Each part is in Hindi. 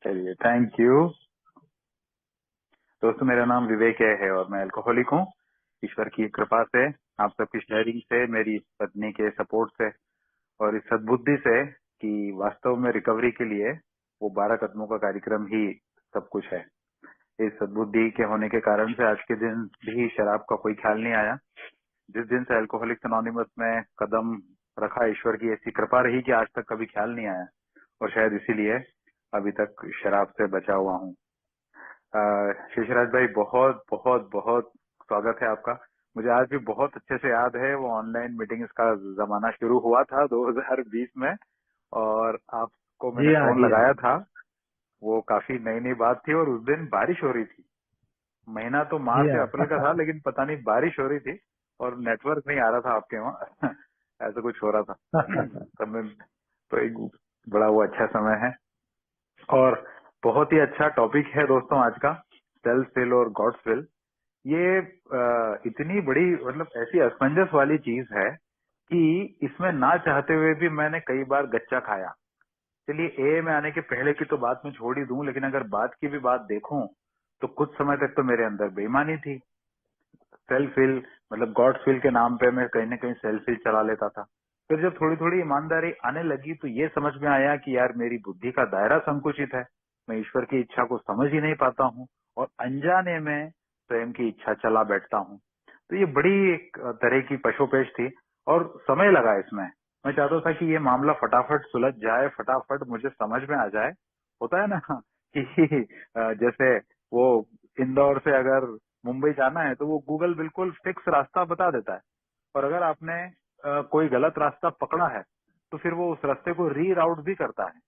चलिए, थैंक यू। दोस्तों, मेरा नाम विवेक है और मैं अल्कोहलिक हूँ। ईश्वर की कृपा से, आप सबकी शेयरिंग से, मेरी पत्नी के सपोर्ट से और इस सद्बुद्धि से कि वास्तव में रिकवरी के लिए वो 12 कदमों का कार्यक्रम ही सब कुछ है। इस सद्बुद्धि के होने के कारण से आज के दिन भी शराब का कोई ख्याल नहीं आया। जिस दिन से अल्कोहलिक्स अनोनिमस में कदम रखा, ईश्वर की ऐसी कृपा रही कि आज तक कभी ख्याल नहीं आया और शायद इसीलिए अभी तक शराब से बचा हुआ हूँ। शेषराज भाई, बहुत बहुत बहुत स्वागत है आपका। मुझे आज भी बहुत अच्छे से याद है, वो ऑनलाइन मीटिंग्स का जमाना शुरू हुआ था 2020 में, और आपको मैंने जी हाँ, फोन जी हाँ। लगाया था। वो काफी नई नई बात थी और उस दिन बारिश हो रही थी। महीना तो जी मार्च या अप्रैल का था, हाँ। लेकिन पता नहीं बारिश हो रही थी और नेटवर्क नहीं आ रहा था आपके वहाँ। ऐसा कुछ हो रहा था। तब में तो एक बड़ा वो अच्छा समय है और बहुत ही अच्छा टॉपिक है दोस्तों आज का, सेल्फ विल और गॉड्स विल। ये इतनी बड़ी, मतलब ऐसी असमंजस वाली चीज है कि इसमें ना चाहते हुए भी मैंने कई बार गच्चा खाया। चलिए, ए में आने के पहले की तो बात मैं छोड़ ही दूं, लेकिन अगर बात की भी बात देखूं तो कुछ समय तक तो मेरे अंदर बेईमानी थी। सेल्फ विल, मतलब गॉड्स विल के नाम पे मैं कहीं ना कहीं सेल्फ विल चला लेता था। फिर जब थोड़ी थोड़ी ईमानदारी आने लगी तो ये समझ में आया कि यार, मेरी बुद्धि का दायरा संकुचित है। मैं ईश्वर की इच्छा को समझ ही नहीं पाता हूँ और अनजाने में स्वयं की इच्छा चला बैठता हूँ। तो ये बड़ी एक तरह की पशोपेश थी और समय लगा इसमें। मैं चाहता था कि ये मामला फटाफट सुलझ जाए, फटाफट मुझे समझ में आ जाए। होता है ना कि जैसे वो इंदौर से अगर मुंबई जाना है तो वो गूगल बिल्कुल फिक्स रास्ता बता देता है, और अगर आपने कोई गलत रास्ता पकड़ा है तो फिर वो उस रास्ते को री राउट भी करता है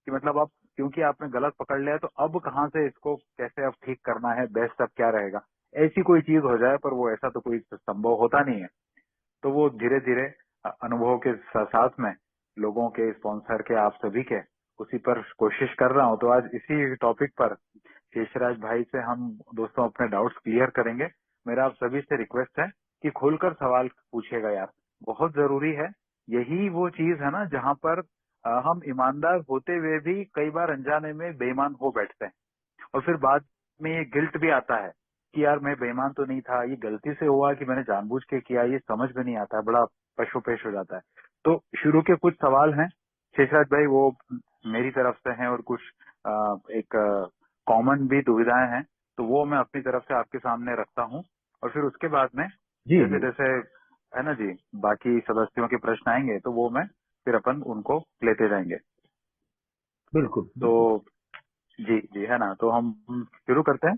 कि मतलब अब क्योंकि आपने गलत पकड़ लिया है तो अब कहाँ से इसको कैसे अब ठीक करना है, बेस्ट अब क्या रहेगा। ऐसी कोई चीज हो जाए, पर वो ऐसा तो कोई संभव होता नहीं है। तो वो धीरे धीरे अनुभव के साथ में लोगों के, स्पॉन्सर के, आप सभी के, उसी पर कोशिश कर रहा हूँ। तो आज इसी टॉपिक पर शेषराज भाई से हम दोस्तों अपने डाउट्स क्लियर करेंगे। मेरा आप सभी से रिक्वेस्ट है कि खुलकर सवाल पूछिएगा यार, बहुत जरूरी है। यही वो चीज है ना जहाँ पर हम ईमानदार होते हुए भी कई बार अनजाने में बेईमान हो बैठते हैं और फिर बाद में ये गिल्ट भी आता है कि यार, मैं बेईमान तो नहीं था, ये गलती से हुआ कि मैंने जानबूझ के किया, ये समझ में नहीं आता है, बड़ा पशुपेश हो जाता है। तो शुरू के कुछ सवाल हैं शेषराज भाई, वो मेरी तरफ से हैं और कुछ एक कॉमन भी दुविधाएं हैं, तो वो मैं अपनी तरफ से आपके सामने रखता हूँ। और फिर उसके बाद में जी, जैसे जी। जैसे है ना जी, बाकी सदस्यों के प्रश्न आएंगे तो वो मैं फिर अपन उनको लेते जाएंगे। बिल्कुल, तो बिल्कुल। जी जी, है ना, तो हम शुरू करते हैं।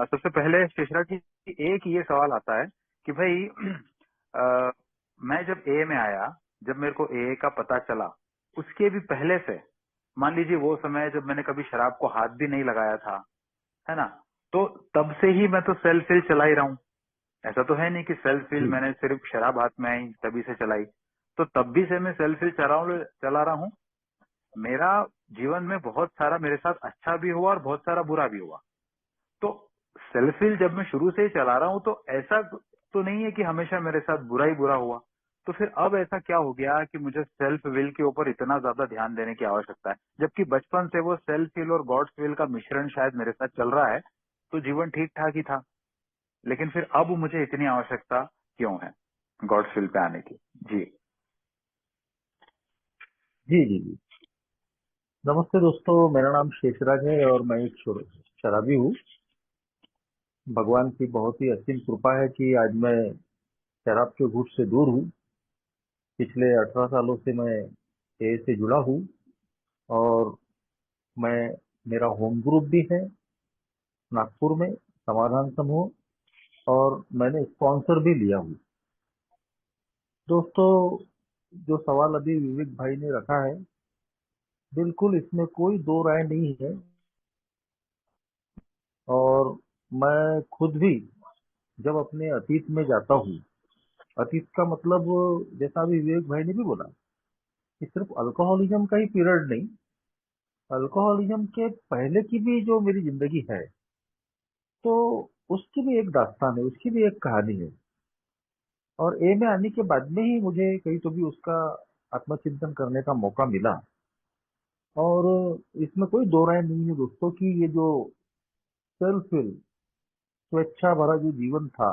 सबसे पहले शेषरा की एक ये सवाल आता है कि भाई अ, मैं जब ए में आया, जब मेरे को ए का पता चला, उसके भी पहले से, मान लीजिए वो समय जब मैंने कभी शराब को हाथ भी नहीं लगाया था, है ना, तो तब से ही मैं तो सेल्फ फील चला ही रहा हूँ। ऐसा तो है नहीं कि सेल्फ फील जी, मैंने सिर्फ शराब हाथ में आई तभी से चलाई। तो तब भी से मैं सेल्फ फील चला रहा हूँ। मेरा जीवन में बहुत सारा मेरे साथ अच्छा भी हुआ और बहुत सारा बुरा भी हुआ। तो सेल्फ विल जब मैं शुरू से ही चला रहा हूं तो ऐसा तो नहीं है कि हमेशा मेरे साथ बुरा ही बुरा हुआ। तो फिर अब ऐसा क्या हो गया कि मुझे सेल्फ विल के ऊपर इतना ज्यादा ध्यान देने की आवश्यकता है, जबकि बचपन से वो सेल्फ विल और गॉड्स विल का मिश्रण शायद मेरे साथ चल रहा है, तो जीवन ठीक ठाक ही था। लेकिन फिर अब मुझे इतनी आवश्यकता क्यों है गॉड्स विल पे आने की? जी जी, जी, जी। नमस्ते दोस्तों, मेरा नाम शेषराज है और मैं एक शराबी हूँ। भगवान की बहुत ही असीम कृपा है कि आज मैं शराब के घूट से दूर हूँ। पिछले 18 सालों से मैं ए से जुड़ा हूँ और मैं मेरा होम ग्रुप भी है नागपुर में, समाधान समूह। और मैंने स्पॉन्सर भी लिया हूँ। दोस्तों, जो सवाल अभी विवेक भाई ने रखा है, बिल्कुल इसमें कोई दो राय नहीं है। और मैं खुद भी जब अपने अतीत में जाता हूँ, अतीत का मतलब जैसा अभी विवेक भाई ने भी बोला कि सिर्फ अल्कोहलिज्म का ही पीरियड नहीं, अल्कोहलिज्म के पहले की भी जो मेरी जिंदगी है, तो उसकी भी एक दास्तान है, उसकी भी एक कहानी है। और ए में आने के बाद में ही मुझे कहीं तो भी उसका आत्मचिंतन करने का मौका मिला। और इसमें कोई दो राय नहीं है दोस्तों कि ये जो सेल्फ विल, स्वेच्छा भरा जो जीवन था,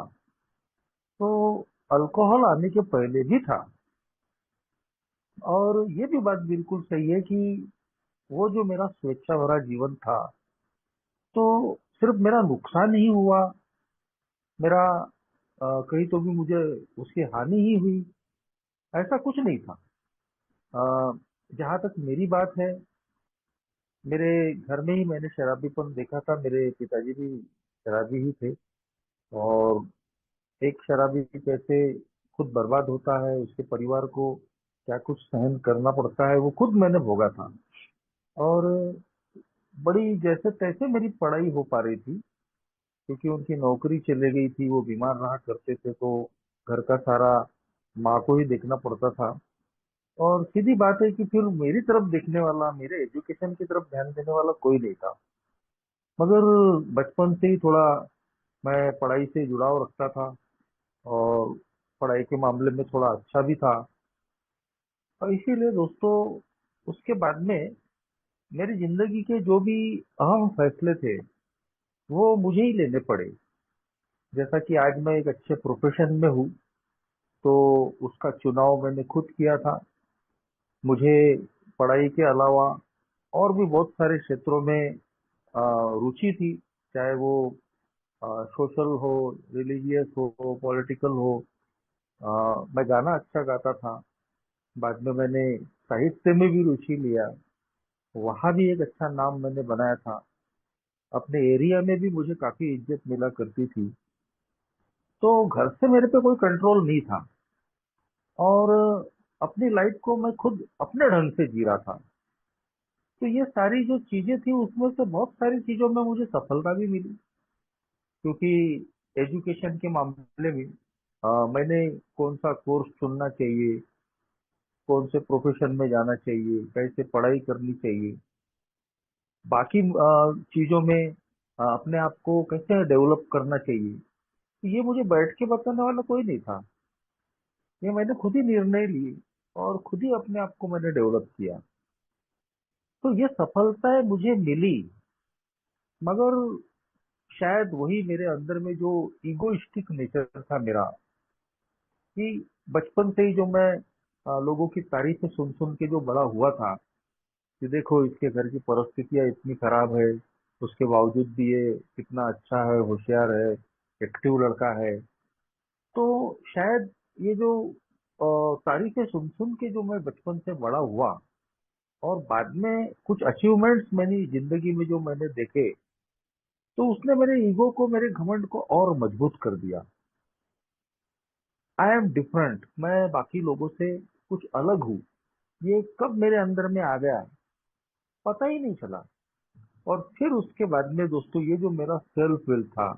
तो अल्कोहल आने के पहले भी था। और ये भी बात बिल्कुल सही है कि वो जो मेरा स्वेच्छा भरा जीवन था, तो सिर्फ मेरा नुकसान ही हुआ, मेरा कहीं तो भी मुझे उसकी हानि ही हुई, ऐसा कुछ नहीं था। जहाँ तक मेरी बात है, मेरे घर में ही मैंने शराबीपन देखा था। मेरे पिताजी भी शराबी ही थे। और एक शराबी कैसे खुद बर्बाद होता है, उसके परिवार को क्या कुछ सहन करना पड़ता है, वो खुद मैंने भोगा था। और बड़ी जैसे तैसे मेरी पढ़ाई हो पा रही थी, क्योंकि उनकी नौकरी चले गई थी, वो बीमार रहा करते थे, तो घर का सारा माँ को ही देखना पड़ता था। और सीधी बात है कि फिर मेरी तरफ देखने वाला, मेरे एजुकेशन की तरफ ध्यान देने वाला कोई नहीं था। मगर बचपन से ही थोड़ा मैं पढ़ाई से जुड़ाव रखता था, और पढ़ाई के मामले में थोड़ा अच्छा भी था। और इसीलिए दोस्तों, उसके बाद में मेरी जिंदगी के जो भी अहम फैसले थे, वो मुझे ही लेने पड़े। जैसा कि आज मैं एक अच्छे प्रोफेशन में हूँ, तो उसका चुनाव मैंने खुद किया था। मुझे पढ़ाई के अलावा और भी बहुत सारे क्षेत्रों में रुचि थी, चाहे वो सोशल हो, रिलीजियस हो, पॉलिटिकल हो। मैं गाना अच्छा गाता था। बाद में मैंने साहित्य में भी रुचि लिया, वहाँ भी एक अच्छा नाम मैंने बनाया था। अपने एरिया में भी मुझे काफी इज्जत मिला करती थी। तो घर से मेरे पे कोई कंट्रोल नहीं था, और अपनी लाइफ को मैं खुद अपने ढंग से जी रहा था। तो ये सारी जो चीजें थी, उसमें से बहुत सारी चीजों में मुझे सफलता भी मिली, क्योंकि एजुकेशन के मामले में मैंने कौन सा कोर्स चुनना चाहिए, कौन से प्रोफेशन में जाना चाहिए, कैसे पढ़ाई करनी चाहिए, बाकी चीजों में अपने आप को कैसे डेवलप करना चाहिए, तो ये मुझे बैठ के बताने वाला कोई नहीं था। ये मैंने खुद ही निर्णय लिए, और खुद ही अपने आप को मैंने डेवलप किया। तो ये सफलताएं मुझे मिली, मगर शायद वही मेरे अंदर में जो इगोइस्टिक नेचर था मेरा, कि बचपन से ही जो मैं लोगों की तारीफें सुन सुन के जो बड़ा हुआ था, कि देखो इसके घर की परिस्थितियां इतनी खराब है, उसके बावजूद भी ये कितना अच्छा है, होशियार है, एक्टिव लड़का है। तो शायद ये जो तारीफें सुन सुन के जो मैं बचपन से बड़ा हुआ, और बाद में कुछ अचीवमेंट्स मैंने जिंदगी में जो मैंने देखे, तो उसने मेरे ईगो को, मेरे घमंड को और मजबूत कर दिया। आई एम डिफरेंट, मैं बाकी लोगों से कुछ अलग हूँ, ये कब मेरे अंदर में आ गया, पता ही नहीं चला। और फिर उसके बाद में दोस्तों, ये जो मेरा सेल्फ विल था,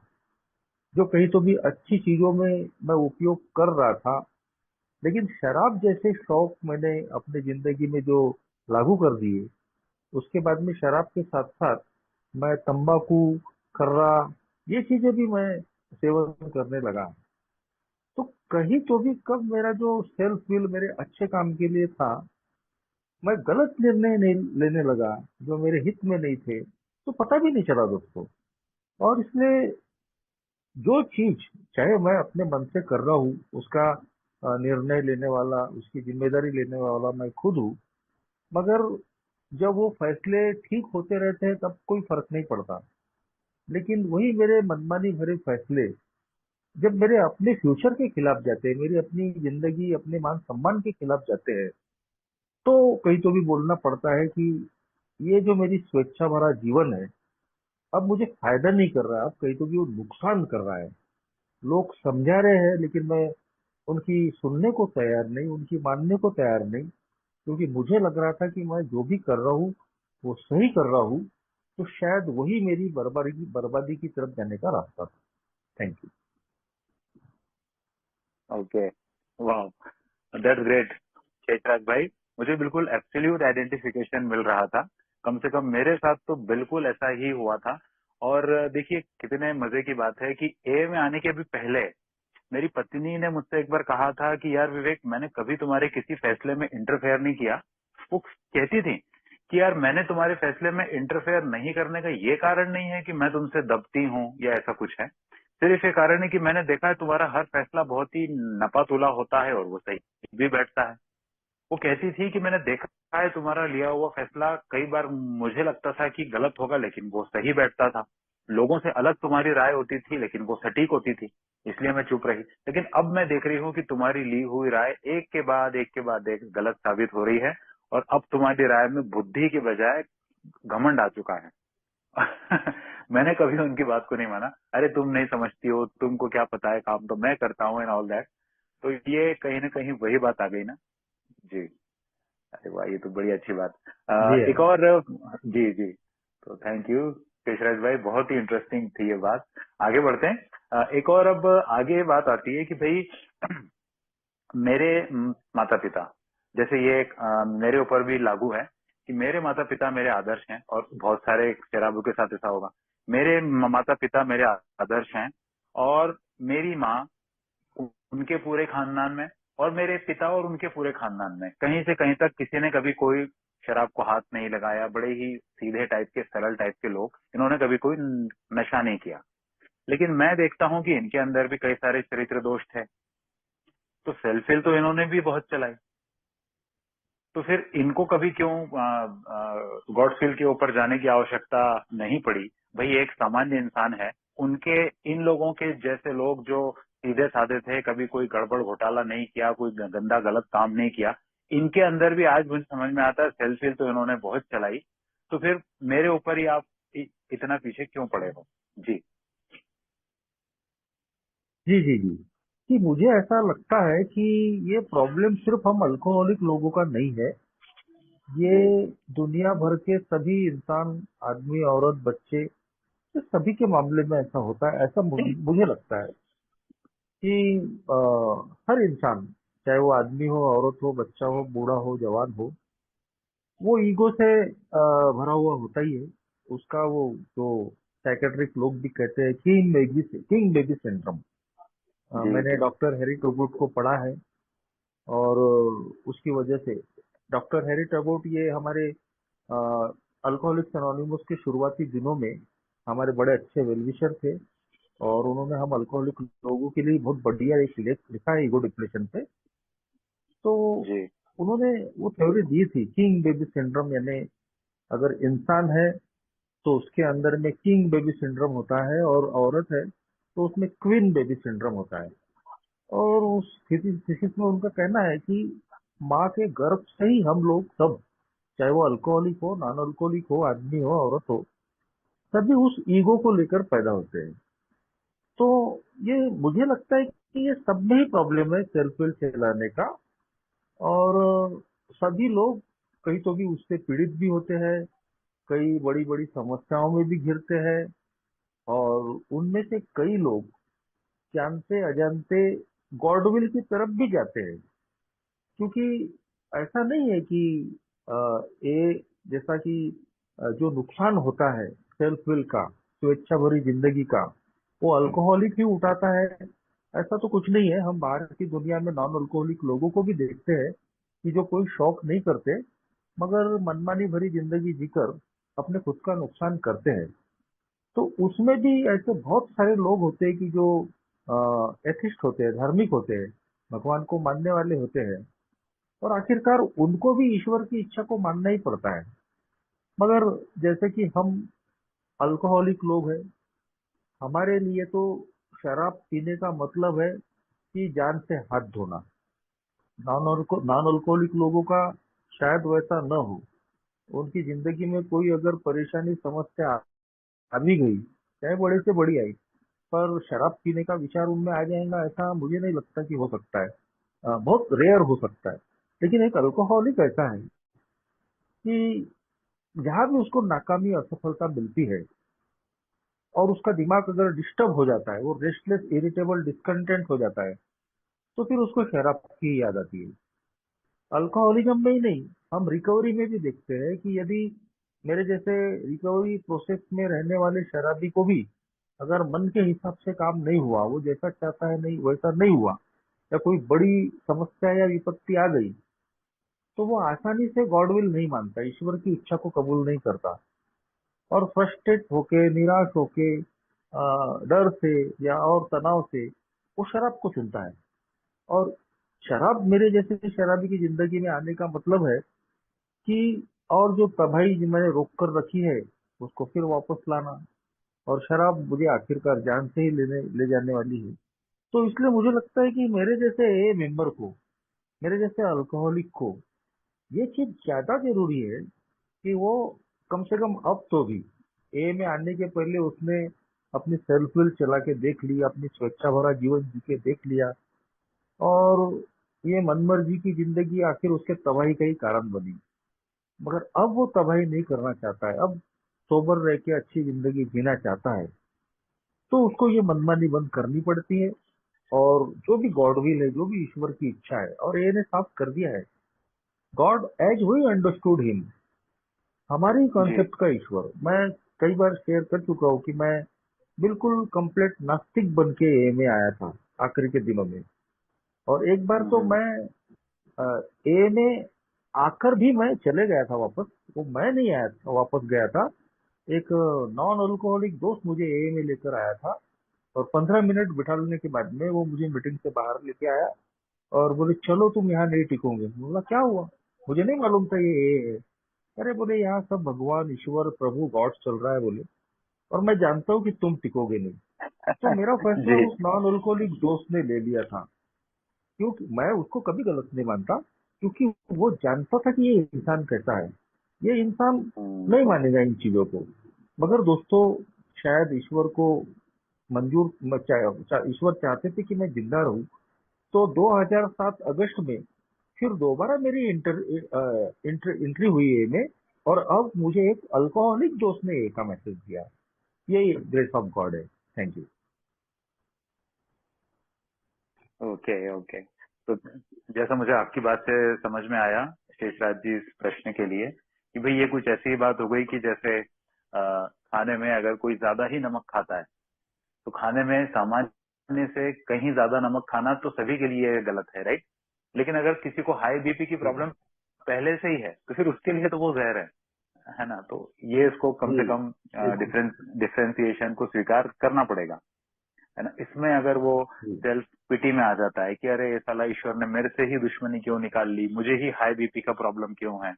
जो कहीं तो भी अच्छी चीजों में मैं उपयोग कर रहा था, लेकिन शराब जैसे शौक मैंने अपने जिंदगी में जो लागू कर दिए, उसके बाद में शराब के साथ साथ मैं तंबाकू, खर्रा, ये चीजें भी मैं सेवन करने लगा। तो कहीं तो भी कब मेरा जो सेल्फ विल मेरे अच्छे काम के लिए था, मैं गलत निर्णय नहीं लेने लगा, जो मेरे हित में नहीं थे, तो पता भी नहीं चला दोस्तों। और इसलिए जो चीज, चाहे मैं अपने मन से कर रहा हूँ, उसका निर्णय लेने वाला, उसकी जिम्मेदारी लेने वाला मैं खुद हूँ। मगर जब वो फैसले ठीक होते रहते हैं, तब कोई फर्क नहीं पड़ता। लेकिन वही मेरे मनमानी भरे फैसले जब मेरे अपने फ्यूचर के खिलाफ जाते हैं, मेरी अपनी जिंदगी, अपने मान सम्मान के खिलाफ जाते हैं, तो कहीं तो भी बोलना पड़ता है कि ये जो मेरी स्वेच्छा भरा जीवन है, अब मुझे फायदा नहीं कर रहा है, अब कहीं तो भी वो नुकसान कर रहा है। लोग समझा रहे हैं, लेकिन मैं उनकी सुनने को तैयार नहीं, उनकी मानने को तैयार नहीं, क्योंकि मुझे लग रहा था कि मैं जो भी कर रहा हूँ वो सही कर रहा हूँ। तो शायद वही मेरी बर्बादी बर्बादी की तरफ जाने का रास्ता था। Thank you. ओके, वाह, दैट्स ग्रेट शेषराज भाई। मुझे बिल्कुल एब्सोल्यूट आइडेंटिफिकेशन मिल रहा था। कम से कम मेरे साथ तो बिल्कुल ऐसा ही हुआ था। और देखिए कितने मजे की बात है कि ए में आने के भी पहले मेरी पत्नी ने मुझसे एक बार कहा था कि यार विवेक, मैंने कभी तुम्हारे किसी फैसले में इंटरफेयर नहीं किया। वो कहती थी कि यार मैंने तुम्हारे फैसले में इंटरफेयर नहीं करने का ये कारण नहीं है कि मैं तुमसे दबती हूँ या ऐसा कुछ है। सिर्फ ये कारण है कि मैंने देखा है तुम्हारा हर फैसला बहुत ही नपातुला होता है और वो सही भी बैठता है। वो कहती थी कि मैंने देखा है तुम्हारा लिया हुआ फैसला कई बार मुझे लगता था कि गलत होगा लेकिन वो सही बैठता था। लोगों से अलग तुम्हारी राय होती थी लेकिन वो सटीक होती थी, इसलिए मैं चुप रही। लेकिन अब मैं देख रही हूँ कि तुम्हारी ली हुई राय एक के बाद एक गलत साबित हो रही है। और अब तुम्हारी राय में बुद्धि के बजाय घमंड आ चुका है। मैंने कभी उनकी बात को नहीं माना। अरे तुम नहीं समझती हो, तुमको क्या पता है, काम तो मैं करता हूँ एंड ऑल दैट। तो ये कहीं ना कहीं वही बात आ गई ना। जी। अरे वाह, ये तो बड़ी अच्छी बात। जी एक हाँ। और। जी जी। तो थैंक यू शेषराज भाई, बहुत ही इंटरेस्टिंग थी ये बात। आगे बढ़ते हैं। एक और अब आगे बात आती है कि भाई मेरे माता पिता, जैसे ये मेरे ऊपर भी लागू है कि मेरे माता पिता मेरे आदर्श हैं। और बहुत सारे शराबों के साथ ऐसा होगा। मेरे माता पिता मेरे आदर्श हैं। और मेरी माँ उनके पूरे खानदान में, और मेरे पिता और उनके पूरे खानदान में कहीं से कहीं तक किसी ने कभी कोई शराब को हाथ नहीं लगाया। बड़े ही सीधे टाइप के, सरल टाइप के लोग, इन्होंने कभी कोई नशा नहीं किया। लेकिन मैं देखता हूँ कि इनके अंदर भी कई सारे चरित्र दोष थे। तो सेल्फ हेल्प तो इन्होंने भी बहुत चलाई। तो फिर इनको कभी क्यों गॉडफील्ड के ऊपर जाने की आवश्यकता नहीं पड़ी। भाई एक सामान्य इंसान है, उनके इन लोगों के जैसे लोग जो सीधे साधे थे, कभी कोई गड़बड़ घोटाला नहीं किया, कोई गंदा गलत काम नहीं किया, इनके अंदर भी आज मुझे समझ में आता है सेल्फ हेल्प तो इन्होंने बहुत चलाई। तो फिर मेरे ऊपर ही आप इतना पीछे क्यों पड़े हो। जी जी जी जी जी, मुझे ऐसा लगता है कि ये प्रॉब्लम सिर्फ हम अल्कोहलिक लोगों का नहीं है। ये जी दुनिया भर के सभी इंसान, आदमी, औरत, बच्चे, ये सभी के मामले में ऐसा होता है। ऐसा मुझे लगता है कि हर इंसान, चाहे वो आदमी हो, औरत हो, बच्चा हो, बूढ़ा हो, जवान हो, वो ईगो से भरा हुआ होता ही है। उसका वो जो साइकेट्रिक लोग भी कहते हैं किंग बेबी सिंड्रोम। जी मैंने जी डॉक्टर हैरी टोगुट को पढ़ा है। और उसकी वजह से डॉक्टर हैरी टोगुट ये हमारे अल्कोहलिक्स एनोनिमस के शुरुआती दिनों में हमारे बड़े अच्छे वेलविशर थे। और उन्होंने हम अल्कोहलिक लोगों के लिए बहुत बढ़िया एक लेख लिखा है ईगो डिप्रेशन पे। तो जी उन्होंने वो थ्योरी दी थी किंग बेबी सिंड्रोम, यानी अगर इंसान है तो उसके अंदर में किंग बेबी सिंड्रोम होता है, और औरत है तो उसमें क्वीन बेबी सिंड्रोम होता है। और उस थीसिस में उनका कहना है कि माँ के गर्भ से ही हम लोग सब, चाहे वो अल्कोहलिक हो, नॉन अल्कोहलिक हो, आदमी हो, औरत हो, सभी उस ईगो को लेकर पैदा होते हैं। तो ये मुझे लगता है कि ये सब में ही प्रॉब्लम है सेल्फ हेल्प चलाने का। और सभी लोग कहीं तो भी उससे पीड़ित भी होते हैं, कई बड़ी बड़ी समस्याओं में भी घिरते हैं। और उनमें से कई लोग जानते अजानते गॉडविल की तरफ भी जाते हैं। क्योंकि ऐसा नहीं है कि ये, जैसा कि जो नुकसान होता है सेल्फ विल का, स्वेच्छा भरी जिंदगी का, वो अल्कोहलिक ही उठाता है, ऐसा तो कुछ नहीं है। हम बाहर की दुनिया में नॉन अल्कोहलिक लोगों को भी देखते हैं कि जो कोई शौक नहीं करते, मगर मनमानी भरी जिंदगी जीकर अपने खुद का नुकसान करते हैं। तो उसमें भी ऐसे बहुत सारे लोग होते हैं कि जो एथिस्ट होते हैं, धार्मिक होते हैं, भगवान को मानने वाले होते हैं, और आखिरकार उनको भी ईश्वर की इच्छा को मानना ही पड़ता है। मगर जैसे कि हम अल्कोहलिक लोग हैं, हमारे लिए तो शराब पीने का मतलब है कि जान से हाथ धोना। नॉन अल्कोहलिक लोगों का शायद वैसा न हो। उनकी जिंदगी में कोई अगर परेशानी, समस्या आ भी गई, चाहे बड़े से बड़ी आई, पर शराब पीने का विचार उनमें आ जाएगा, ऐसा मुझे नहीं लगता कि हो सकता है। बहुत रेयर हो सकता है। लेकिन एक अल्कोहलिक ऐसा है कि जहां भी उसको नाकामी, असफलता मिलती है, और उसका दिमाग अगर डिस्टर्ब हो जाता है, वो रेस्टलेस, इरिटेबल, डिस्कंटेंट हो जाता है, तो फिर उसको शराब की याद आती है। अल्कोहलिज्म में ही नहीं, हम रिकवरी में भी देखते हैं कि यदि मेरे जैसे रिकवरी प्रोसेस में रहने वाले शराबी को भी अगर मन के हिसाब से काम नहीं हुआ, वो जैसा चाहता है नहीं वैसा नहीं हुआ, या कोई बड़ी समस्या या विपत्ति आ गई, तो वो आसानी से गॉड विल नहीं मानता, ईश्वर की इच्छा को कबूल नहीं करता, और फ्रस्ट्रेट होके, निराश होके, डर से या और तनाव से वो शराब को चुनता है। और शराब मेरे जैसे शराबी की जिंदगी में आने का मतलब है कि और जो तबाही जो मैंने रोक कर रखी है उसको फिर वापस लाना, और शराब मुझे आखिरकार जान से ही ले जाने वाली है। तो इसलिए मुझे लगता है कि मेरे जैसे ए मेंबर को, मेरे जैसे अल्कोहलिक को ये चीज ज्यादा जरूरी है कि वो कम से कम अब तो भी ए में आने के पहले उसने अपनी सेल्फ विल चला के देख लिया, अपनी स्वेच्छा भरा जीवन जी के देख लिया, और ये मनमर्जी की जिंदगी आखिर उसके तबाही का ही कारण बनी। मगर अब वो तबाही नहीं करना चाहता है, अब सोबर रह के अच्छी जिंदगी जीना चाहता है, तो उसको ये मनमानी बंद करनी पड़ती है। और जो भी गॉड विल है, जो भी ईश्वर की इच्छा है, और ये ने साफ कर दिया है, God as we understood him, हमारी जी। कॉन्सेप्ट का ईश्वर। मैं कई बार शेयर कर चुका हूँ कि मैं बिल्कुल कंप्लीट नास्तिक बन के ए में आया था आखिरी के दिनों में। और एक बार तो हम्म। मैं ए में आकर भी मैं चले गया था वापस, वो मैं नहीं आया था, वापस गया था। एक नॉन अल्कोहलिक दोस्त मुझे ए में लेकर आया था, और 15 मिनट बिठाने के बाद में वो मुझे मीटिंग से बाहर लेके आया और बोले चलो तुम यहाँ नहीं टिकोगे। मैं बोला क्या हुआ, मुझे नहीं मालूम था ये ए है। अरे बोले यहाँ सब भगवान ईश्वर प्रभु गॉड चल रहा है बोले, और मैं जानता हूँ कि तुम टिकोगे नहीं। तो मेरा फैसला जी। उस नॉन अल्कोहलिक दोस्त ने ले लिया था, क्योंकि मैं उसको कभी गलत नहीं मानता, क्योंकि वो जानता था कि ये इंसान कैसा है, ये इंसान हम्म। नहीं मानेगा इन चीजों को। मगर दोस्तों, शायद ईश्वर को मंजूर ईश्वर चाहते थे कि मैं जिंदा रहूं। तो 2007 अगस्त में फिर दोबारा मेरी एंट्री हुई ए में, और अब मुझे एक अल्कोहलिक दोस्त ने ए का मैसेज दिया। ये ग्रेस ऑफ गॉड है। Thank you. Okay okay. तो जैसा मुझे आपकी बात से समझ में आया शेषराज जी इस प्रश्न के लिए, कि भाई ये कुछ ऐसी बात हो गई कि जैसे खाने में अगर कोई ज्यादा ही नमक खाता है, तो खाने में सामान्य से कहीं ज्यादा नमक खाना तो सभी के लिए गलत है, राइट? लेकिन अगर किसी को हाई बीपी की जी प्रॉब्लम पहले से ही है तो फिर उसके लिए तो वो जहर है ना? तो ये इसको कम जी से कम बिल्कुल। डिफरेंशिएशन को स्वीकार करना पड़ेगा, है ना? इसमें अगर वो जी सेल्फ पिटी में आ जाता है कि अरे ये साला ईश्वर ने मेरे से ही दुश्मनी क्यों निकाल ली, मुझे ही हाई बीपी का प्रॉब्लम क्यों है,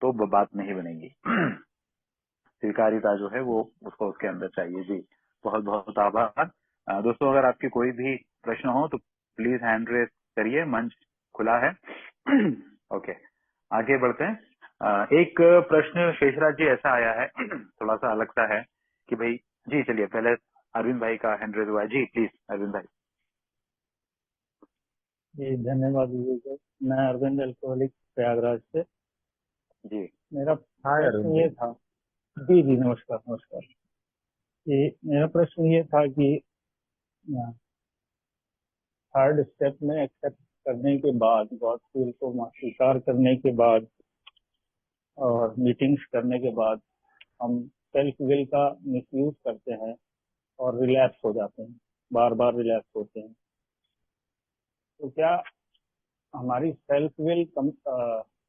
तो बात नहीं बनेगी। स्वीकारिता जो है वो उसको उसके अंदर चाहिए। जी, बहुत बहुत आभार। दोस्तों, अगर आपके कोई भी प्रश्न हो तो प्लीज हैंड रेस करिए, मंच खुला है। ओके, आगे बढ़ते हैं। एक प्रश्न शेषराज जी ऐसा आया है, थोड़ा सा अलग सा है कि भाई, जी चलिए, पहले अरविंद भाई का हैंड रेस हुआ है। जी प्लीज अरविंद भाई। जी धन्यवाद विजय। मैं अरविंद अल्कोहलिक प्रयागराज से। जी। मेरा हाय प्रश्न अरुण ये जी। था। जी जी नमस्कार नमस्कार। कि मेरा प्रश्न ये था कि थर्ड स्टेप में एक्सेप्ट करने के बाद, गॉड विल को स्वीकार करने के बाद और मीटिंग्स करने के बाद हम सेल्फ विल का मिसयूज करते हैं और रिलैप्स हो जाते हैं, बार बार रिलैप्स होते हैं। तो क्या हमारी self will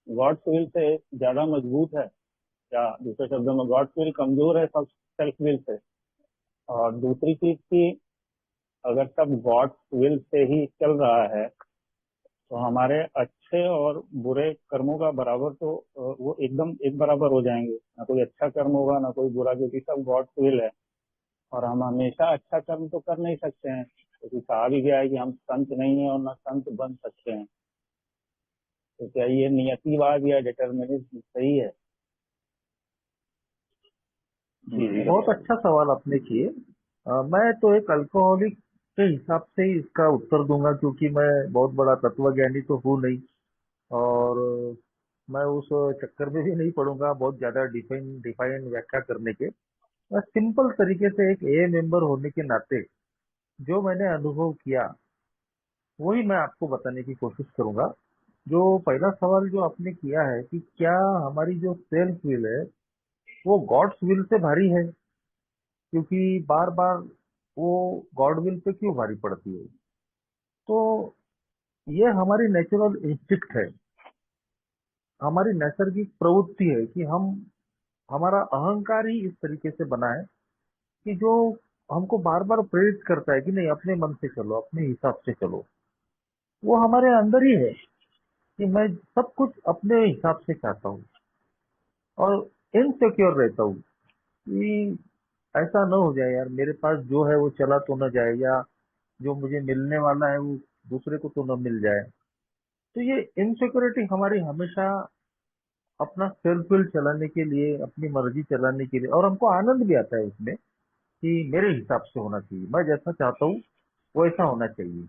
God's will say ज्यादा मजबूत है? या दूसरे शब्दों में गॉड्स विल कमजोर है सब सेल्फ विल से? और दूसरी चीज की, अगर सब गॉड्स विल से ही चल रहा है तो हमारे अच्छे और बुरे कर्मों का बराबर तो वो एकदम एक बराबर हो जाएंगे, ना कोई अच्छा कर्म होगा ना कोई बुरा, क्योंकि सब गॉड्स विल है। और हम हमेशा अच्छा कर्म तो कर नहीं सकते हैं, क्योंकि कहा भी गया है कि हम संत नहीं है और ना संत बन सकते हैं। तो क्या ये नियतिवाद या डिटर्मिनिज्म सही है? जी जी। बहुत अच्छा सवाल आपने किए। मैं तो एक अल्कोहलिक के हिसाब से ही इसका उत्तर दूंगा, क्योंकि मैं बहुत बड़ा तत्वज्ञानी तो हूँ नहीं, और मैं उस चक्कर में भी नहीं पड़ूंगा बहुत ज्यादा डिफाइन डिफाइन व्याख्या करने के। मैं सिंपल तरीके से एक ए मेंबर होने के नाते जो मैंने अनुभव किया वही मैं आपको बताने की कोशिश करूंगा। जो पहला सवाल जो आपने किया है कि क्या हमारी जो सेल्फ विल है वो गॉड्स विल से भारी है, क्योंकि बार बार वो गॉड विल पे क्यों भारी पड़ती है। तो ये हमारी नेचुरल इंस्टिक्ट है हमारी नैसर्गिक प्रवृत्ति है कि हम हमारा अहंकार ही इस तरीके से बना है कि जो हमको बार बार प्रेरित करता है कि नहीं, अपने मन से चलो, अपने हिसाब से चलो। वो हमारे अंदर ही है कि मैं सब कुछ अपने हिसाब से चाहता हूँ और इनसिक्योर रहता हूँ कि ऐसा न हो जाए यार, मेरे पास जो है वो चला तो न जाए, या जो मुझे मिलने वाला है वो दूसरे को तो न मिल जाए। तो ये इनसिक्योरिटी हमारी हमेशा अपना सेल्फ विल चलाने के लिए, अपनी मर्जी चलाने के लिए, और हमको आनंद भी आता है उसमें कि मेरे हिसाब से होना चाहिए, मैं जैसा चाहता हूँ वैसा होना चाहिए।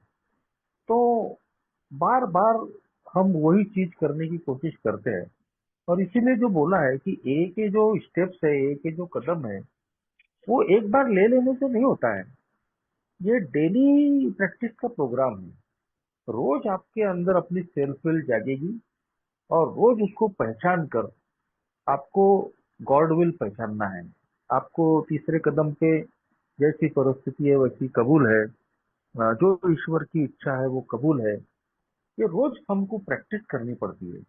तो बार बार हम वही चीज करने की कोशिश करते हैं। और इसीलिए जो बोला है कि ए के जो स्टेप्स है, ए के जो कदम है, वो एक बार ले लेने से नहीं होता है। ये डेली प्रैक्टिस का प्रोग्राम है। रोज आपके अंदर अपनी सेल्फ विल जागेगी और रोज उसको पहचान कर आपको गॉड विल पहचानना है। आपको तीसरे कदम पे जैसी परिस्थिति है वैसी कबूल है, जो ईश्वर की इच्छा है वो कबूल है। ये रोज हमको प्रैक्टिस करनी पड़ती है।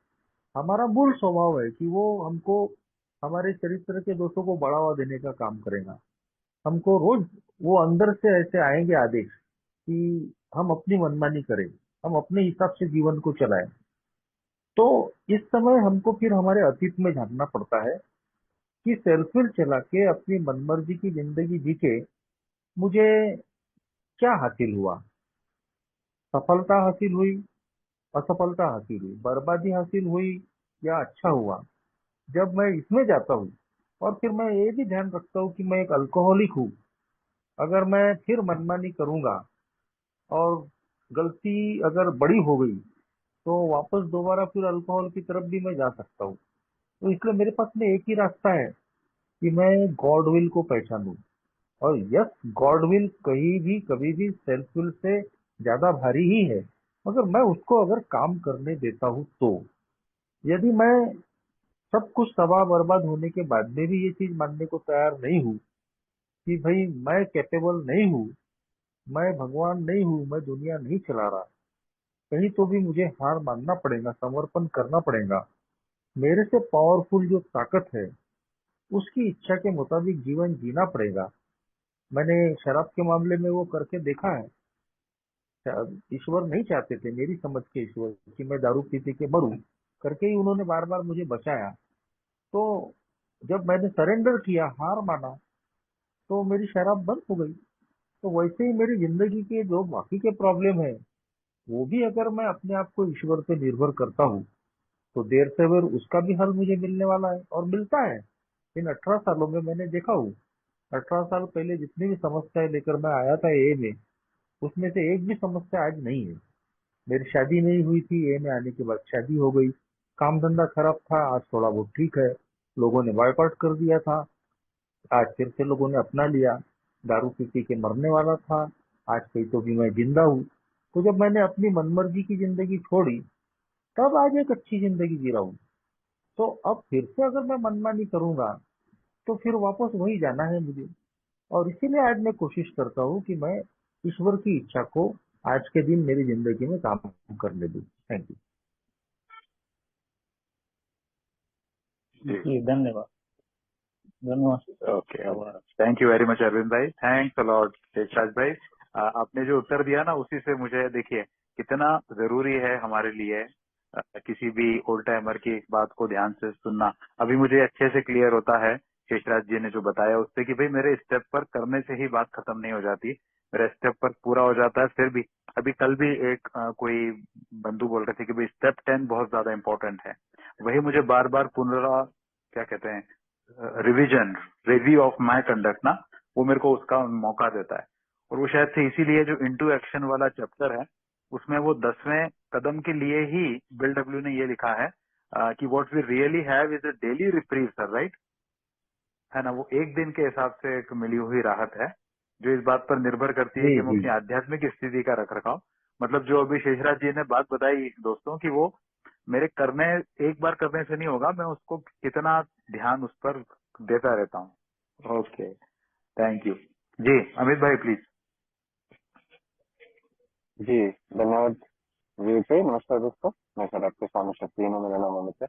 हमारा मूल स्वभाव है कि वो हमको हमारे चरित्र के दोषों को बढ़ावा देने का काम करेगा। हमको रोज वो अंदर से ऐसे आएंगे आदेश कि हम अपनी मनमानी करें, हम अपने हिसाब से जीवन को चलाएं। तो इस समय हमको फिर हमारे अतीत में झांकना पड़ता है कि सेल्फ विल चला के अपनी मनमर्जी की जिंदगी जी के मुझे क्या हासिल हुआ। सफलता हासिल हुई, असफलता हासिल हुई, बर्बादी हासिल हुई, या अच्छा हुआ। जब मैं इसमें जाता हूँ और फिर मैं ये भी ध्यान रखता हूँ कि मैं एक अल्कोहलिक हूँ, अगर मैं फिर मनमानी करूंगा और गलती अगर बड़ी हो गई तो वापस दोबारा फिर अल्कोहल की तरफ भी मैं जा सकता हूँ। तो इसलिए मेरे पास में एक ही रास्ता है कि मैं गॉड विल को पहचानूं। और यस, गॉड विल कहीं भी कभी भी सेल्फ विल से ज्यादा भारी ही है, मगर मैं उसको अगर काम करने देता हूँ तो। यदि मैं सब कुछ तबाह बर्बाद होने के बाद में भी ये चीज मानने को तैयार नहीं हूँ कि भाई मैं कैपेबल नहीं हूँ, मैं भगवान नहीं हूँ, मैं दुनिया नहीं चला रहा, कहीं तो भी मुझे हार मानना पड़ेगा, समर्पण करना पड़ेगा। मेरे से पावरफुल जो ताकत है उसकी इच्छा के मुताबिक जीवन जीना पड़ेगा। मैंने शराब के मामले में वो करके देखा है। ईश्वर नहीं चाहते थे, मेरी समझ के ईश्वर, कि मैं दारू पी पी के मरूं, करके ही उन्होंने बार बार मुझे बचाया। तो जब मैंने सरेंडर किया, हार माना, तो मेरी शराब बंद हो गई। तो वैसे ही मेरी जिंदगी के जो बाकी के प्रॉब्लम है, वो भी अगर मैं अपने आप को ईश्वर पे निर्भर करता हूँ तो देर से देर उसका भी हल मुझे मिलने वाला है, और मिलता है। इन 18 सालों में मैंने देखा हूँ, 18 साल पहले जितनी भी समस्याएं लेकर मैं आया था ए में, उसमें से एक भी समस्या आज नहीं है। मेरी शादी नहीं हुई थी, ए में आने के बाद शादी हो गई। काम धंधा खराब था, आज थोड़ा बहुत ठीक है। लोगों ने बायकॉट कर दिया था, आज फिर से लोगों ने अपना लिया। दारू पी पी के मरने वाला था, आज कहीं तो भी मैं जिंदा हूँ। तो जब मैंने अपनी मनमर्जी की जिंदगी छोड़ी, तब आज एक अच्छी जिंदगी जी रहा हूँ। तो अब फिर से अगर मैं मनमानी करूंगा तो फिर वापस वही जाना है मुझे। और इसीलिए आज मैं कोशिश करता हूँ कि मैं ईश्वर की इच्छा को आज के दिन मेरी जिंदगी में काम करने दूं। Thank you. जी। जी धन्यवाद। धन्यवाद। Okay, thank you very much Arvind भाई, थैंक्स अ लॉट शेषराज भाई। आपने जो उत्तर दिया ना, उसी से मुझे देखिए कितना जरूरी है हमारे लिए किसी भी ओल्ड टाइमर की इस बात को ध्यान से सुनना। अभी मुझे अच्छे से क्लियर होता है शेषराज जी ने जो बताया उससे कि भाई मेरे स्टेप पर करने से ही बात खत्म नहीं हो जाती, मेरा स्टेप पर पूरा हो जाता है। फिर भी अभी कल भी एक कोई बंधु बोल रहे थे कि भाई स्टेप 10 बहुत ज्यादा इंपॉर्टेंट है। वही मुझे बार बार क्या कहते हैं, revision, review of my conduct ना, वो मेरे को उसका मौका देता है। और वो शायद से इसीलिए जो इनटू एक्शन वाला चैप्टर है उसमें वो 10वें कदम के लिए ही बिल डब्ल्यू ने ये लिखा है कि what we really have is a daily reprieve sir, right है ना। वो एक दिन के हिसाब से एक मिली हुई राहत है जो इस बात पर निर्भर करती है जी कि हम जी। अपनी आध्यात्मिक स्थिति का रख रखाव, मतलब जो अभी शेषराज जी ने बात बताई दोस्तों कि वो मेरे करने, एक बार करने से नहीं होगा, मैं उसको कितना ध्यान उस पर देता रहता हूँ। ओके, थैंक यू जी। अमित भाई प्लीज। जी धन्यवाद। जी नमस्कार दोस्तों, मैं सर आपके स्वामी शक्ति हूँ, मेरा नाम अमित है।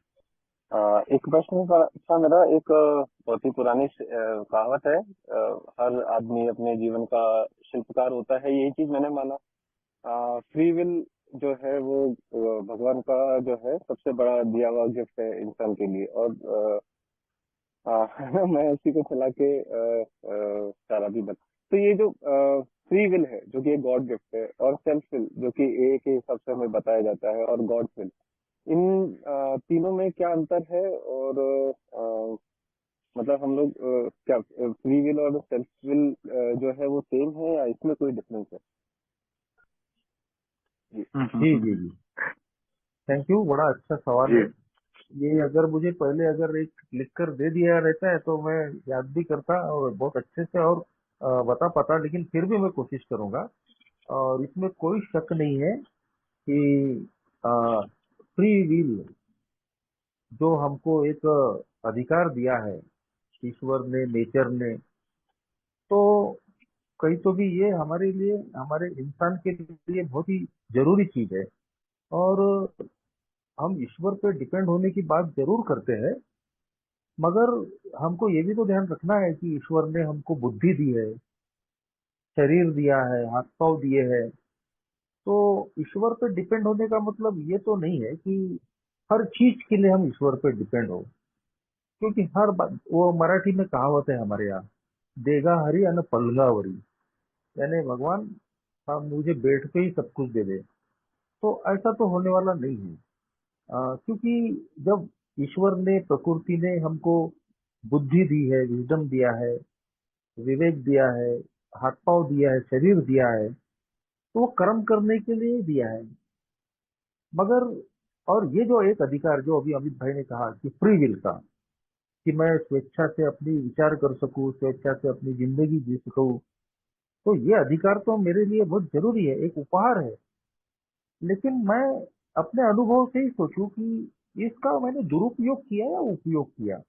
एक प्रश्न था मेरा। एक बहुत ही पुरानी कहावत है, हर आदमी अपने जीवन का शिल्पकार होता है, यही चीज मैंने माना। फ्री विल जो है वो भगवान का जो है सबसे बड़ा दिया हुआ गिफ्ट है इंसान के लिए। और मैं उसी को चला के सारा भी बता। तो ये जो फ्री विल है जो कि गॉड गिफ्ट है, और सेल्फ विल जो कि ए के हिसाब से हमें बताया जाता है, और गॉड विल, इन तीनों में क्या अंतर है? और मतलब हम लोग क्या फ्री विल और सेल्फ विल जो है वो सेम है, या इसमें कोई डिफरेंस है? जी। जी जी जी, थैंक यू, बड़ा अच्छा सवाल जी। है। ये अगर मुझे पहले अगर एक लिख कर दे दिया रहता है तो मैं याद भी करता और बहुत अच्छे से और बता पाता, लेकिन फिर भी मैं कोशिश करूंगा। और इसमें कोई शक नहीं है कि फ्री विल जो हमको एक अधिकार दिया है ईश्वर ने, नेचर ने, तो कहीं तो भी ये हमारे लिए, हमारे इंसान के लिए बहुत ही जरूरी चीज है। और हम ईश्वर पे डिपेंड होने की बात जरूर करते हैं, मगर हमको ये भी तो ध्यान रखना है कि ईश्वर ने हमको बुद्धि दी है, शरीर दिया है, हाथ पांव दिए हैं। तो ईश्वर पे डिपेंड होने का मतलब ये तो नहीं है कि हर चीज के लिए हम ईश्वर पे डिपेंड हो। क्योंकि हर बात, वो मराठी में कहावत है हमारे यहाँ, देगा हरी अन पलगावरी, यानी भगवान हम मुझे बैठ के ही सब कुछ दे दे। तो ऐसा तो होने वाला नहीं है। क्योंकि जब ईश्वर ने, प्रकृति ने हमको बुद्धि दी है, विजडम दिया है, विवेक दिया है, हाथ पांव दिया है, शरीर दिया है, तो वो कर्म करने के लिए ही दिया है। मगर और ये जो एक अधिकार जो अभी अमित भाई ने कहा कि फ्री विल का, कि मैं स्वेच्छा से अपनी विचार कर सकूं, स्वेच्छा से अपनी जिंदगी जी सकूं, तो ये अधिकार तो मेरे लिए बहुत जरूरी है, एक उपहार है। लेकिन मैं अपने अनुभव से ही सोचूं कि इसका मैंने दुरुपयोग किया या उपयोग किया।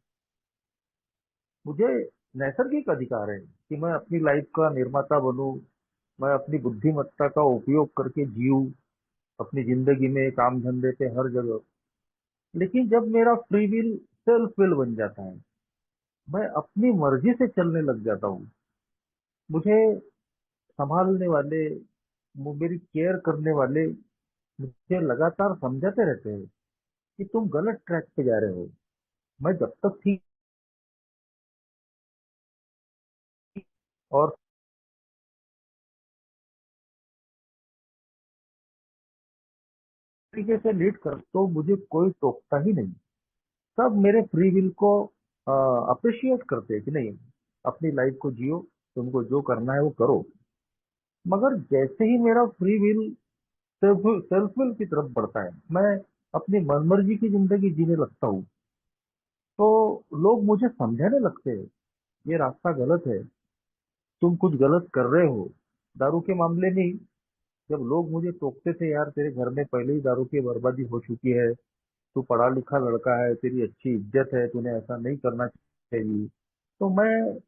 मुझे नैसर्गिक अधिकार है कि मैं अपनी लाइफ का निर्माता बनूं, मैं अपनी बुद्धिमत्ता का उपयोग करके जीऊं अपनी जिंदगी में, काम धंधे पे, हर जगह। लेकिन जब मेरा फ्री विल सेल्फ विल बन जाता है, मैं अपनी मर्जी से चलने लग जाता हूँ, मुझे संभालने वाले, मेरी केयर करने वाले मुझे लगातार समझाते रहते हैं कि तुम गलत ट्रैक पे जा रहे हो। मैं जब तक ठीक और तरीके से लीड कर तो मुझे कोई टोकता ही नहीं। सब मेरे फ्री विल को अप्रिशिएट करते हैं कि नहीं, अपनी लाइफ को जियो, तुमको जो करना है वो करो। मगर जैसे ही मेरा फ्री विल सेल्फ विल की तरफ बढ़ता है, मैं अपनी मनमर्जी की जिंदगी जीने लगता हूँ, तो लोग मुझे समझाने लगते हैं ये रास्ता गलत है, तुम कुछ गलत कर रहे हो। दारू के मामले में ही जब लोग मुझे टोकते थे, यार तेरे घर में पहले ही दारू की बर्बादी हो चुकी है, तू पढ़ा लिखा लड़का है, तेरी अच्छी इज्जत है, तूने ऐसा नहीं करना चाहिए। तो मैं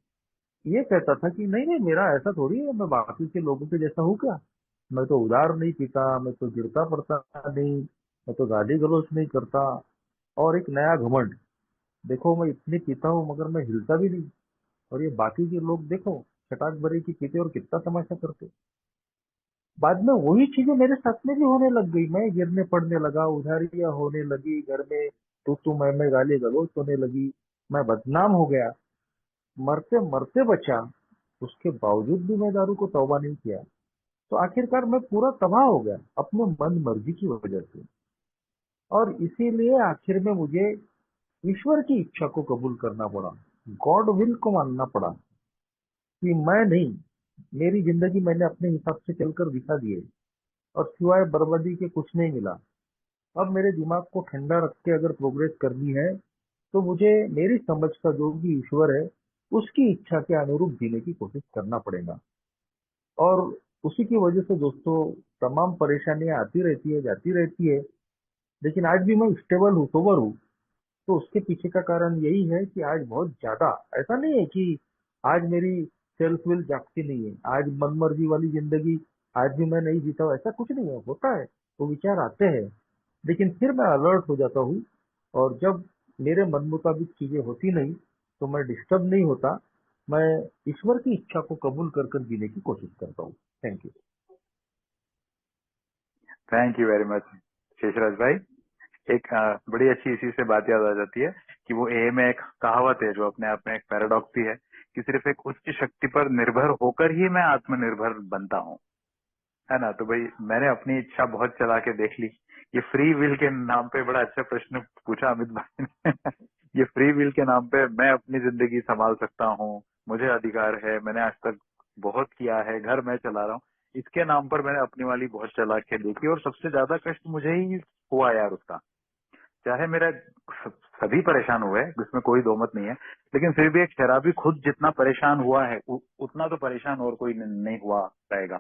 ये कहता था कि नहीं नहीं, मेरा ऐसा थोड़ी है, मैं बाकी के लोगों के जैसा हूँ क्या। मैं तो उधार नहीं पीता, मैं तो गिरता पड़ता नहीं, मैं तो गाली गलौज नहीं करता। और एक नया घमंड, देखो मैं इतनी पीता हूँ मगर मैं हिलता भी नहीं, और ये बाकी के लोग देखो चटाक भरे की पीते और कितना तमाशा करते। बाद में वही चीजें मेरे साथ में भी होने लग गई, मैं गिरने पड़ने लगा, उधारियां होने लगी घर में, तू मैं गाली गलौज होने लगी, मैं बदनाम हो गया, मरते मरते बचा। उसके बावजूद भी मैं दारू को तौबा नहीं किया। तो आखिरकार मैं पूरा तबाह हो गया अपने मन मर्जी की वजह से। और इसीलिए आखिर में मुझे ईश्वर की इच्छा को कबूल करना पड़ा, गॉड विल को मानना पड़ा कि मैं नहीं, मेरी जिंदगी मैंने अपने हिसाब से चलकर दिखा दी है, और सिवाय बर्बादी के कुछ नहीं मिला। अब मेरे दिमाग को ठंडा रख के अगर प्रोग्रेस करनी है, तो मुझे मेरी समझ का जो भी ईश्वर है उसकी इच्छा के अनुरूप जीने की कोशिश करना पड़ेगा। और उसी की वजह से दोस्तों, तमाम परेशानियां आती रहती है, जाती रहती है, लेकिन आज भी मैं स्टेबल हूँ, सोबर हूँ। तो उसके पीछे का कारण यही है कि आज बहुत ज्यादा, ऐसा नहीं है कि आज मेरी सेल्फ विल जागती नहीं है, आज मनमर्जी वाली जिंदगी आज भी मैं नहीं जीता हूँ, ऐसा कुछ नहीं है, होता है, वो विचार आते हैं। लेकिन फिर मैं अलर्ट हो जाता हूँ, और जब मेरे मन मुताबिक चीजें होती नहीं तो मैं डिस्टर्ब नहीं होता। मैं ईश्वर की इच्छा को कबूल कर कर जीने की कोशिश करता हूँ। Thank you. Thank you very much Sheshraj भाई। एक बड़ी अच्छी इसी से बात याद आ जाती है कि वो ए में एक कहावत है जो अपने आप में एक पैराडॉक्स भी है कि सिर्फ एक उच्च शक्ति पर निर्भर होकर ही मैं आत्मनिर्भर बनता हूँ, है ना। तो भाई मैंने अपनी इच्छा बहुत चला के देख ली। ये फ्री विल के नाम पे बड़ा अच्छा प्रश्न पूछा अमित भाई ने। ये फ्री विल के नाम पे मैं अपनी जिंदगी संभाल सकता हूँ, मुझे अधिकार है, मैंने आज तक बहुत किया है, घर मैं चला रहा हूँ, इसके नाम पर मैंने अपनी वाली बहुत चला के देखी और सबसे ज्यादा कष्ट मुझे ही हुआ यार उसका। चाहे मेरा सभी परेशान हुए, इसमें कोई दो मत नहीं है, लेकिन फिर भी एक शराबी खुद जितना परेशान हुआ है उतना तो परेशान और कोई नहीं हुआ रहेगा,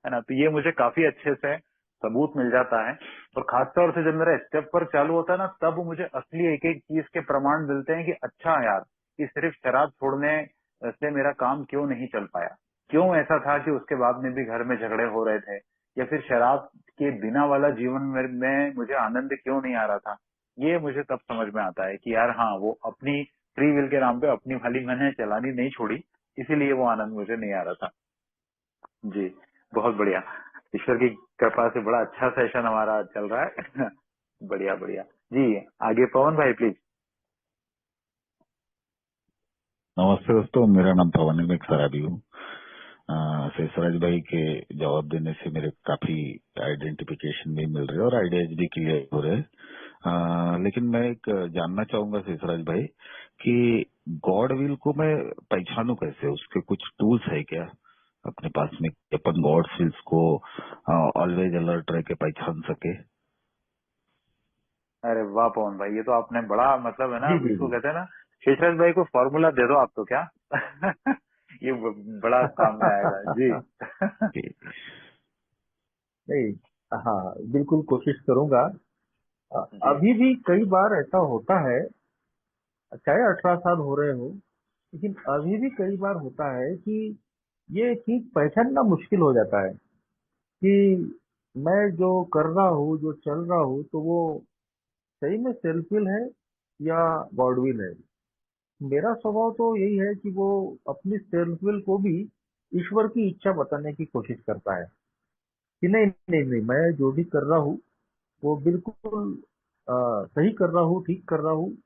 है ना। तो ये मुझे काफी अच्छे से सबूत मिल जाता है। और खासतौर से जब मेरा स्टेप पर चालू होता है ना, तब मुझे असली एक एक चीज के प्रमाण मिलते हैं कि अच्छा यार, कि सिर्फ शराब छोड़ने से मेरा काम क्यों नहीं चल पाया, क्यों ऐसा था कि उसके बाद में भी घर में झगड़े हो रहे थे, या फिर शराब के बिना वाला जीवन में मुझे आनंद क्यों नहीं आ रहा था। ये मुझे तब समझ में आता है कि यार हाँ, वो अपनी फ्री विल के नाम पे अपनी वाली मैंने चलानी नहीं छोड़ी, इसीलिए वो आनंद मुझे नहीं आ रहा था। जी, बहुत बढ़िया। ईश्वर की कृपा से बड़ा अच्छा सेशन हमारा चल रहा है। बढ़िया बढ़िया जी। आगे पवन भाई प्लीज। नमस्ते दोस्तों, मेरा नाम पवन है, मैं एक शराबी हूँ। शेषराज भाई के जवाब देने से मेरे काफी आइडेंटिफिकेशन भी मिल रहे हैं और आइडियाज भी क्लियर हो रहे हैं। लेकिन मैं एक जानना चाहूंगा शेषराज भाई कि गॉड विल को मैं पहचानूं कैसे, उसके कुछ टूल्स है क्या अपने पास में कि अपन गॉड विल्स को ऑलवेज अलर्ट रह के पहचान सके। अरे वाह पवन भाई, ये तो आपने बड़ा मतलब है ना, जी जी इसको जी। कहते हैं ना, शेषराज भाई को फॉर्मूला दे दो आप तो क्या। ये बड़ा काम में आएगा जी। नहीं, हाँ बिल्कुल कोशिश करूंगा। जी अभी भी कई बार ऐसा होता है, चाहे 18 साल हो रहे हो, लेकिन अभी भी कई बार होता है कि ये चीज पहचानना मुश्किल हो जाता है कि मैं जो कर रहा हूँ, जो चल रहा हूँ, तो वो सही में सेल्फ विल है या गॉड विल है। मेरा स्वभाव तो यही है कि वो अपनी सेल्फ विल को भी ईश्वर की इच्छा बताने की कोशिश करता है कि नहीं नहीं नहीं, मैं जो भी कर रहा हूँ वो बिल्कुल सही कर रहा हूँ, ठीक कर रहा हूँ।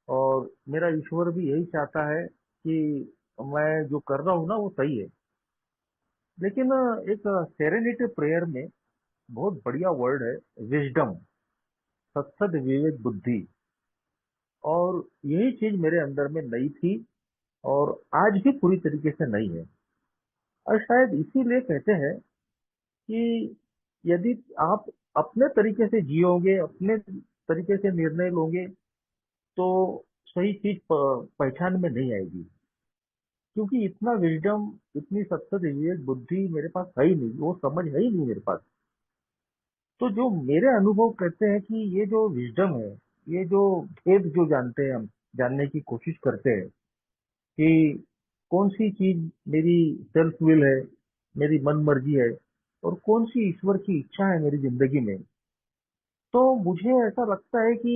और मेरा ईश्वर भी यही चाहता है कि मैं जो कर रहा हूँ ना वो सही है। लेकिन एक सेरेनिटी प्रेयर में बहुत बढ़िया वर्ड है, विजडम, सत्सद विवेक बुद्धि। और यही चीज मेरे अंदर में नई थी और आज भी पूरी तरीके से नई है। और शायद इसीलिए कहते हैं कि यदि आप अपने तरीके से जियोगे, अपने तरीके से निर्णय लोगे, तो सही चीज पहचान में नहीं आएगी। क्योंकि इतना विजडम, इतनी सत्सद विवेक बुद्धि मेरे पास है ही नहीं, वो समझ है ही नहीं मेरे पास। तो जो मेरे अनुभव कहते हैं कि ये जो विजडम है, ये जो भेद जो जानते हैं हम, जानने की कोशिश करते हैं कि कौन सी चीज मेरी सेल्फ विल है, मेरी मन मर्जी है, और कौन सी ईश्वर की इच्छा है मेरी जिंदगी में। तो मुझे ऐसा लगता है कि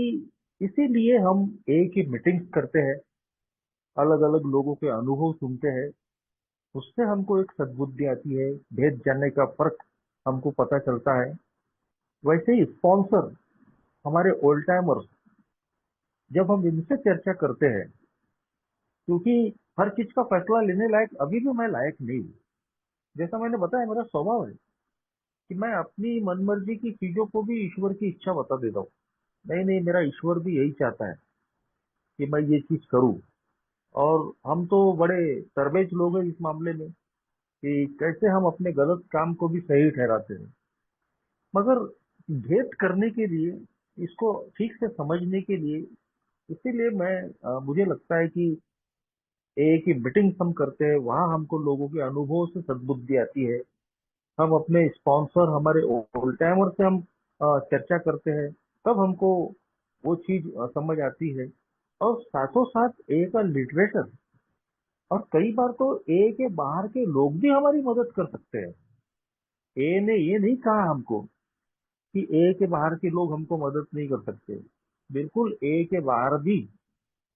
इसीलिए हम एक ही मीटिंग्स करते हैं, अलग अलग लोगों के अनुभव सुनते हैं, उससे हमको एक सद्बुद्धि आती है, भेद जानने का फर्क हमको पता चलता है। वैसे ही स्पॉन्सर, हमारे ओल्ड टाइमर्स, जब हम इनसे चर्चा करते हैं, क्योंकि हर चीज का फैसला लेने लायक अभी भी मैं लायक नहीं हूँ। जैसा मैंने बताया, मेरा स्वभाव है कि मैं अपनी मनमर्जी की चीजों को भी ईश्वर की इच्छा बता देता हूँ। नहीं नहीं, मेरा ईश्वर भी यही चाहता है कि मैं ये चीज करूँ। और हम तो बड़े तरबेज लोग हैं इस मामले में कि कैसे हम अपने गलत काम को भी सही ठहराते हैं। मगर भेद करने के लिए, इसको ठीक से समझने के लिए, इसीलिए मुझे लगता है कि एक ही मीटिंग हम करते हैं, वहां हमको लोगों के अनुभवों से सद्बुद्धि आती है। हम अपने स्पॉन्सर, हमारे ओल्ड टाइमर से हम चर्चा करते हैं, तब हमको वो चीज समझ आती है। और साथों साथ ए का लिटरेचर, और कई बार तो ए के बाहर के लोग भी हमारी मदद कर सकते हैं। ए ने ये नहीं कहा हमको कि ए के बाहर के लोग हमको मदद नहीं कर सकते। बिल्कुल ए के बाहर भी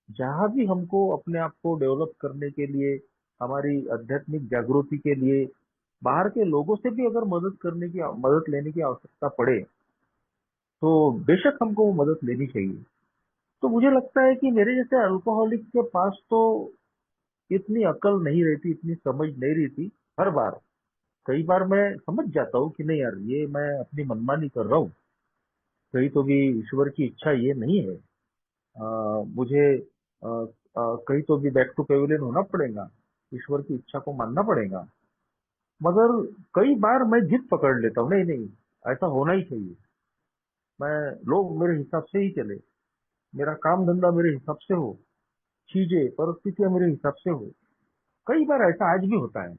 जहाँ भी हमको अपने आप को डेवलप करने के लिए, हमारी आध्यात्मिक जागृति के लिए बाहर के लोगों से भी अगर मदद लेने की आवश्यकता पड़े, तो बेशक हमको वो मदद लेनी चाहिए। तो मुझे लगता है कि मेरे जैसे अल्कोहलिक के पास तो इतनी अकल नहीं रहती, इतनी समझ नहीं रहती। हर बार, कई बार मैं समझ जाता हूँ कि नहीं यार, ये मैं अपनी मनमानी कर रहा हूँ, कहीं तो भी ईश्वर की इच्छा ये नहीं है। मुझे कहीं तो भी बैक टू पेविलियन होना पड़ेगा, ईश्वर की इच्छा को मानना पड़ेगा। मगर कई बार मैं जिद पकड़ लेता हूँ, नहीं नहीं, ऐसा होना ही चाहिए। मैं लोग मेरे हिसाब से ही चले, मेरा काम धंधा मेरे हिसाब से हो, चीजें परिस्थितियां मेरे हिसाब से हो। कई बार ऐसा आज भी होता है,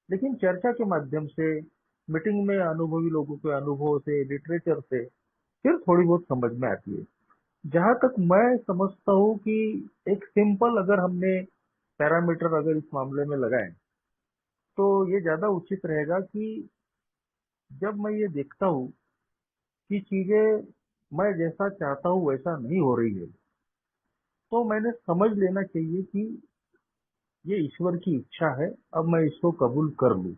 लेकिन चर्चा के माध्यम से, मीटिंग में अनुभवी लोगों के अनुभव से, लिटरेचर से फिर थोड़ी बहुत समझ में आती है। जहां तक मैं समझता हूँ कि एक सिंपल अगर हमने पैरामीटर अगर इस मामले में लगाए, तो ये ज्यादा उचित रहेगा कि जब मैं ये देखता हूँ कि चीजें मैं जैसा चाहता हूँ वैसा नहीं हो रही है, तो मैंने समझ लेना चाहिए कि ये ईश्वर की इच्छा है, अब मैं इसको कबूल कर लूँ।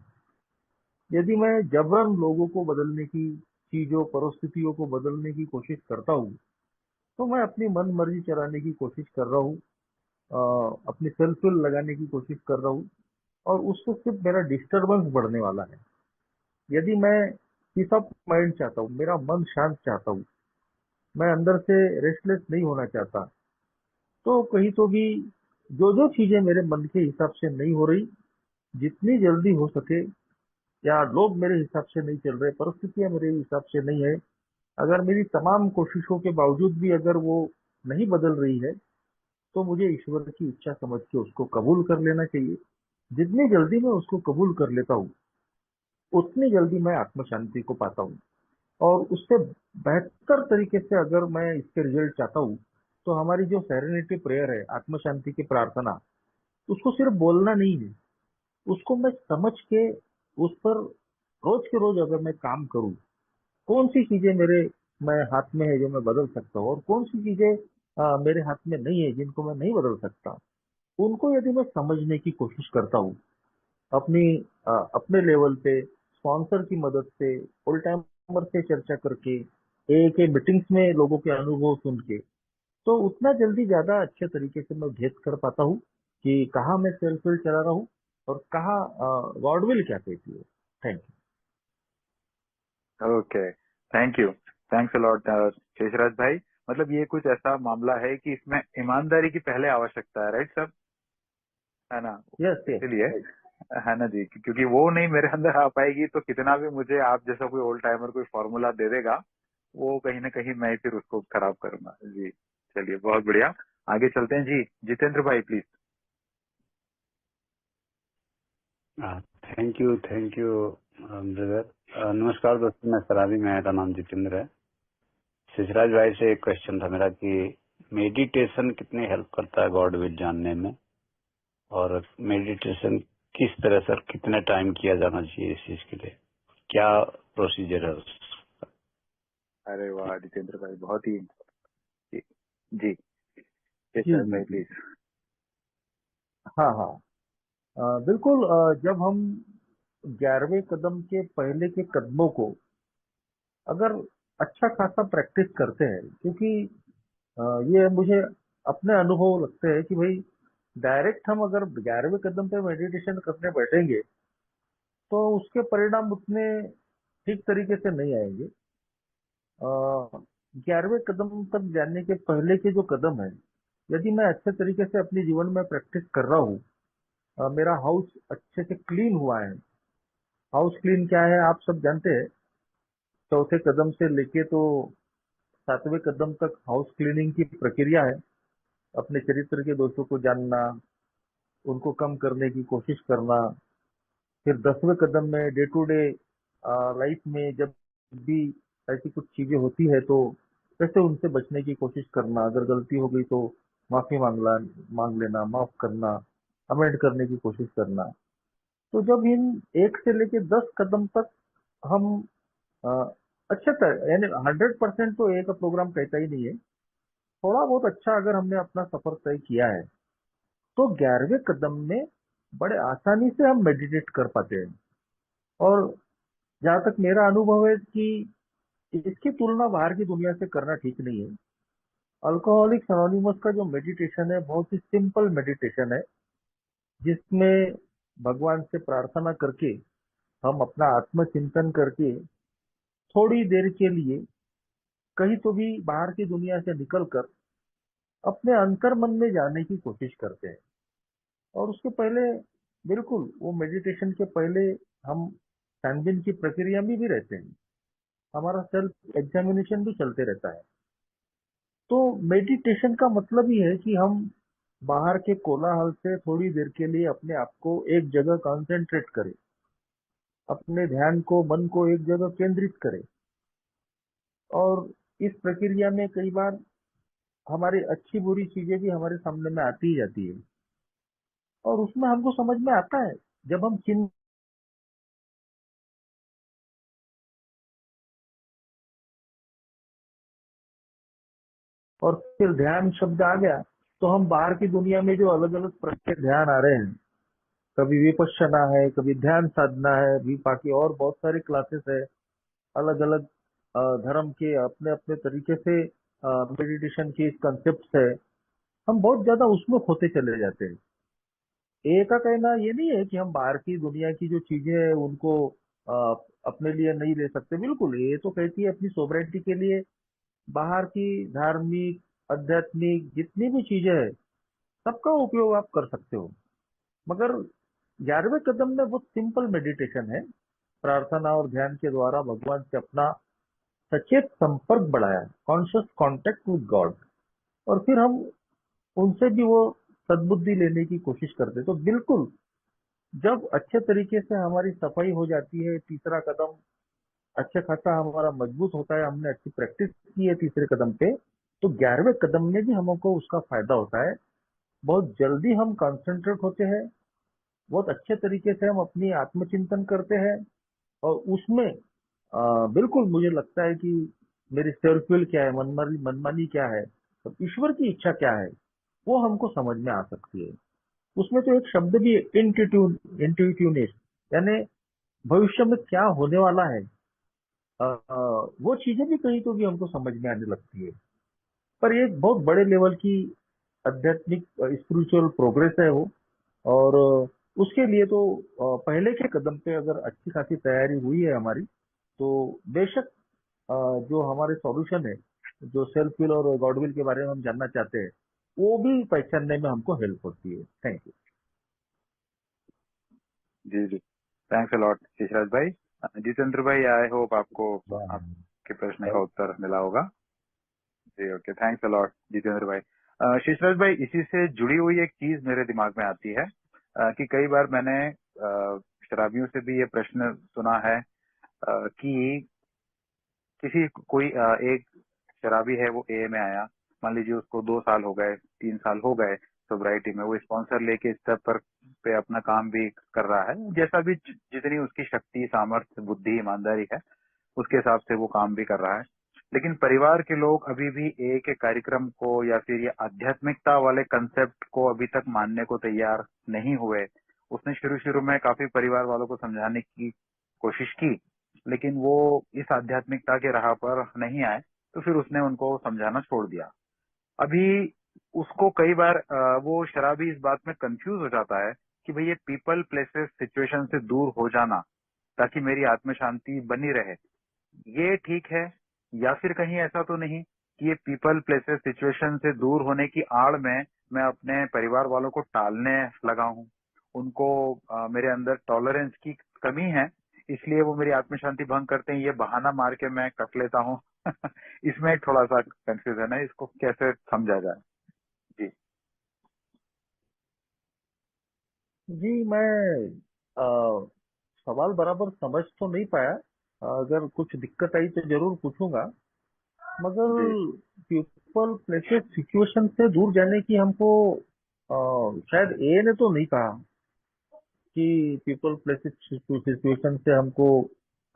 यदि मैं जबरन लोगों को बदलने की, चीजों परिस्थितियों को बदलने की कोशिश करता हूँ, तो मैं अपनी मन मर्जी चलाने की कोशिश कर रहा हूँ, अपनी सेल्फ विल लगाने की कोशिश कर रहा हूँ, और उससे सिर्फ मेरा डिस्टरबेंस बढ़ने वाला है। यदि मैं पीस ऑफ माइंड चाहता हूँ, मेरा मन शांत चाहता हूँ, मैं अंदर से रेस्टलेस नहीं होना चाहता, तो कहीं तो भी जो जो चीजें मेरे मन के हिसाब से नहीं हो रही, जितनी जल्दी हो सके, या लोग मेरे हिसाब से नहीं चल रहे, परिस्थितियां मेरे हिसाब से नहीं है, अगर मेरी तमाम कोशिशों के बावजूद भी अगर वो नहीं बदल रही है, तो मुझे ईश्वर की इच्छा समझ के उसको कबूल कर लेना चाहिए। जितनी जल्दी मैं उसको कबूल कर लेता हूँ, उतनी जल्दी मैं आत्म शांति को पाता हूँ। और उससे बेहतर तरीके से अगर मैं इसके रिजल्ट चाहता हूँ, तो हमारी जो सेरेनिटी प्रेयर है, आत्म शांति की प्रार्थना, उसको सिर्फ बोलना नहीं है, उसको मैं समझ के उस पर रोज के रोज अगर मैं काम करूँ, कौन सी चीजें मेरे मैं हाथ में है जो मैं बदल सकता हूँ, और कौन सी चीजें मेरे हाथ में नहीं है जिनको मैं नहीं बदल सकता, उनको यदि मैं समझने की कोशिश करता हूँ, अपनी अपने लेवल पे स्पॉन्सर की मदद से, फुल टाइमर से चर्चा करके, एक एक मीटिंग्स में लोगों के अनुभव सुन के, तो उतना जल्दी ज्यादा अच्छे तरीके से मैं भेद कर पाता हूँ कि कहाँ मैं सेल्फ विल चला रहा हूँ और कहाँ गॉड विल क्या कहती है। Thank okay, thank you, thanks a lot Sheshraj भाई। मतलब ये कुछ ऐसा मामला है कि इसमें ईमानदारी की पहले आवश्यकता है, राइट सर? है ना? यू। Yes yes. इसीलिए है ना जी, क्योंकि वो नहीं मेरे अंदर आ पाएगी तो कितना भी मुझे आप जैसा कोई ओल्ड टाइमर कोई फॉर्मूला दे देगा, वो कहीं ना कहीं मैं ही फिर उसको खराब करूंगा जी। चलिए, बहुत बढ़िया, आगे चलते हैं जी। जितेंद्र भाई प्लीज। Thank you brother. नमस्कार दोस्तों, मैं सराबी, मेरा नाम जितेंद्र है। शिशराज भाई से एक क्वेश्चन था मेरा कि मेडिटेशन कितनी हेल्प करता है गॉड विल जानने में, और मेडिटेशन किस तरह सर कितने टाइम किया जाना चाहिए इस चीज के लिए, क्या प्रोसीजर है उसका? अरे वाह जितेंद्र भाई, बहुत ही जी जी। जी शेषराज जी भाई जी। प्लीज। हाँ हाँ। बिल्कुल, जब हम 11वें कदम के पहले के कदमों को अगर अच्छा खासा प्रैक्टिस करते हैं, क्योंकि ये मुझे अपने अनुभव लगते हैं कि भाई डायरेक्ट हम अगर 11वें कदम पे मेडिटेशन करने बैठेंगे, तो उसके परिणाम उतने ठीक तरीके से नहीं आएंगे। 11वें कदम तक जाने के पहले के जो कदम है, यदि मैं अच्छे तरीके से अपने जीवन में प्रैक्टिस कर रहा हूँ, मेरा हाउस अच्छे से क्लीन हुआ है। हाउस क्लीन क्या है आप सब जानते हैं। चौथे कदम से लेके तो 7वें कदम तक हाउस क्लीनिंग की प्रक्रिया है। अपने चरित्र के दोषों को जानना, उनको कम करने की कोशिश करना, फिर 10वें कदम में डे टू डे लाइफ में जब भी ऐसी कुछ चीजें होती है, तो कैसे उनसे बचने की कोशिश करना, अगर गलती हो गई तो माफी मांग लेना, माफ करना, अमेंड करने की कोशिश करना। तो जब इन 1 से लेके 10 कदम तक हम अ, अच्छे तरह, यानी 100% तो एक प्रोग्राम कहता ही नहीं है, थोड़ा बहुत अच्छा अगर हमने अपना सफर तय किया है तो 11वें कदम में बड़े आसानी से हम मेडिटेट कर पाते हैं। और जहाँ तक मेरा अनुभव है कि इसकी तुलना बाहर की दुनिया से करना ठीक नहीं है। अल्कोहलिक्स अनोनिमस का जो मेडिटेशन है बहुत ही सिंपल मेडिटेशन है, जिसमें भगवान से प्रार्थना करके हम अपना आत्मचिंतन करके थोड़ी देर के लिए कहीं तो भी बाहर की दुनिया से निकलकर अपने अंतर मन में जाने की कोशिश करते हैं। और उसके पहले बिल्कुल वो मेडिटेशन के पहले हम छानबीन की प्रक्रिया में भी रहते हैं, हमारा सेल्फ एग्जामिनेशन भी चलते रहता है। तो मेडिटेशन का मतलब ही है कि हम बाहर के कोलाहल से थोड़ी देर के लिए अपने आप को एक जगह कंसंट्रेट करें, अपने ध्यान को मन को एक जगह केंद्रित करें। और इस प्रक्रिया में कई बार हमारी अच्छी बुरी चीजें भी हमारे सामने में आती ही जाती है, और उसमें हमको समझ में आता है जब हम चिंता और फिर ध्यान शब्द आ गया तो हम बाहर की दुनिया में जो अलग अलग प्रकार के ध्यान आ रहे हैं, कभी विपश्यना है, कभी ध्यान साधना है, भी बाकी और बहुत सारे क्लासेस है, अलग अलग धर्म के अपने अपने तरीके से मेडिटेशन के कंसेप्ट है, हम बहुत ज्यादा उसमें खोते चले जाते हैं। ए का कहना ये नहीं है कि हम बाहर की दुनिया की जो चीजें हैं उनको अ, अपने लिए नहीं ले सकते। बिल्कुल, ये तो कहती है अपनी सोबरेटी के लिए बाहर की धार्मिक आध्यात्मिक जितनी भी चीजें हैं सबका उपयोग आप कर सकते हो। मगर 11वें कदम में बहुत सिंपल मेडिटेशन है, प्रार्थना और ध्यान के द्वारा भगवान से अपना सचेत संपर्क बढ़ाया, कॉन्शियस कांटेक्ट विद गॉड। और फिर हम उनसे भी वो सद्बुद्धि लेने की कोशिश करते। तो बिल्कुल, जब अच्छे तरीके से हमारी सफाई हो जाती है, तीसरा कदम अच्छा खासा हमारा मजबूत होता है, हमने अच्छी प्रैक्टिस की है तीसरे कदम पे, तो 11वें कदम में भी हमको उसका फायदा होता है। बहुत जल्दी हम कंसंट्रेट होते हैं, बहुत अच्छे तरीके से हम अपनी आत्मचिंतन करते हैं। और उसमें बिल्कुल मुझे लगता है कि मेरी सेल्फ विल क्या है, मनमानी मनमानी क्या है, तो ईश्वर की इच्छा क्या है, वो हमको समझ में आ सकती है। उसमें तो एक शब्द भी है, इंट्यूटिवनेस, यानी भविष्य में क्या होने वाला है, वो चीजें भी कहीं तो भी हमको समझ में आने लगती है। पर ये एक बहुत बड़े लेवल की आध्यात्मिक स्पिरिचुअल प्रोग्रेस है वो। और उसके लिए तो पहले के कदम पे अगर अच्छी खासी तैयारी हुई है हमारी, तो बेशक जो हमारे सॉल्यूशन है, जो सेल्फ विल और गॉड विल के बारे में हम जानना चाहते हैं, वो भी पहचानने में हमको हेल्प होती है। Thank you. जी जी, थैंक्स अ लॉट शेषराज भाई। जितेंद्र भाई, आई होप आपको आपके प्रश्न का उत्तर मिला होगा। जी okay, thanks a lot Jitendra भाई। शेषराज भाई, इसी से जुड़ी हुई एक चीज मेरे दिमाग में आती है कि कई बार मैंने शराबियों से भी ये प्रश्न सुना है कि किसी कोई एक शराबी है, वो ए में आया, मान लीजिए उसको 2 साल हो गए, 3 साल हो गए सोब्राइटी में, वो स्पॉन्सर लेके स्टेप पर पे अपना काम भी कर रहा है, जैसा भी जितनी उसकी शक्ति सामर्थ्य बुद्धि ईमानदारी है उसके हिसाब से वो काम भी कर रहा है। लेकिन परिवार के लोग अभी भी ए के कार्यक्रम को या फिर ये आध्यात्मिकता वाले कंसेप्ट को अभी तक मानने को तैयार नहीं हुए। उसने शुरू शुरू में काफी परिवार वालों को समझाने की कोशिश की, लेकिन वो इस आध्यात्मिकता के राह पर नहीं आए, तो फिर उसने उनको समझाना छोड़ दिया। अभी उसको कई बार वो शराबी इस बात में कंफ्यूज हो जाता है कि भाई ये पीपल प्लेसेस सिचुएशन से दूर हो जाना ताकि मेरी आत्म शांति बनी रहे, ये ठीक है, या फिर कहीं ऐसा तो नहीं कि ये पीपल प्लेसेस सिचुएशन से दूर होने की आड़ में मैं अपने परिवार वालों को टालने लगा हूँ, उनको मेरे अंदर टॉलरेंस की कमी है, इसलिए वो मेरी आत्म शांति भंग करते हैं, ये बहाना मार के मैं कट लेता हूँ। इसमें थोड़ा सा कंफ्यूजन है, इसको कैसे समझा जाए? जी जी, मैं सवाल बराबर समझ तो नहीं पाया। अगर कुछ दिक्कत आई तो जरूर पूछूंगा। मगर जी पीपल प्लेसेस सिचुएशन से दूर जाने की हमको शायद ए ने तो नहीं कहा कि पीपल प्लेसेस सिचुएशन से हमको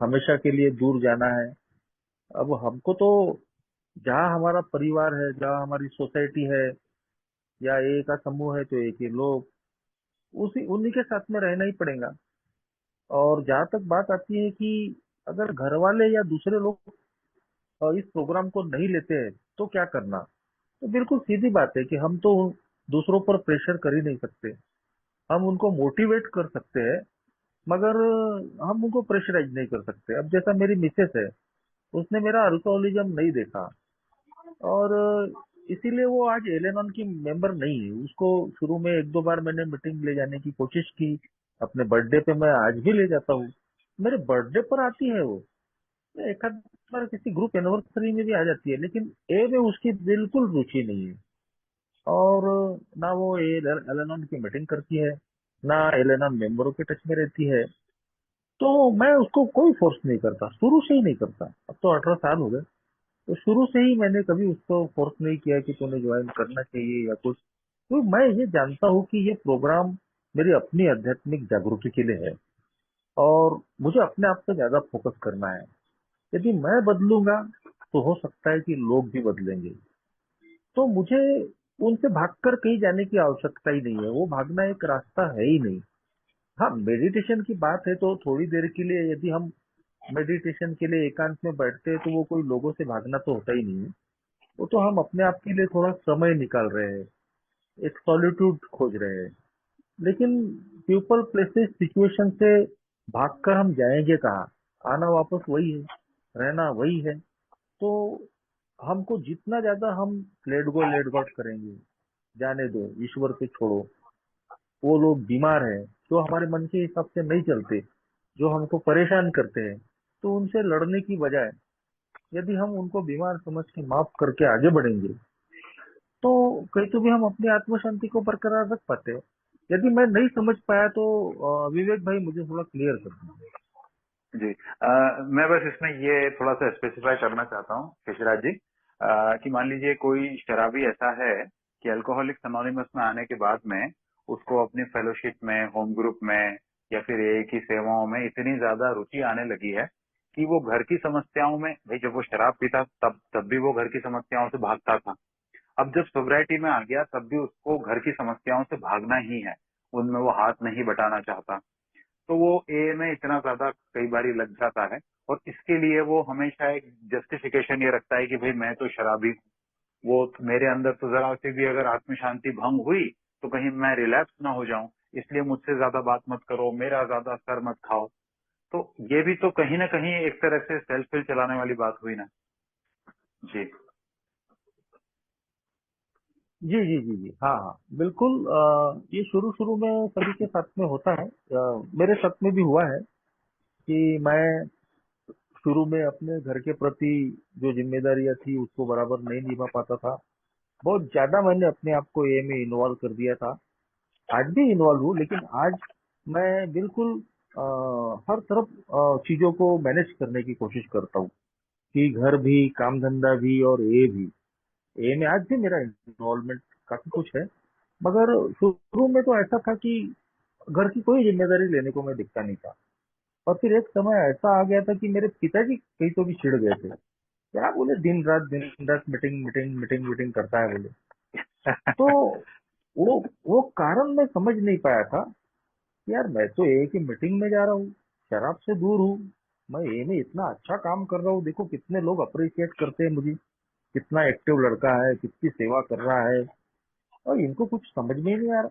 हमेशा के लिए दूर जाना है। अब हमको तो जहाँ हमारा परिवार है, जहाँ हमारी सोसाइटी है या ए का समूह है तो एक ही लोग, उसी उन्हीं के साथ में रहना ही पड़ेगा। और जहाँ तक बात आती है कि अगर घर वाले या दूसरे लोग इस प्रोग्राम को नहीं लेते हैं तो क्या करना, तो बिल्कुल सीधी बात है कि हम तो दूसरों पर प्रेशर कर ही नहीं सकते। हम उनको मोटिवेट कर सकते हैं, मगर हम उनको प्रेशराइज नहीं कर सकते। अब जैसा मेरी मिसेस है, उसने मेरा अल्कोहलिज्म नहीं देखा, और इसीलिए वो आज एलेनॉन की मेंबर नहीं है। उसको शुरू में एक दो बार मैंने मीटिंग ले जाने की कोशिश की, अपने बर्थडे पे मैं आज भी ले जाता हूँ, मेरे बर्थडे पर आती है वो, एक आध बार किसी ग्रुप एनिवर्सरी में भी आ जाती है, लेकिन ए में उसकी बिल्कुल रुचि नहीं है। और ना वो एलेनॉन की मीटिंग करती है, ना एलेनॉन मेंबरों के टच में रहती है। तो मैं उसको कोई फोर्स नहीं करता, शुरू से ही नहीं करता। अब तो 18 साल हो गए, तो शुरू से ही मैंने कभी उसको फोर्स नहीं किया कि तूने ज्वाइन करना चाहिए या कुछ। तो मैं ये जानता हूँ कि ये प्रोग्राम मेरी अपनी आध्यात्मिक जागृति के लिए है, और मुझे अपने आप पे ज्यादा फोकस करना है। यदि मैं बदलूंगा तो हो सकता है कि लोग भी बदलेंगे। तो मुझे उनसे भागकर कहीं जाने की आवश्यकता ही नहीं है, वो भागना एक रास्ता है ही नहीं। हाँ, मेडिटेशन की बात है तो थोड़ी देर के लिए यदि हम मेडिटेशन के लिए एकांत में बैठते हैं तो वो कोई लोगों से भागना तो होता ही नहीं है। वो तो हम अपने आप के लिए थोड़ा समय निकाल रहे हैं, एक सॉलिट्यूड खोज रहे हैं। लेकिन पीपल प्लेसेस सिचुएशन से भागकर हम जाएंगे कहाँ? आना वापस वही है, रहना वही है। तो हमको जितना ज्यादा हम लेट गॉड करेंगे, जाने दो, ईश्वर पे छोड़ो, वो लोग बीमार हैं जो हमारे मन के हिसाब से नहीं चलते, जो हमको परेशान करते हैं, तो उनसे लड़ने की बजाय यदि हम उनको बीमार समझ के माफ करके आगे बढ़ेंगे, तो कहीं तो भी हम अपनी आत्म शांति को बरकरार रख पाते हैं। यदि मैं नहीं समझ पाया तो विवेक भाई मुझे थोड़ा क्लियर कर दीजिए। जी। मैं बस इसमें ये थोड़ा सा स्पेसिफाई करना चाहता हूँ शेषराज जी, कि मान लीजिए कोई शराबी ऐसा है कि अल्कोहलिक्स अनोनिमस में आने के बाद में उसको अपनी फेलोशिप में, होम ग्रुप में या फिर एक ही सेवाओं में इतनी ज्यादा रुचि आने लगी है कि वो घर की समस्याओं में, भाई जब वो शराब पीता तब भी वो घर की समस्याओं से भागता था। अब जब सोब्राइटी में आ गया तब भी उसको घर की समस्याओं से भागना ही है, उनमें वो हाथ नहीं बटाना चाहता। तो वो ए में इतना ज्यादा कई बारी लग जाता है, और इसके लिए वो हमेशा एक जस्टिफिकेशन ये रखता है कि भाई मैं तो शराबी हूँ, वो मेरे अंदर तो जरा से भी अगर आत्म शांति भंग हुई तो कहीं मैं रिलैप्स ना हो जाऊं, इसलिए मुझसे ज्यादा बात मत करो, मेरा ज्यादा सर मत खाओ। तो ये भी तो कहीं ना कहीं एक तरह से सेल्फ फिल चलाने वाली बात हुई ना। जी। जी जी जी जी, हाँ हाँ बिल्कुल। ये शुरू शुरू में सभी के साथ में होता है, मेरे साथ में भी हुआ है कि मैं शुरू में अपने घर के प्रति जो जिम्मेदारियां थी उसको बराबर नहीं निभा पाता था। बहुत ज्यादा मैंने अपने आप को ये में इन्वॉल्व कर दिया था। आज भी इन्वॉल्व हूँ, लेकिन आज मैं बिल्कुल हर तरफ चीजों को मैनेज करने की कोशिश करता हूँ, कि घर भी, काम धंधा भी और ये भी। ये में आज भी मेरा इन्वॉल्वमेंट काफी कुछ है, मगर शुरू में तो ऐसा था कि घर की कोई जिम्मेदारी लेने को मैं दिखता नहीं था। और फिर एक समय ऐसा आ गया था कि मेरे पिताजी कहीं तो भी चिढ़ गए थे, क्या बोले, दिन रात मीटिंग मीटिंग मीटिंग मीटिंग करता है बोले। तो वो कारण मैं समझ नहीं पाया था कि यार मैं तो एक ही मीटिंग में जा रहा हूँ, शराब से दूर हूँ, मैं ये में इतना अच्छा काम कर रहा हूँ, देखो कितने लोग अप्रिशिएट करते हैं मुझे, कितना एक्टिव लड़का है, कितनी सेवा कर रहा है, और इनको कुछ समझ में ही नहीं आ रहा।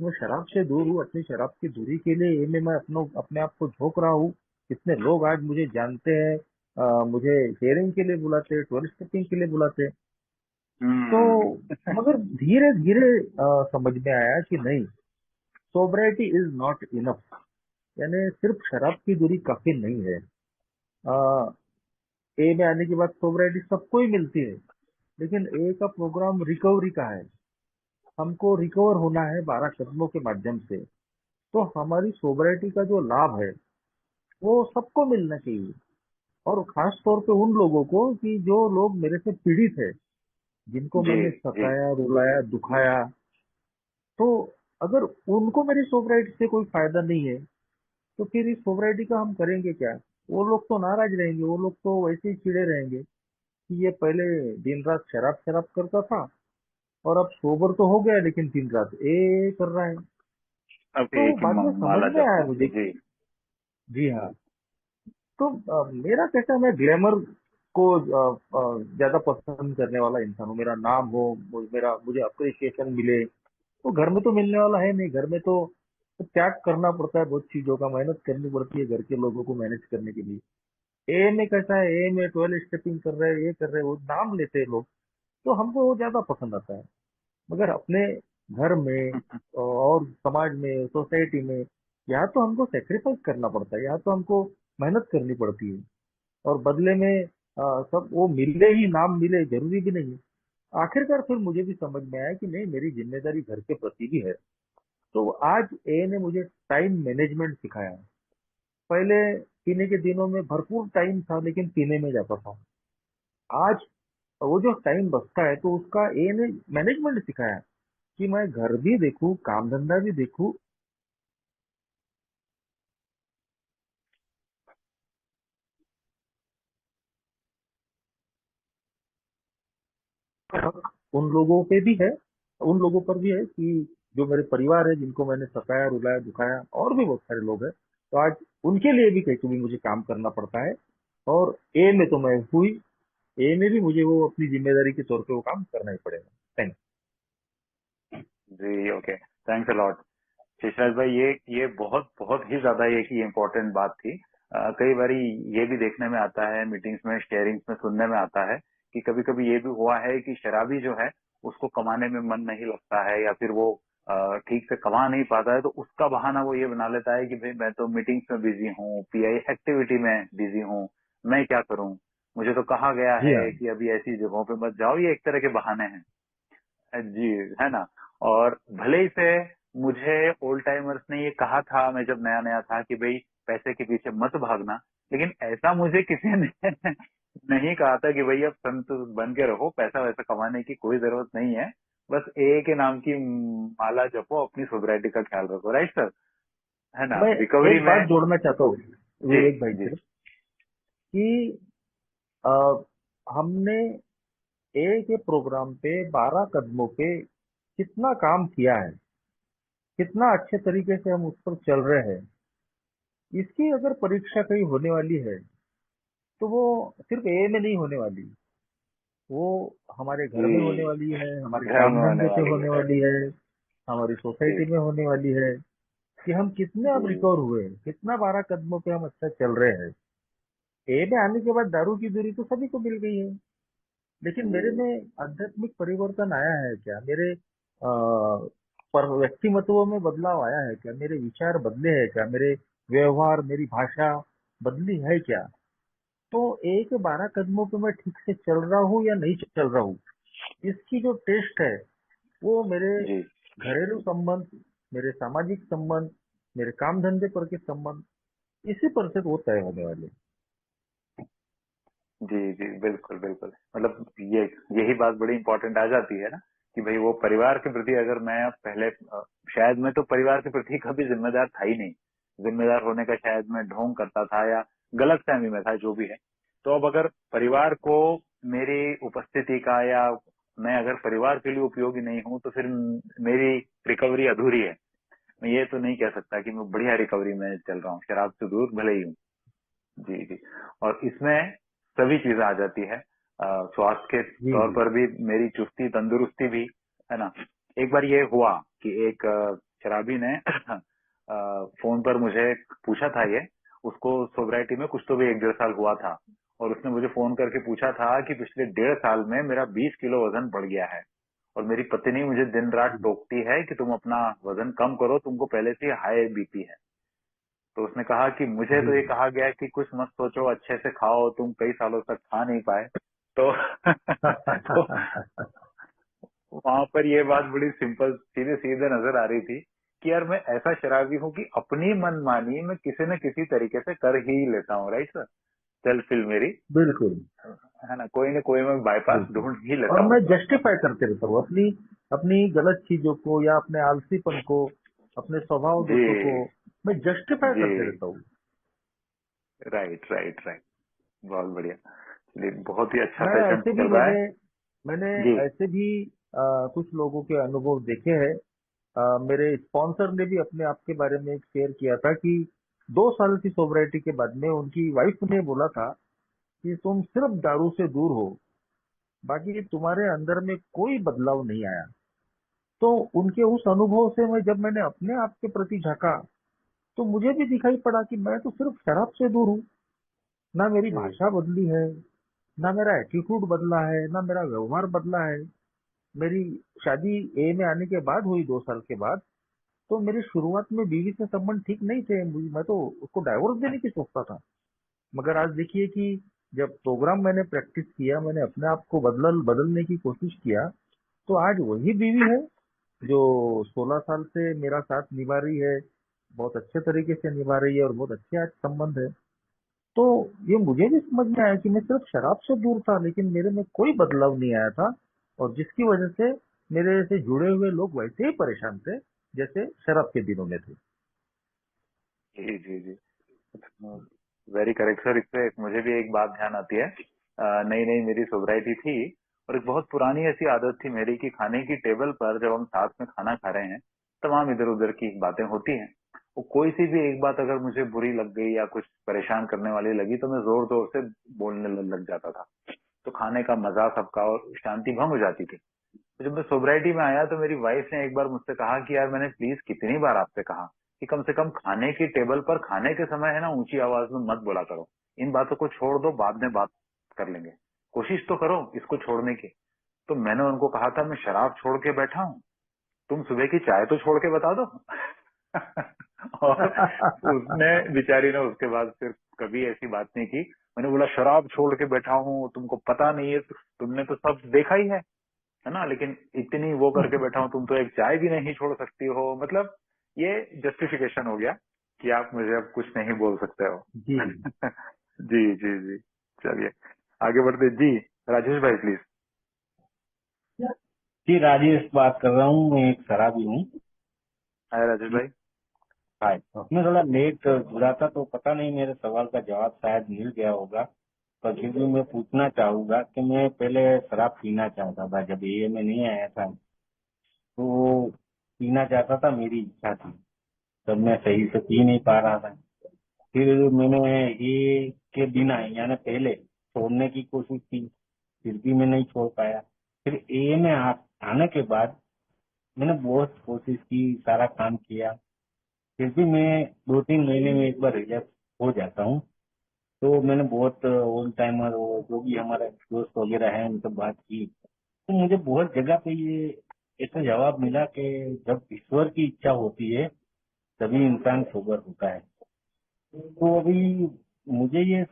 मैं शराब से दूर हूँ, अपनी शराब की दूरी के लिए ये में मैं अपने आप को झोंक रहा हूँ। कितने लोग आज मुझे जानते हैं, मुझे शेयरिंग के लिए बुलाते हैं, टूरिस्ट ट्रिपिंग के लिए बुलाते हैं। तो हम्म। मगर धीरे धीरे समझ में आया कि नहीं, सोबराइटी इज नॉट इनफ, यानी सिर्फ शराब की दूरी काफी नहीं है। ए में आने के बाद सोबराइटी सबको ही मिलती है, लेकिन ए का प्रोग्राम रिकवरी का है। हमको रिकवर होना है 12 कदमों के माध्यम से। तो हमारी सोबराइटी का जो लाभ है वो सबको मिलना चाहिए, और खास तौर पे उन लोगों को कि जो लोग मेरे से पीड़ित है, जिनको जी। मैंने जी। सताया, रुलाया, दुखाया। तो अगर उनको मेरी सोबराइटी से कोई फायदा नहीं है, तो फिर इस सोबराइटी का हम करेंगे क्या? वो लोग तो नाराज रहेंगे, वो लोग तो वैसे ही चिड़े रहेंगे। कि ये पहले दिन रात शराब शराब करता था और अब सोबर तो हो गया लेकिन दिन रात ए कर रहा है। अब तो एक ही बाद में समझ माला में आया जपता मुझे। जी। जी हाँ। तो मेरा कैसा, मैं ग्लैमर को ज्यादा पसंद करने वाला इंसान हूँ। मेरा नाम हो, मेरा मुझे अप्रिसिएशन मिले, तो घर में तो मिलने वाला है नहीं। घर में तो त्याग करना पड़ता है, बहुत चीजों का मेहनत करनी पड़ती है घर के लोगों को मैनेज करने के लिए। ए में कैसा है, ए में टॉयलेट स्टेपिंग कर रहे हैं, ये कर रहे हैं, वो नाम लेते हैं लोग, तो हमको वो ज्यादा पसंद आता है। मगर अपने घर में और समाज में, सोसाइटी में, यहाँ तो हमको सेक्रीफाइस करना पड़ता है, यहाँ तो हमको मेहनत करनी पड़ती है। और बदले में सब वो मिले ही, नाम मिले जरूरी भी नहीं है। आखिरकार फिर मुझे भी समझ में आया कि नहीं, मेरी जिम्मेदारी घर के प्रति भी है। तो आज ए ने मुझे टाइम मैनेजमेंट सिखाया। पहले पीने के दिनों में भरपूर टाइम था लेकिन पीने में जाता था। आज वो जो टाइम बचता है तो उसका ए ने मैनेजमेंट सिखाया कि मैं घर भी देखूं, काम धंधा भी देखूं। उन लोगों पे भी है, उन लोगों पर भी है कि जो मेरे परिवार है, जिनको मैंने सताया, रुलाया, दुखाया, और भी बहुत सारे लोग हैं। तो आज उनके लिए भी कहीं भी मुझे काम करना पड़ता है। और ए में तो मैं हुई, ए में भी मुझे वो अपनी जिम्मेदारी के तौर पे वो काम करना ही पड़ेगा। थैंक जी okay, thanks a lot Sheshraj भाई। ये बहुत बहुत ही ज्यादा एक ही इम्पोर्टेंट बात थी। कई बारी ये भी देखने में आता है, मीटिंग्स में, शेयरिंग्स में सुनने में आता है कि कभी कभी ये भी हुआ है कि शराबी जो है उसको कमाने में मन नहीं लगता है, या फिर वो ठीक से कमा नहीं पाता है, तो उसका बहाना वो ये बना लेता है कि भाई मैं तो मीटिंग्स में बिजी हूँ, पीआई एक्टिविटी में बिजी हूँ, मैं क्या करूँ, मुझे तो कहा गया जी हाँ। है कि अभी ऐसी जगहों पे मत जाओ। ये एक तरह के बहाने हैं जी, है ना। और भले ही से मुझे ओल्ड टाइमर्स ने ये कहा था, मैं जब नया नया था, कि भाई पैसे के पीछे मत भागना, लेकिन ऐसा मुझे किसी ने नहीं कहा था कि भाई अब संत बन के रहो, पैसा वैसा कमाने की कोई जरूरत नहीं है, बस ए के नाम की माला जपो, अपनी सोसाइटी का ख्याल रखो। राइट सर, है ना, मैं रिकवरी एक में। बात जोड़ना चाहता हूँ जी विवेक भाई जी से, कि अ, हमने ए के प्रोग्राम पे 12 कदमों पे कितना काम किया है, कितना अच्छे तरीके से हम उस पर चल रहे हैं। इसकी अगर परीक्षा कहीं होने वाली है तो वो सिर्फ ए में नहीं होने वाली, वो हमारे घर में होने जी, वाली है, हमारे घर काम में होने धंधे पे वाली होने है। वाली है, हमारी जी सोसाइटी में होने वाली है। कि हम कितने अब जी रिकवर हुए, कितना 12 कदमों पे हम अच्छा चल रहे हैं। ए में आने के बाद दारू की दूरी तो सभी को मिल गई है, लेकिन मेरे जी में आध्यात्मिक परिवर्तन आया है क्या, मेरे पर व्यक्तिमत्व में बदलाव आया है क्या, मेरे विचार बदले हैं क्या, मेरे व्यवहार, मेरी भाषा बदली है क्या। तो एक 12 कदमों पे मैं ठीक से चल रहा हूँ या नहीं चल रहा हूँ, इसकी जो टेस्ट है वो मेरे जी घरेलू संबंध, मेरे सामाजिक संबंध, मेरे काम धंधे पर के संबंध, इसी पर से वो तय होने वाले हैं। जी जी, बिल्कुल बिल्कुल। मतलब ये यही बात बड़ी इंपॉर्टेंट आ जाती है ना, कि भाई वो परिवार के प्रति अगर मैं पहले शायद मैं तो परिवार के प्रति कभी जिम्मेदार था ही नहीं, जिम्मेदार होने का शायद मैं ढोंग करता था या गलत फहमी में था, जो भी है। तो अब अगर परिवार को मेरी उपस्थिति का, या मैं अगर परिवार के लिए उपयोगी नहीं हूँ, तो फिर मेरी रिकवरी अधूरी है। मैं ये तो नहीं कह सकता कि मैं बढ़िया रिकवरी में चल रहा हूँ, शराब से दूर भले ही हूँ। जी जी। और इसमें सभी चीजें आ जाती है, स्वास्थ्य के जी तौर जी। पर भी मेरी चुस्ती तंदुरुस्ती भी, है ना। एक बार ये हुआ कि एक शराबी ने फोन पर मुझे पूछा था, ये उसको सोब्राइटी में कुछ तो भी 1-1.5 साल हुआ था, और उसने मुझे फोन करके पूछा था कि पिछले 1.5 साल में मेरा 20 किलो वजन बढ़ गया है, और मेरी पत्नी मुझे दिन रात टोकती है कि तुम अपना वजन कम करो, तुमको पहले से हाई बीपी है। तो उसने कहा कि मुझे जी तो ये जी। कहा गया है कि कुछ मत सोचो, अच्छे से खाओ, तुम कई सालों तक खा नहीं पाए। तो तो वहां पर ये बात बड़ी सिंपल, सीधे सीधे नजर आ रही थी कि यार मैं ऐसा शराबी हूँ कि अपनी मनमानी मैं किसी न किसी तरीके से कर ही लेता हूँ। राइट सर, सेल्फ फील मेरी, बिल्कुल है ना, कोई न कोई मैं बाईपास बिल्कुल। ढूंढ ही और लेता हूँ। मैं जस्टिफाई करते रहता हूँ अपनी अपनी गलत चीजों को, या अपने आलसीपन को, अपने स्वभाव जी दोषों को मैं जस्टिफाई जी, करते रहता हूँ। राइट राइट राइट, बहुत बढ़िया। चलिए, बहुत ही अच्छा मैं सेशन ऐसे भी चल रहा है। मैंने जी ऐसे भी कुछ लोगों के अनुभव देखे हैं। मेरे स्पॉन्सर ने भी अपने आप के बारे में शेयर किया था कि 2 साल की सोबराइटी के बाद में उनकी वाइफ ने बोला था कि तुम सिर्फ दारू से दूर हो, बाकी तुम्हारे अंदर में कोई बदलाव नहीं आया। तो उनके उस अनुभव से मैंने अपने आप के प्रति झांका, तो मुझे भी दिखाई पड़ा कि मैं तो सिर्फ शराब से दूर हूँ। ना मेरी जी भाषा बदली है, ना मेरा एटीट्यूड बदला है, ना मेरा व्यवहार बदला है। मेरी शादी ए में आने के बाद हुई, 2 साल के बाद। तो मेरी शुरुआत में बीवी से संबंध ठीक नहीं थे, मैं तो उसको डाइवोर्स देने की सोचता था। मगर आज देखिए कि जब प्रोग्राम मैंने प्रैक्टिस किया, मैंने अपने आप को बदलने की कोशिश किया, तो आज वही बीवी है जो 16 साल से मेरा साथ निभा रही है, बहुत अच्छे तरीके से निभा रही है और बहुत अच्छे आज संबंध है। तो ये मुझे भी समझ में आया कि मैं सिर्फ शराब से दूर था, लेकिन मेरे में कोई बदलाव नहीं आया था, और जिसकी वजह से मेरे से जुड़े हुए लोग वैसे ही परेशान थे जैसे शराब के दिनों में थे। जी जी जी, वेरी करेक्ट सर। इससे मुझे भी एक बात ध्यान आती है। नई नई मेरी सोबराइटी थी, और एक बहुत पुरानी ऐसी आदत थी मेरी कि खाने की टेबल पर जब हम साथ में खाना खा रहे हैं, तमाम इधर उधर की बातें होती हैं। वो कोई सी भी एक बात अगर मुझे बुरी लग गई या कुछ परेशान करने वाली लगी, तो मैं जोर जोर से बोलने लग जाता था। तो खाने का मजा सबका और शांति भंग हो जाती थी। तो जब मैं सोबराइटी में आया, तो मेरी वाइफ ने एक बार मुझसे कहा कि यार, मैंने प्लीज कितनी बार आपसे कहा कि कम से कम खाने की टेबल पर खाने के समय है ना, ऊंची आवाज में मत बोला करो। इन बातों को छोड़ दो, बाद में बात कर लेंगे। कोशिश तो करो इसको छोड़ने की। तो मैंने उनको कहा था, मैं शराब छोड़ के बैठा हूँ, तुम सुबह की चाय तो छोड़ के बता दो। और उसने, बेचारी ने, उसके बाद फिर कभी ऐसी बात नहीं की। मैंने बोला, शराब छोड़ के बैठा हूँ, तुमको पता नहीं है, तुमने तो सब देखा ही है ना, लेकिन इतनी वो करके बैठा हूँ, तुम तो एक चाय भी नहीं छोड़ सकती हो। मतलब ये जस्टिफिकेशन हो गया कि आप मुझे अब कुछ नहीं बोल सकते हो। जी जी जी जी। चलिए, आगे बढ़ते जी। राजेश भाई प्लीज। जी, राजेश बात कर रहा हूँ। मैं एक शराबी हूँ। हाय राजेश भाई। हाय। मैं थोड़ा लेट जुड़ा था, तो पता नहीं मेरे सवाल का जवाब शायद मिल गया होगा, पर फिर भी मैं पूछना चाहूंगा कि मैं पहले शराब पीना चाहता था। जब ये में नहीं आया था तो पीना चाहता था, मेरी इच्छा थी। तब मैं सही से पी नहीं पा रहा था। फिर मैंने ये के बिना यानी पहले छोड़ने की कोशिश की, फिर भी मैं नहीं छोड़ पाया। फिर ए में आने के बाद मैंने बहुत कोशिश की, सारा काम किया, फिर भी मैं 2-3 महीने में एक बार रिलैप्स हो जाता हूँ। तो मैंने बहुत ओल्ड टाइमर और जो भी हमारे दोस्त वगैरह हैं उनसे बात की, तो मुझे बहुत जगह पे ये ऐसा जवाब मिला कि जब ईश्वर की इच्छा होती है तभी इंसान सोबर होता है। तो अभी मुझे ये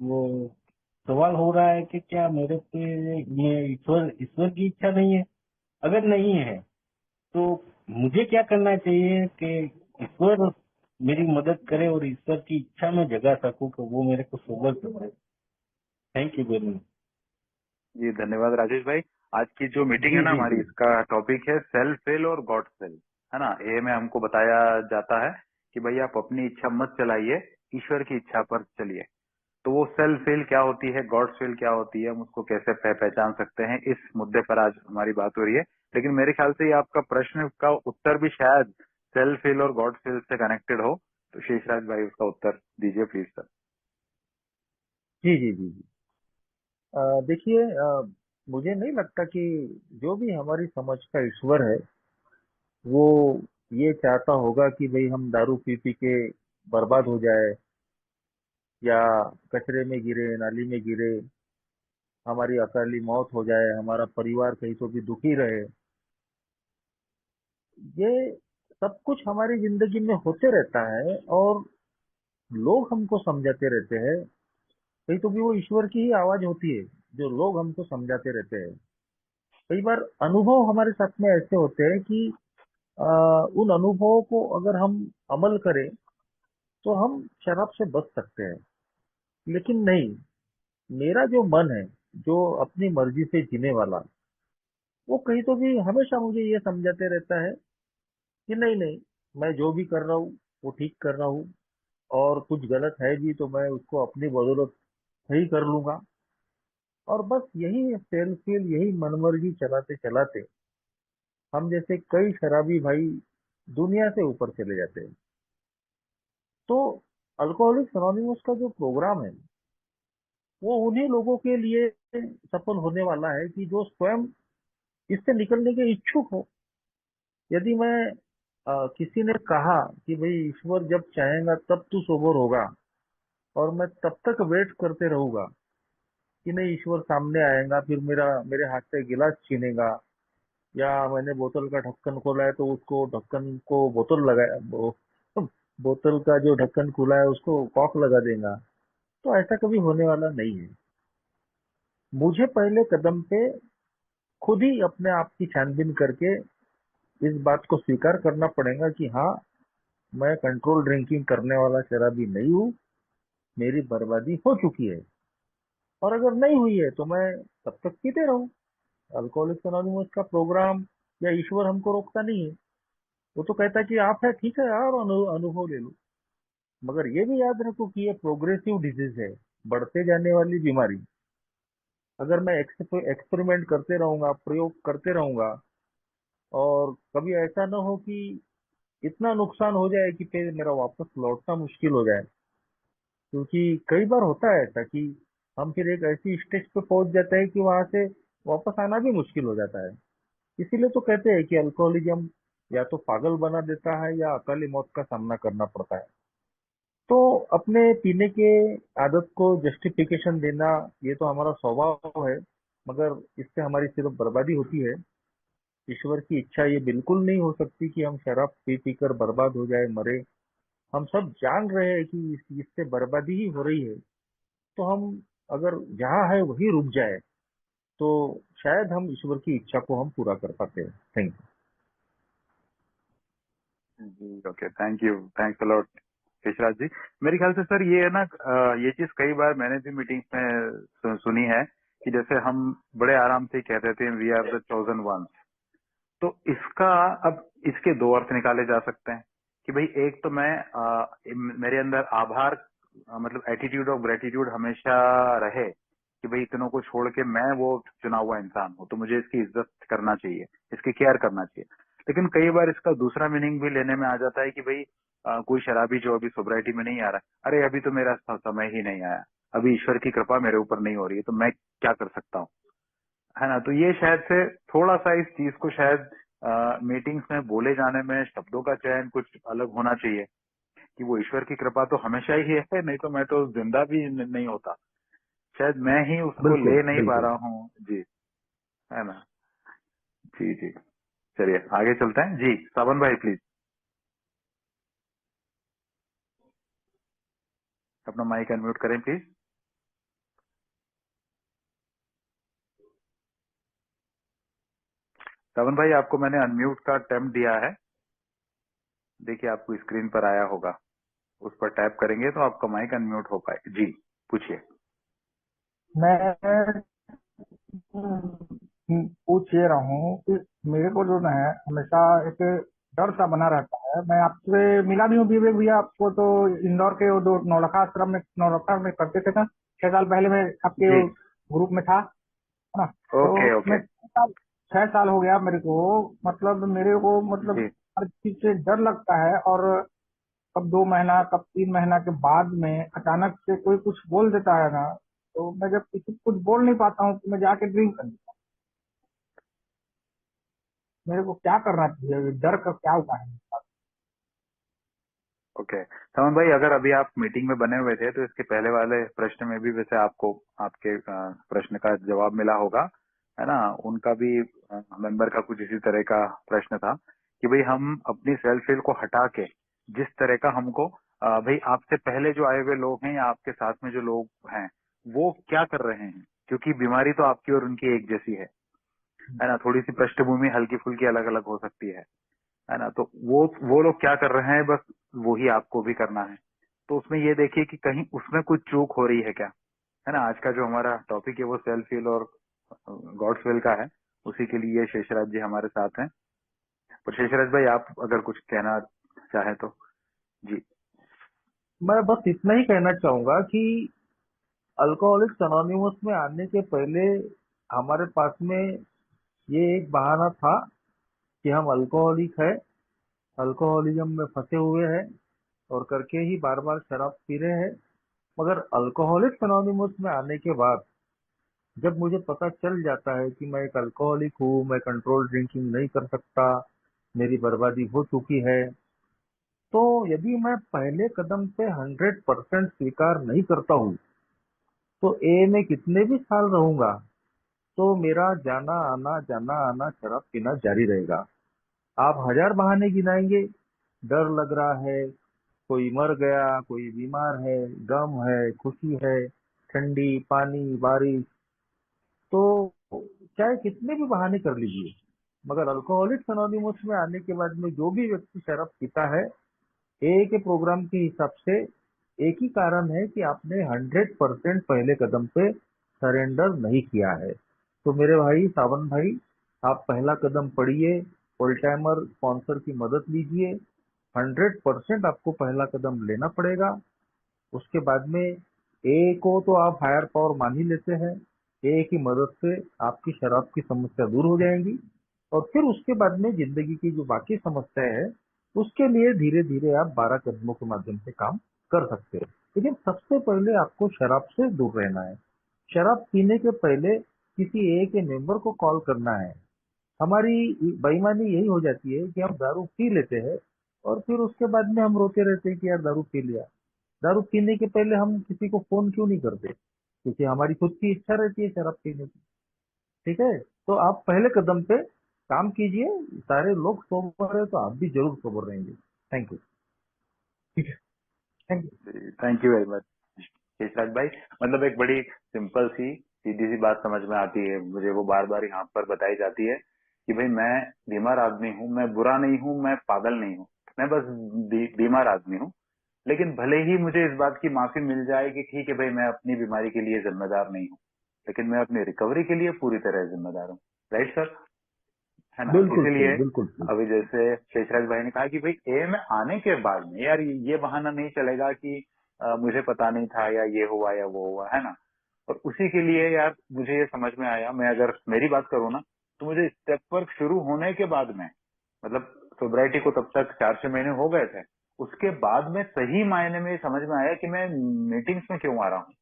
वो सवाल हो रहा है कि क्या मेरे पे ये ईश्वर ईश्वर की इच्छा नहीं है? अगर नहीं है तो मुझे क्या करना चाहिए कि ईश्वर मेरी मदद करे और ईश्वर की इच्छा में जगा सकूं कि वो मेरे को सोबर करे। Thank you very much. जी धन्यवाद राजेश भाई। आज की जो मीटिंग है जी ना जी हमारी, जी इसका टॉपिक है सेल्फ विल और गॉड विल, है ना। ए में हमको बताया जाता है कि भाई आप अपनी इच्छा मत चलाइए, ईश्वर की इच्छा पर चलिए। तो वो सेल्फ विल क्या होती है, गॉड्स विल क्या होती है, हम उसको कैसे पहचान सकते हैं, इस मुद्दे पर आज हमारी बात हो रही है। लेकिन मेरे ख्याल से ये आपका प्रश्न का उत्तर भी शायद सेल्फ विल और गॉड्स विल से कनेक्टेड हो। तो शेषराज भाई उसका उत्तर दीजिए प्लीज सर। जी जी जी जी। देखिए, मुझे नहीं लगता कि जो भी हमारी समझ का ईश्वर है वो ये चाहता होगा कि भाई हम दारू पी पी के बर्बाद हो जाए, या कचरे में गिरे, नाली में गिरे, हमारी अकाली मौत हो जाए, हमारा परिवार कहीं तो भी दुखी रहे। ये सब कुछ हमारी जिंदगी में होते रहता है, और लोग हमको समझाते रहते हैं। कहीं तो भी वो ईश्वर की ही आवाज होती है जो लोग हमको समझाते रहते हैं। कई बार अनुभव हमारे साथ में ऐसे होते हैं कि उन अनुभवों को अगर हम अमल करें तो हम शराब से बच सकते हैं। लेकिन नहीं, मेरा जो मन है, जो अपनी मर्जी से जीने वाला, वो कहीं तो भी हमेशा मुझे ये समझाते रहता है कि नहीं नहीं, मैं जो भी कर रहा हूँ वो ठीक कर रहा हूँ, और कुछ गलत है भी तो मैं उसको अपनी बदौलत सही कर लूंगा। और बस यही सेल्फ फील, यही मनमर्जी चलाते चलाते हम जैसे कई शराबी भाई दुनिया से ऊपर चले जाते हैं। तो अल्कोहलिक्स अनोनिमस का जो प्रोग्राम है वो उन्हीं लोगों के लिए सफल होने वाला है कि जो स्वयं इससे निकलने के इच्छुक हो। यदि मैं किसी ने कहा कि भाई ईश्वर जब चाहेगा तब तू सोबर होगा और मैं तब तक वेट करते रहूंगा कि नहीं ईश्वर सामने आएगा फिर मेरे हाथ से गिलास छीनेगा, या मैंने बोतल का ढक्कन खोला है तो उसको ढक्कन को बोतल लगाया बोतल का जो ढक्कन खुला है उसको कॉक लगा देगा, तो ऐसा कभी होने वाला नहीं है। मुझे पहले कदम पे खुद ही अपने आप की छानबीन करके इस बात को स्वीकार करना पड़ेगा कि हाँ, मैं कंट्रोल ड्रिंकिंग करने वाला शराबी नहीं हूँ, मेरी बर्बादी हो चुकी है। और अगर नहीं हुई है तो मैं तब तक पीते रहूं। अल्कोहलिक्स एनोनिमस का प्रोग्राम या ईश्वर हमको रोकता नहीं है। वो तो कहता है कि आप है ठीक है यार, अनुभव ले लो। मगर ये भी याद रखो कि ये प्रोग्रेसिव डिजीज है, बढ़ते जाने वाली बीमारी। अगर मैं एक्सपेरिमेंट करते रहूंगा, प्रयोग करते रहूंगा, और कभी ऐसा ना हो कि इतना नुकसान हो जाए कि फिर मेरा वापस लौटना मुश्किल हो जाए। क्योंकि कई बार होता है ऐसा कि हम फिर एक ऐसी स्टेज पे पहुंच जाते हैं कि वहां से वापस आना भी मुश्किल हो जाता है। इसीलिए तो कहते हैं कि अल्कोहलिज्म या तो पागल बना देता है या अकाली मौत का सामना करना पड़ता है। तो अपने पीने के आदत को जस्टिफिकेशन देना ये तो हमारा स्वभाव है, मगर इससे हमारी सिर्फ बर्बादी होती है। ईश्वर की इच्छा ये बिल्कुल नहीं हो सकती कि हम शराब पी पी कर बर्बाद हो जाए, मरे। हम सब जान रहे हैं कि इससे बर्बादी ही हो रही है। तो हम अगर जहाँ है वही रुक जाए तो शायद हम ईश्वर की इच्छा को हम पूरा कर पाते हैं। थैंक जी okay, thanks a lot Sheshraj ji. मेरे ख्याल से सर ये है ना, ये चीज कई बार मैंने भी मीटिंग्स में सुनी है कि जैसे हम बड़े आराम से कहते थे we are the chosen one. तो इसका अब इसके दो अर्थ निकाले जा सकते हैं कि भाई एक तो मेरे अंदर आभार, मतलब एटीट्यूड ऑफ ग्रेटिट्यूड हमेशा रहे कि भाई इतनों को छोड़ के मैं वो चुना हुआ इंसान हूँ, तो मुझे इसकी इज्जत करना चाहिए, इसकी केयर करना चाहिए। लेकिन कई बार इसका दूसरा मीनिंग भी लेने में आ जाता है कि भाई कोई शराबी जो अभी सोब्राइटी में नहीं आ रहा, अरे अभी तो मेरा समय ही नहीं आया, अभी ईश्वर की कृपा मेरे ऊपर नहीं हो रही है, तो मैं क्या कर सकता हूँ, है ना। तो ये शायद से थोड़ा सा इस चीज को शायद मीटिंग्स में बोले जाने में शब्दों का चयन कुछ अलग होना चाहिए कि वो ईश्वर की कृपा तो हमेशा ही है, नहीं तो मैं तो जिंदा भी नहीं होता। शायद मैं ही उसको बिल्कुल ले नहीं पा बिल्कुल। रहा हूँ जी, है ना। जी जी, चलिए आगे चलते हैं जी। सावन भाई प्लीज अपना माइक अनम्यूट करें प्लीज। सावन भाई आपको मैंने अनम्यूट का अटेम्प्ट दिया है, देखिए आपको स्क्रीन पर आया होगा, उस पर टैप करेंगे तो आपका माइक अनम्यूट हो पाए। जी पूछिए। मैं पूछ ये रहा हूँ कि मेरे को जो है हमेशा एक डर सा बना रहता है। मैं आपसे मिला भी हूँ विवेक भैया, आपको तो इंदौर के वो जो नौलखा आश्रम में नौलखा में करते थे ना, 6 साल पहले मैं आपके जी ग्रुप में था, है ना। ओके तो ओके। मैं 6 साल हो गया मेरे को, मेरे को जी हर चीज से डर लगता है। और कब 2 महीना कब 3 महीना के बाद में अचानक से कोई कुछ बोल देता है ना, तो मैं जब किसी को कुछ बोल नहीं पाता हूँ तो मैं जाके ड्रिंक कर लेता हूँ। मेरे को क्या करना चाहिए, डर का क्या उपाय है? ओके सावन भाई, अगर अभी आप मीटिंग में बने हुए थे तो इसके पहले वाले प्रश्न में भी वैसे आपको आपके प्रश्न का जवाब मिला होगा, है ना। उनका भी मेंबर का कुछ इसी तरह का प्रश्न था कि भाई हम अपनी सेल्फ फील को हटा के जिस तरह का हमको भाई आपसे पहले जो आए हुए लोग हैं या आपके साथ में जो लोग हैं वो क्या कर रहे हैं, क्योंकि बीमारी तो आपकी और उनकी एक जैसी है ना। थोड़ी सी पृष्ठभूमि हल्की फुल्की अलग अलग हो सकती है ना। तो वो लोग क्या कर रहे हैं, बस वो ही आपको भी करना है। तो उसमें ये देखिए कि कहीं उसमें कुछ चूक हो रही है क्या, है ना। आज का जो हमारा टॉपिक है वो सेल्फ फील और गॉड्स विल का है, उसी के लिए शेषराज जी हमारे साथ हैं। तो शेषराज भाई आप अगर कुछ कहना चाहें तो जी। मैं बस इतना ही कहना चाहूंगा कि अल्कोहलिक्स अनोनिमस में आने के पहले हमारे पास में ये एक बहाना था कि हम अल्कोहलिक है, अल्कोहलिज्म में फंसे हुए हैं और करके ही बार बार शराब पी रहे हैं। मगर अल्कोहलिक्स अनोनिमस में आने के बाद जब मुझे पता चल जाता है कि मैं एक अल्कोहलिक हूँ, मैं कंट्रोल ड्रिंकिंग नहीं कर सकता, मेरी बर्बादी हो चुकी है, तो यदि मैं पहले कदम पे 100% स्वीकार नहीं करता हूँ तो ए में कितने भी साल रहूंगा तो मेरा जाना आना शराब पीना जारी रहेगा। आप 1000 बहाने गिनाएंगे, डर लग रहा है, कोई मर गया, कोई बीमार है, गम है, खुशी है, ठंडी, पानी, बारिश, तो चाहे कितने भी बहाने कर लीजिए, मगर अल्कोहलिक्स अनोनिमस में आने के बाद में जो भी व्यक्ति शराब पीता है, ए के प्रोग्राम के हिसाब से एक ही कारण है कि आपने 100% पहले कदम पे सरेंडर नहीं किया है। तो मेरे भाई सावन भाई, आप पहला कदम पढ़िए, फुल टाइमर स्पॉन्सर की मदद लीजिए, 100% आपको पहला कदम लेना पड़ेगा। उसके बाद में ए को तो आप हायर पावर मान ही लेते हैं, ए की मदद से आपकी शराब की समस्या दूर हो जाएंगी और फिर उसके बाद में जिंदगी की जो बाकी समस्याएं है उसके लिए धीरे धीरे आप 12 कदमों के माध्यम से काम कर सकते हैं। लेकिन सबसे पहले आपको शराब से दूर रहना है। शराब पीने के पहले किसी ए के मेंबर को कॉल करना है। हमारी बेईमानी यही हो जाती है कि हम दारू पी लेते हैं और फिर उसके बाद में हम रोते रहते हैं कि यार दारू पी लिया। दारू पीने के पहले हम किसी को फोन क्यों नहीं करते? क्योंकि हमारी खुद की इच्छा रहती है शराब पीने की। ठीक है, तो आप पहले कदम पे काम कीजिए। सारे लोग सोबर है तो आप भी जरूर सोबर रहेंगे। Thank you. ठीक है, thank you. Thank you very much Sheshraj भाई। मतलब एक बड़ी सिंपल सी सीधी सी बात समझ में आती है मुझे, वो बार बार यहाँ पर बताई जाती है कि भाई मैं बीमार आदमी हूँ, मैं बुरा नहीं हूँ, मैं पागल नहीं हूँ, मैं बस बीमार आदमी हूँ। लेकिन भले ही मुझे इस बात की माफी मिल जाए कि ठीक है भाई मैं अपनी बीमारी के लिए जिम्मेदार नहीं हूँ, लेकिन मैं अपनी रिकवरी के लिए पूरी तरह जिम्मेदार हूँ। राइट सर, है ना? बिल्कुल इसीलिए सही, बिल्कुल सही। अभी जैसे शेषराज भाई ने कहा कि भाई ए में आने के बाद में यार ये बहाना नहीं चलेगा कि मुझे पता नहीं था या ये हुआ या वो हुआ, है ना? और उसी के लिए यार मुझे ये समझ में आया, मैं अगर मेरी बात करूँ ना तो मुझे स्टेप वर्क शुरू होने के बाद में, मतलब सोब्राइटी को तब तक 4-6 महीने हो गए थे, उसके बाद में सही मायने में समझ में आया कि मैं मीटिंग्स में क्यों आ रहा हूँ,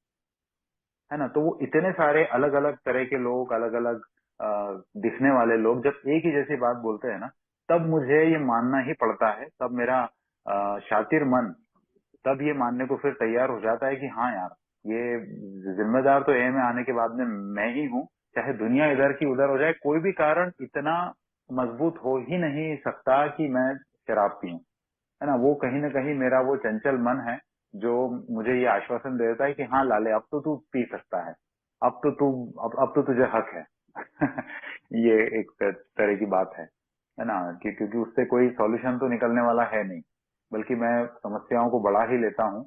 है ना? तो वो इतने सारे अलग अलग तरह के लोग, अलग अलग दिखने वाले लोग जब एक ही जैसी बात बोलते हैं ना, तब मुझे ये मानना ही पड़ता है। तब मेरा शातिर मन तब ये मानने को फिर तैयार हो जाता है कि हाँ यार, ये जिम्मेदार तो ए में आने के बाद में मैं ही हूँ। चाहे दुनिया इधर की उधर हो जाए, कोई भी कारण इतना मजबूत हो ही नहीं सकता कि मैं शराब पीऊं, है ना? वो कहीं ना कहीं मेरा वो चंचल मन है जो मुझे ये आश्वासन दे देता है कि हाँ लाले, अब तो तू पी सकता है, अब तो तू अब तो तुझे हक है। ये एक तरह की बात है ना? क्योंकि उससे कोई सॉल्यूशन तो निकलने वाला है नहीं, बल्कि मैं समस्याओं को बढ़ा ही लेता हूँ।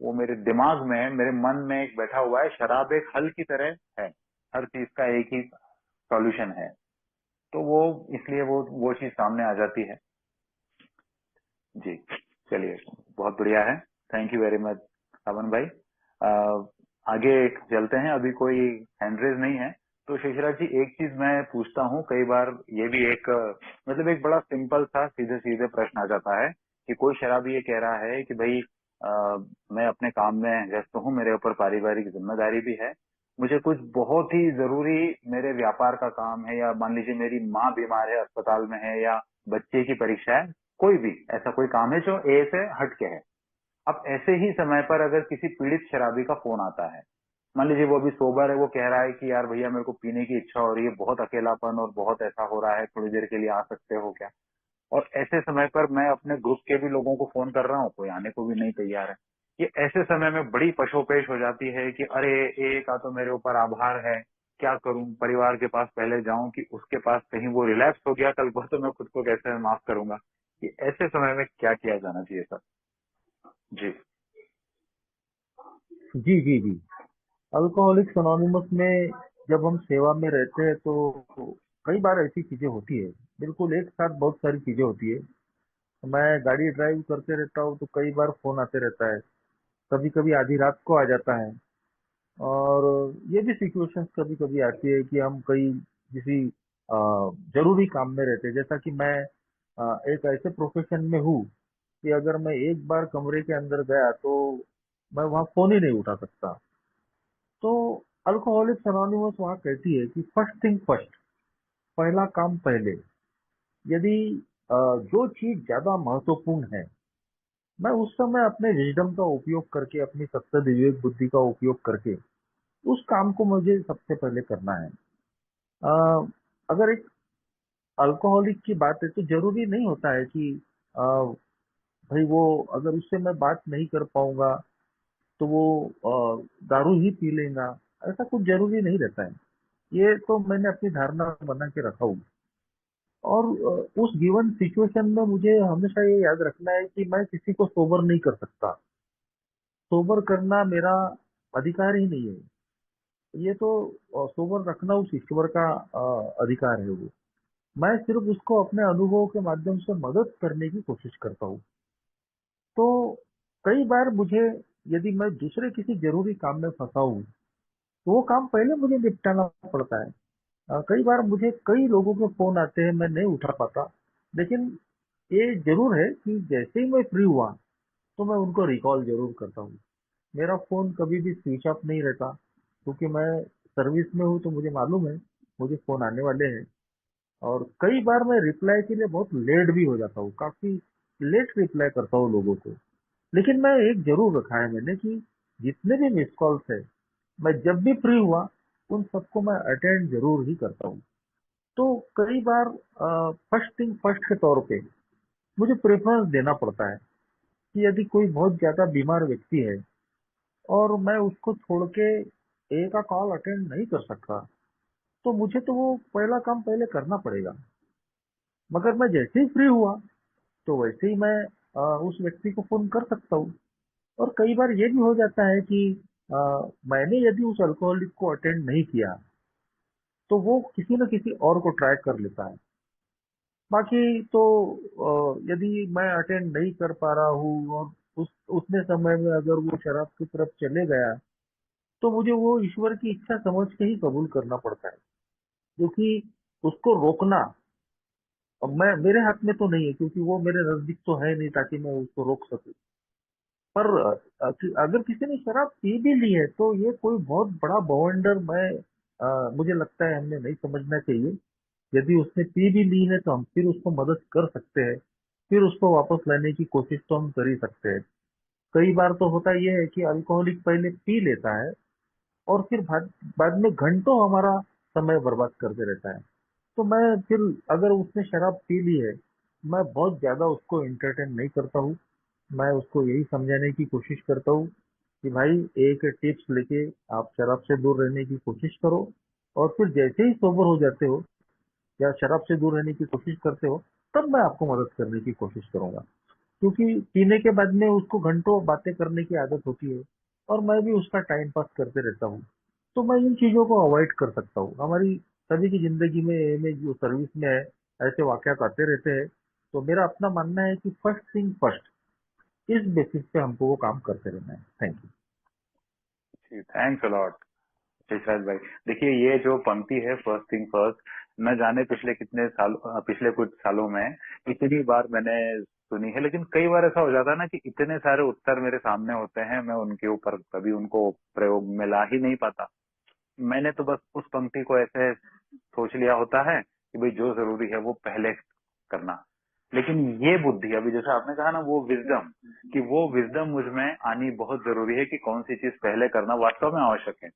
वो मेरे दिमाग में, मेरे मन में एक बैठा हुआ है, शराब एक हल की तरह है, हर चीज का एक ही सॉल्यूशन है। तो वो इसलिए वो चीज सामने आ जाती है। जी, चलिए, बहुत बढ़िया है। थैंक यू वेरी मच सावन भाई। आगे चलते हैं, अभी कोई हैंड रेज नहीं है। तो शेषराज जी, एक चीज मैं पूछता हूँ, कई बार ये भी एक मतलब एक बड़ा सिंपल सा सीधे सीधे प्रश्न आ जाता है कि कोई शराबी ये कह रहा है कि भाई मैं अपने काम में व्यस्त हूँ, मेरे ऊपर पारिवारिक जिम्मेदारी भी है, मुझे कुछ बहुत ही जरूरी मेरे व्यापार का काम है, या मान लीजिए मेरी माँ बीमार है, अस्पताल में है, या बच्चे की परीक्षा है, कोई भी ऐसा कोई काम है जो ए से हटके है। अब ऐसे ही समय पर अगर किसी पीड़ित शराबी का फोन आता है, मान लीजिए वो अभी सोबर है, वो कह रहा है कि यार भैया मेरे को पीने की इच्छा हो रही है, बहुत अकेलापन और बहुत ऐसा हो रहा है, थोड़ी देर के लिए आ सकते हो क्या? और ऐसे समय पर मैं अपने ग्रुप के भी लोगों को फोन कर रहा हूँ, कोई आने को भी नहीं तैयार है। ये ऐसे समय में बड़ी पशोपेश हो जाती है कि अरे ए का तो मेरे ऊपर आभार है, क्या करूं, परिवार के पास पहले जाऊं कि उसके पास कहीं वो रिलैक्स हो गया कल को तो मैं खुद को कैसे माफ करूंगा? कि ऐसे समय में क्या किया जाना चाहिए सर? जी जी जी जी। अल्कोहलिक्स अनोनिमस में जब हम सेवा में रहते हैं तो कई बार ऐसी चीजें होती है, बिल्कुल एक साथ बहुत सारी चीजें होती है। मैं गाड़ी ड्राइव करते रहता हूँ तो कई बार फोन आते रहता है, कभी कभी आधी रात को आ जाता है। और ये भी सिचुएशंस कभी कभी आती है कि हम कहीं किसी जरूरी काम में रहते हैं, जैसा कि मैं एक ऐसे प्रोफेशन में हूँ कि अगर मैं एक बार कमरे के अंदर गया तो मैं वहाँ फोन ही नहीं उठा सकता। तो अल्कोहलिक्स अनोनिमस वहाँ कहती है कि फर्स्ट थिंग फर्स्ट, पहला काम पहले। यदि जो चीज ज्यादा महत्वपूर्ण है, मैं उस समय अपने विजडम का उपयोग करके, अपनी सत्य विवेक बुद्धि का उपयोग करके उस काम को मुझे सबसे पहले करना है। अ, अगर एक अल्कोहलिक की बात है तो जरूरी नहीं होता है कि भाई वो, अगर उससे मैं बात नहीं कर पाऊंगा तो वो दारू ही पी लेगा, ऐसा कुछ जरूरी नहीं रहता है। ये तो मैंने अपनी धारणा बना के रखा हूँ। और उस गिवन सिचुएशन में मुझे हमेशा ये याद रखना है कि मैं किसी को सोबर नहीं कर सकता। सोबर करना मेरा अधिकार ही नहीं है। ये तो सोबर रखना उस ईश्वर का अधिकार है। वो, मैं सिर्फ उसको अपने अनुभव के माध्यम से मदद करने की कोशिश करता हूँ। तो कई बार मुझे, यदि मैं दूसरे किसी जरूरी काम में फंसा हूँ तो वो काम पहले मुझे निपटाना पड़ता है। कई बार मुझे कई लोगों के फोन आते हैं, मैं नहीं उठा पाता। लेकिन ये जरूर है कि जैसे ही मैं फ्री हुआ तो मैं उनको रिकॉल जरूर करता हूँ। मेरा फोन कभी भी स्विच ऑफ नहीं रहता, क्योंकि मैं सर्विस में हूँ तो मुझे मालूम है मुझे फोन आने वाले हैं। और कई बार मैं रिप्लाई के लिए बहुत लेट भी हो जाता हूँ, काफी लेट रिप्लाई करता हूँ लोगों को। लेकिन मैं एक जरूर रखा है मैंने कि जितने भी मिस कॉल्स है, मैं जब भी फ्री हुआ उन सबको मैं अटेंड जरूर ही करता हूँ। तो कई बार फर्स्ट थिंग फर्स्ट के तौर पे मुझे प्रेफरेंस देना पड़ता है कि यदि कोई बहुत ज्यादा बीमार व्यक्ति है और मैं उसको छोड़ के एक का कॉल अटेंड नहीं कर सकता, तो मुझे तो वो पहला काम पहले करना पड़ेगा। मगर मैं जैसे ही फ्री हुआ तो वैसे ही मैं उस व्यक्ति को फोन कर सकता हूँ। और कई बार ये भी हो जाता है कि अ, मैंने यदि उस अल्कोहलिक को अटेंड नहीं किया तो वो किसी न किसी और को ट्राई कर लेता है। बाकी तो यदि मैं अटेंड नहीं कर पा रहा हूँ और उतने समय में अगर वो शराब की तरफ चले गया तो मुझे वो ईश्वर की इच्छा समझ के ही कबूल करना पड़ता है, क्योंकि उसको रोकना अब मैं, मेरे हाथ में तो नहीं है, क्योंकि वो मेरे नजदीक तो है नहीं ताकि मैं उसको रोक सकूं। पर अगर किसी ने शराब पी भी ली है तो ये कोई बहुत बड़ा बवंडर मुझे लगता है हमने नहीं समझना चाहिए। यदि उसने पी भी ली है तो हम फिर उसको मदद कर सकते हैं, फिर उसको वापस लाने की कोशिश तो हम कर ही सकते हैं। कई बार तो होता यह है कि अल्कोहलिक पहले पी लेता है और फिर बाद में घंटों हमारा समय बर्बाद करते रहता है। तो मैं फिर, अगर उसने शराब पी ली है, मैं बहुत ज्यादा उसको एंटरटेन नहीं करता हूँ। मैं उसको यही समझाने की कोशिश करता हूँ कि भाई, एक टिप्स लेके आप शराब से दूर रहने की कोशिश करो, और फिर जैसे ही सोबर हो जाते हो या शराब से दूर रहने की कोशिश करते हो, तब मैं आपको मदद करने की कोशिश करूंगा। क्योंकि पीने के बाद में उसको घंटों बातें करने की आदत होती है और मैं भी उसका टाइम पास करते रहता हूँ। तो मैं इन चीजों को अवॉइड कर सकता हूँ। हमारी सभी की जिंदगी में जो सर्विस में है, ऐसे वाकयात आते रहते हैं। तो मेरा अपना मानना है कि फर्स्ट थिंग फर्स्ट, इस बेसिस पे हमको वो काम करते रहना है। Thank you. Thanks a lot Sheshraj भाई। देखिए, ये जो पंक्ति है फर्स्ट थिंग फर्स्ट, न जाने पिछले कुछ सालों में इतनी बार मैंने सुनी है, लेकिन कई बार ऐसा हो जाता है ना कि इतने सारे उत्तर मेरे सामने होते हैं, मैं उनके ऊपर कभी उनको प्रयोग में ला ही नहीं पाता। मैंने तो बस उस पंक्ति को ऐसे सोच लिया होता है कि भाई जो जरूरी है वो पहले करना। लेकिन ये बुद्धि, अभी जैसे आपने कहा ना, वो विजडम, कि वो विजडम मुझ में आनी बहुत जरूरी है कि कौन सी चीज पहले करना वास्तव में आवश्यक है।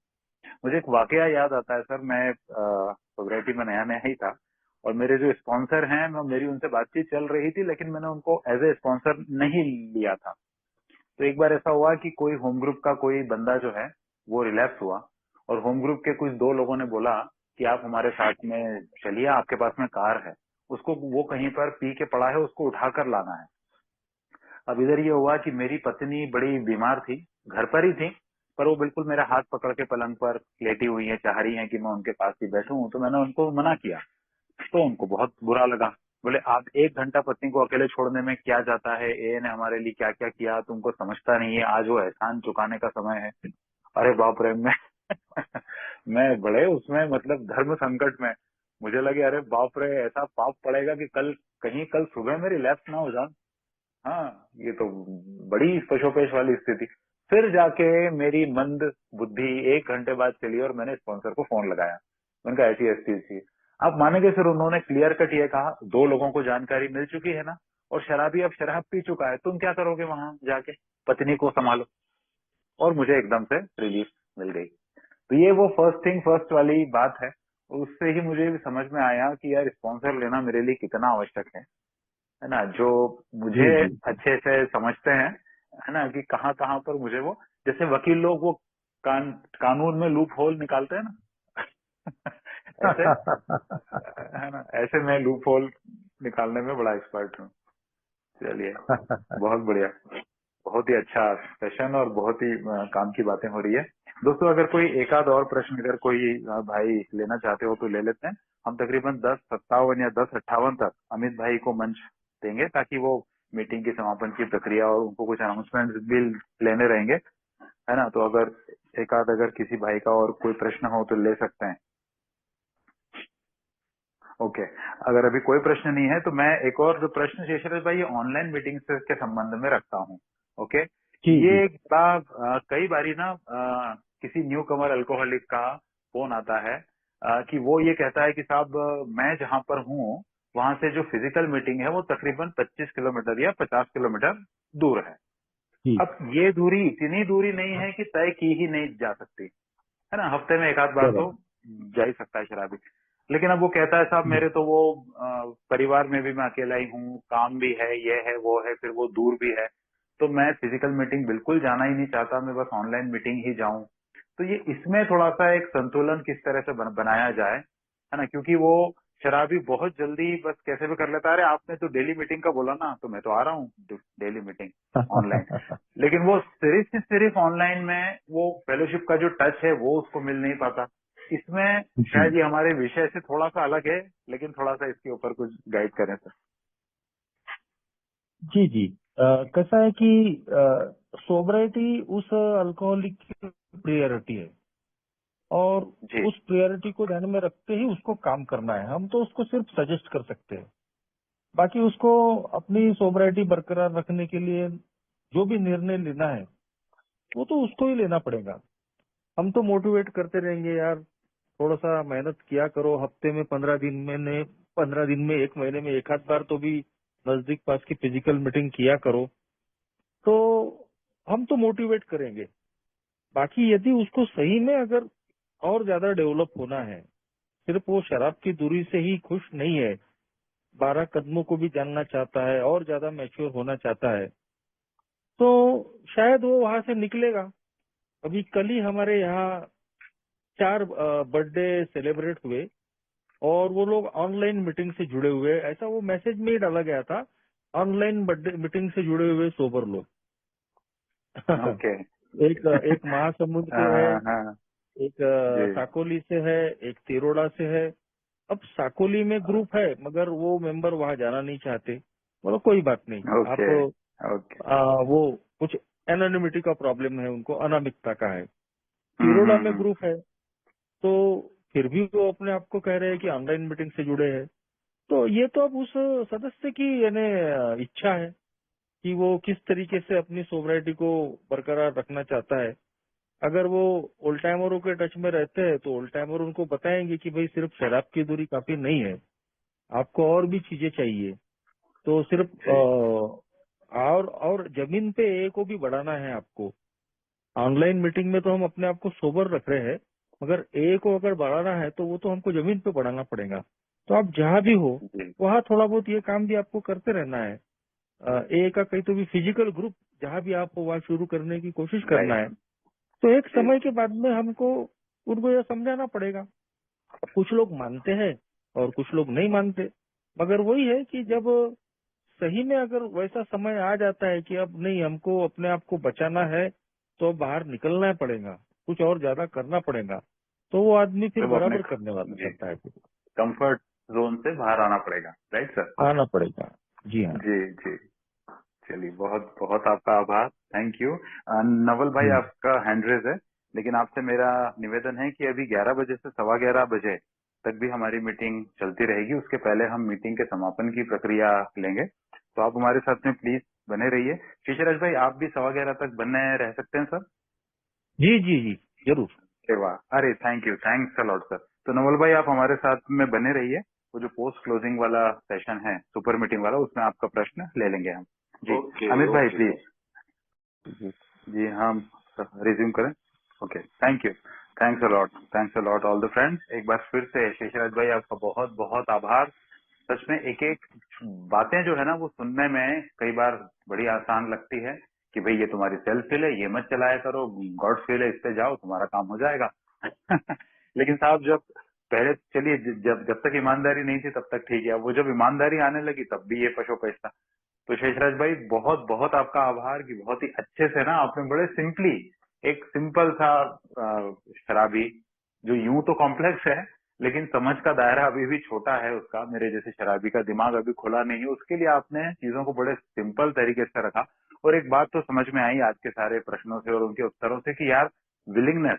मुझे एक वाकया याद आता है सर। मैं सोसाइटी में नया नया ही था और मेरे जो स्पॉन्सर हैं, मेरी उनसे बातचीत चल रही थी, लेकिन मैंने उनको एज ए स्पॉन्सर नहीं लिया था। तो एक बार ऐसा हुआ कि कोई होम ग्रुप का कोई बंदा जो है वो रिलैप्स हुआ, और होम ग्रुप के कुछ दो लोगों ने बोला कि आप हमारे साथ में चलिए, आपके पास में कार है, उसको वो कहीं पर पी के पड़ा है, उसको उठाकर लाना है। अब इधर ये हुआ कि मेरी पत्नी बड़ी बीमार थी, घर पर ही थी, पर वो बिल्कुल मेरा हाथ पकड़ के पलंग पर लेटी हुई है, चाह रही है कि मैं उनके पास ही बैठूं। तो मैंने उनको मना किया, तो उनको बहुत बुरा लगा। बोले, आप 1 घंटा पत्नी को अकेले छोड़ने में क्या जाता है, ए ने हमारे लिए क्या क्या किया, तुमको समझता नहीं है, आज वो एहसान चुकाने का समय है। अरे बाप रे, मैं बड़े उसमें मतलब धर्म संकट में, मुझे लगे अरे बाप रे ऐसा पाप पड़ेगा कि कल सुबह मेरी लैप्स ना हो जाए। हाँ, ये तो बड़ी पशोपेश वाली स्थिति। फिर जाके मेरी मंद बुद्धि 1 घंटे बाद चली और मैंने स्पॉन्सर को फोन लगाया। मैंने कहा ऐसी ऐसी चीज। आप मानेंगे, फिर उन्होंने क्लियर कट ये कहा, 2 लोगों को जानकारी मिल चुकी है ना, और शराबी अब शराब पी चुका है, तुम क्या करोगे वहां जाके, पत्नी को संभालो। और मुझे एकदम से रिलीफ मिल गई। तो ये वो फर्स्ट थिंग फर्स्ट वाली बात है। उससे ही मुझे भी समझ में आया कि यार स्पॉन्सर लेना मेरे लिए कितना आवश्यक है ना। जो मुझे जी जी अच्छे से समझते हैं, है ना, कि कहाँ कहाँ पर मुझे वो, जैसे वकील लोग वो कानून में लूप होल निकालते हैं ना ऐसे, है ना, ऐसे मैं लूप होल निकालने में बड़ा एक्सपर्ट हूँ। चलिए, बहुत बढ़िया, बहुत ही अच्छा सेशन और बहुत ही काम की बातें हो रही है। दोस्तों, अगर कोई एक आध और प्रश्न अगर कोई भाई लेना चाहते हो तो ले लेते हैं। हम तकरीबन 10:57 या 10:58 तक अमित भाई को मंच देंगे, ताकि वो मीटिंग की समापन की प्रक्रिया और उनको कुछ अनाउंसमेंट भी लेने रहेंगे, है ना। तो अगर एक आध अगर किसी भाई का और कोई प्रश्न हो तो ले सकते हैं। ओके, अगर अभी कोई प्रश्न नहीं है तो मैं एक और जो प्रश्न शेषराज भाई ऑनलाइन मीटिंग्स के संबंध में रखता हूँ। ओके, जी ये जी एक बड़ा कई बारी ना किसी न्यू कमर अल्कोहलिक का फोन आता है कि वो ये कहता है कि साहब मैं जहाँ पर हूँ वहां से जो फिजिकल मीटिंग है वो तकरीबन 25 किलोमीटर या 50 किलोमीटर दूर है। जी अब ये दूरी इतनी दूरी नहीं है कि तय की ही नहीं जा सकती, है ना। हफ्ते में एक आध बार तो बराबर जा ही सकता है शराबी। लेकिन अब वो कहता है साहब मेरे तो वो परिवार में भी मैं अकेला ही हूँ, काम भी है, ये है वो है, फिर वो दूर भी है, तो मैं फिजिकल मीटिंग बिल्कुल जाना ही नहीं चाहता, मैं बस ऑनलाइन मीटिंग ही जाऊं। तो ये इसमें थोड़ा सा एक संतुलन किस तरह से बनाया जाए, है ना, क्योंकि वो शराबी बहुत जल्दी बस कैसे भी कर लेता है, अरे आपने तो डेली मीटिंग का बोला ना, तो मैं तो आ रहा हूँ डेली मीटिंग ऑनलाइन। लेकिन वो सिर्फ ऑनलाइन में वो फेलोशिप का जो टच है वो उसको मिल नहीं पाता। इसमें जी शायद ये हमारे विषय से थोड़ा सा अलग है, लेकिन थोड़ा सा इसके ऊपर कुछ गाइड करें सर। जी जी कैसा है कि सोबराइटी उस अल्कोहलिक की प्रायोरिटी है और जी उस प्रायोरिटी को ध्यान में रखते ही उसको काम करना है। हम तो उसको सिर्फ सजेस्ट कर सकते हैं, बाकी उसको अपनी सोबराइटी बरकरार रखने के लिए जो भी निर्णय लेना है वो तो उसको ही लेना पड़ेगा। हम तो मोटिवेट करते रहेंगे यार, थोड़ा सा मेहनत किया करो, हफ्ते में 15 दिन में 1 महीने में एक आध बार तो भी नजदीक पास की फिजिकल मीटिंग किया करो, तो हम तो मोटिवेट करेंगे। बाकी यदि उसको सही में अगर और ज्यादा डेवलप होना है, सिर्फ वो शराब की दूरी से ही खुश नहीं है, 12 कदमों को भी जानना चाहता है और ज्यादा मैच्योर होना चाहता है, तो शायद वो वहां से निकलेगा। अभी कल ही हमारे यहाँ 4 बर्थडे सेलिब्रेट हुए और वो लोग ऑनलाइन मीटिंग से जुड़े हुए, ऐसा वो मैसेज में ही डाला गया था, ऑनलाइन बर्थडे मीटिंग से जुड़े हुए सोबर लोग। ओके। एक महासमुंद से है, हाँ हाँ एक जी साकोली से है, एक तिरोड़ा से है। अब साकोली में ग्रुप है मगर वो मेंबर वहां जाना नहीं चाहते, बोलो कोई बात नहीं, आप ओके ओके। वो कुछ एनोनिमिटी का प्रॉब्लम है, उनको अनामिकता का है। तिरोड़ा में ग्रुप है तो फिर भी वो अपने आप को कह रहे हैं कि ऑनलाइन मीटिंग से जुड़े हैं। तो ये तो अब उस सदस्य की यानी इच्छा है कि वो किस तरीके से अपनी सोवराइटी को बरकरार रखना चाहता है। अगर वो ओल्ड टाइमरों के टच में रहते हैं तो ओल्ड टाइमर उनको बताएंगे कि भाई सिर्फ शराब की दूरी काफी नहीं है, आपको और भी चीजें चाहिए। तो सिर्फ जी और जमीन पे ए को भी बढ़ाना है आपको। ऑनलाइन मीटिंग में तो हम अपने आप को सोबर रख रहे हैं, मगर ए को अगर बढ़ाना है तो वो तो हमको जमीन पे बढ़ाना पड़ेगा। तो आप जहाँ भी हो जी वहाँ थोड़ा बहुत ये काम भी आपको करते रहना है। ए का कहीं तो भी फिजिकल ग्रुप जहाँ भी आप हो वहाँ शुरू करने की कोशिश करना राइट है। तो एक जी समय के बाद में हमको उनको यह समझाना पड़ेगा। कुछ लोग मानते हैं और कुछ लोग नहीं मानते, मगर वही है कि जब सही में अगर वैसा समय आ जाता है कि अब नहीं, हमको अपने आप को बचाना है, तो बाहर निकलना पड़ेगा, कुछ और ज्यादा करना पड़ेगा, तो वो आदमी फिर तो वो अपने बराबर करने वाला जी करता है, फिर कंफर्ट जोन से बाहर आना पड़ेगा, राइट सर। आना पड़ेगा। जी हाँ। जी जी। चलिए, बहुत बहुत आपका आभार, थैंक यू। नवल भाई हम्म। आपका हैंड रेज है, लेकिन आपसे मेरा निवेदन है कि अभी 11 बजे से 11:15 बजे तक भी हमारी मीटिंग चलती रहेगी। उसके पहले हम मीटिंग के समापन की प्रक्रिया लेंगे, तो आप हमारे साथ में प्लीज बने रहिए। शेषराज भाई, आप भी 11:15 तक बने रह सकते हैं सर? जी जी जी, जरूर। अरे वाह, अरे thank you, thanks a lot sir. तो नवल भाई, आप हमारे साथ में बने रहिए। वो जो पोस्ट क्लोजिंग वाला सेशन है, सुपर मीटिंग वाला, उसमें आपका प्रश्न ले लेंगे हम। जी अमित भाई प्लीज। जी हम रिज्यूम करें। Okay, thank you, thanks a lot all the friends. एक बार फिर से शेषराज भाई, आपका बहुत बहुत आभार। सच में एक एक बातें जो है ना, वो सुनने में कई बार बड़ी आसान लगती है कि भाई ये तुम्हारी सेल्फ फील है, ये मत चलाया करो, गॉड फील है, इस पे जाओ, तुम्हारा काम हो जाएगा। लेकिन साहब, जब पहले चलिए, जब जब तक ईमानदारी नहीं थी तब तक ठीक है, वो जब ईमानदारी आने लगी तब भी ये पशोपेश था। तो शेषराज भाई, बहुत बहुत आपका आभार कि बहुत ही अच्छे से ना आपने बड़े सिंपली एक सिंपल सा शराबी, जो यूं तो कॉम्प्लेक्स है लेकिन समझ का दायरा अभी भी छोटा है उसका, मेरे जैसे शराबी का दिमाग अभी खुला नहीं है, उसके लिए आपने चीजों को बड़े सिंपल तरीके से रखा। और एक बात तो समझ में आई आज के सारे प्रश्नों से और उनके उत्तरों से कि यार, विलिंगनेस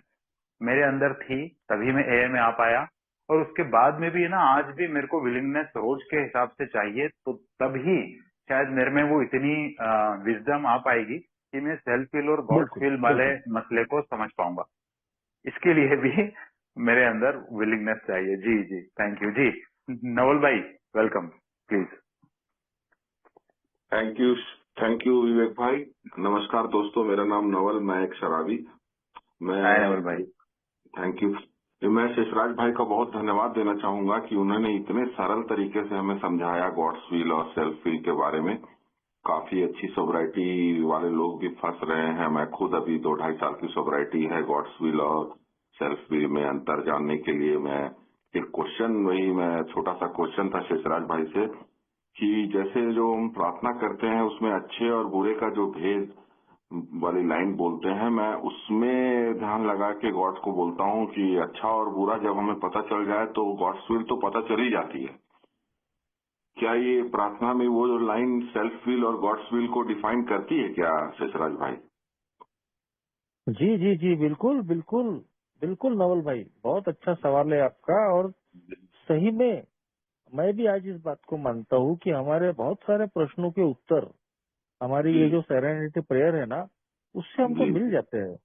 मेरे अंदर थी, तभी मैं एए में आ पाया। और उसके बाद में भी ना, आज भी मेरे को विलिंगनेस रोज के हिसाब से चाहिए, तो तभी शायद मेरे में वो इतनी विजडम आ पाएगी कि मैं सेल्फ फील और गॉड बिल्कुल फील वाले बिल्कुल। मसले को समझ पाऊंगा। इसके लिए भी मेरे अंदर विलिंगनेस चाहिए। जी जी, थैंक यू जी। नवल भाई, वेलकम प्लीज। थैंक यू विवेक भाई। नमस्कार दोस्तों, मेरा नाम नवल, मैं एक शराबी। हाय नवल भाई। Thank you. मैं शेषराज भाई का बहुत धन्यवाद देना चाहूंगा कि उन्होंने इतने सरल तरीके से हमें समझाया गॉड्स विल और सेल्फ विल के बारे में। काफी अच्छी सोब्राइटी वाले लोग भी फंस रहे हैं। मैं खुद अभी 2-2.5 साल की सोब्राइटी है। गॉड्स विल और सेल्फ विल में अंतर जानने के लिए मैं एक क्वेश्चन, वही मैं छोटा सा क्वेश्चन था शेषराज भाई से कि जैसे जो हम प्रार्थना करते हैं उसमें अच्छे और बुरे का जो भेद वाली लाइन बोलते हैं, मैं उसमें ध्यान लगा के गॉड्स को बोलता हूँ कि अच्छा और बुरा जब हमें पता चल जाए तो गॉड्स विल तो पता चल ही जाती है। क्या ये प्रार्थना में वो जो लाइन सेल्फ विल और गॉड्स विल को डिफाइन करती है क्या शेषराज भाई? जी जी जी, बिल्कुल बिल्कुल बिल्कुल नवल भाई, बहुत अच्छा सवाल है आपका। और सही में मैं भी आज इस बात को मानता हूँ कि हमारे बहुत सारे प्रश्नों के उत्तर हमारी ये जो सेरेनिटी प्रेयर है ना, उससे हमको मिल जाते हैं।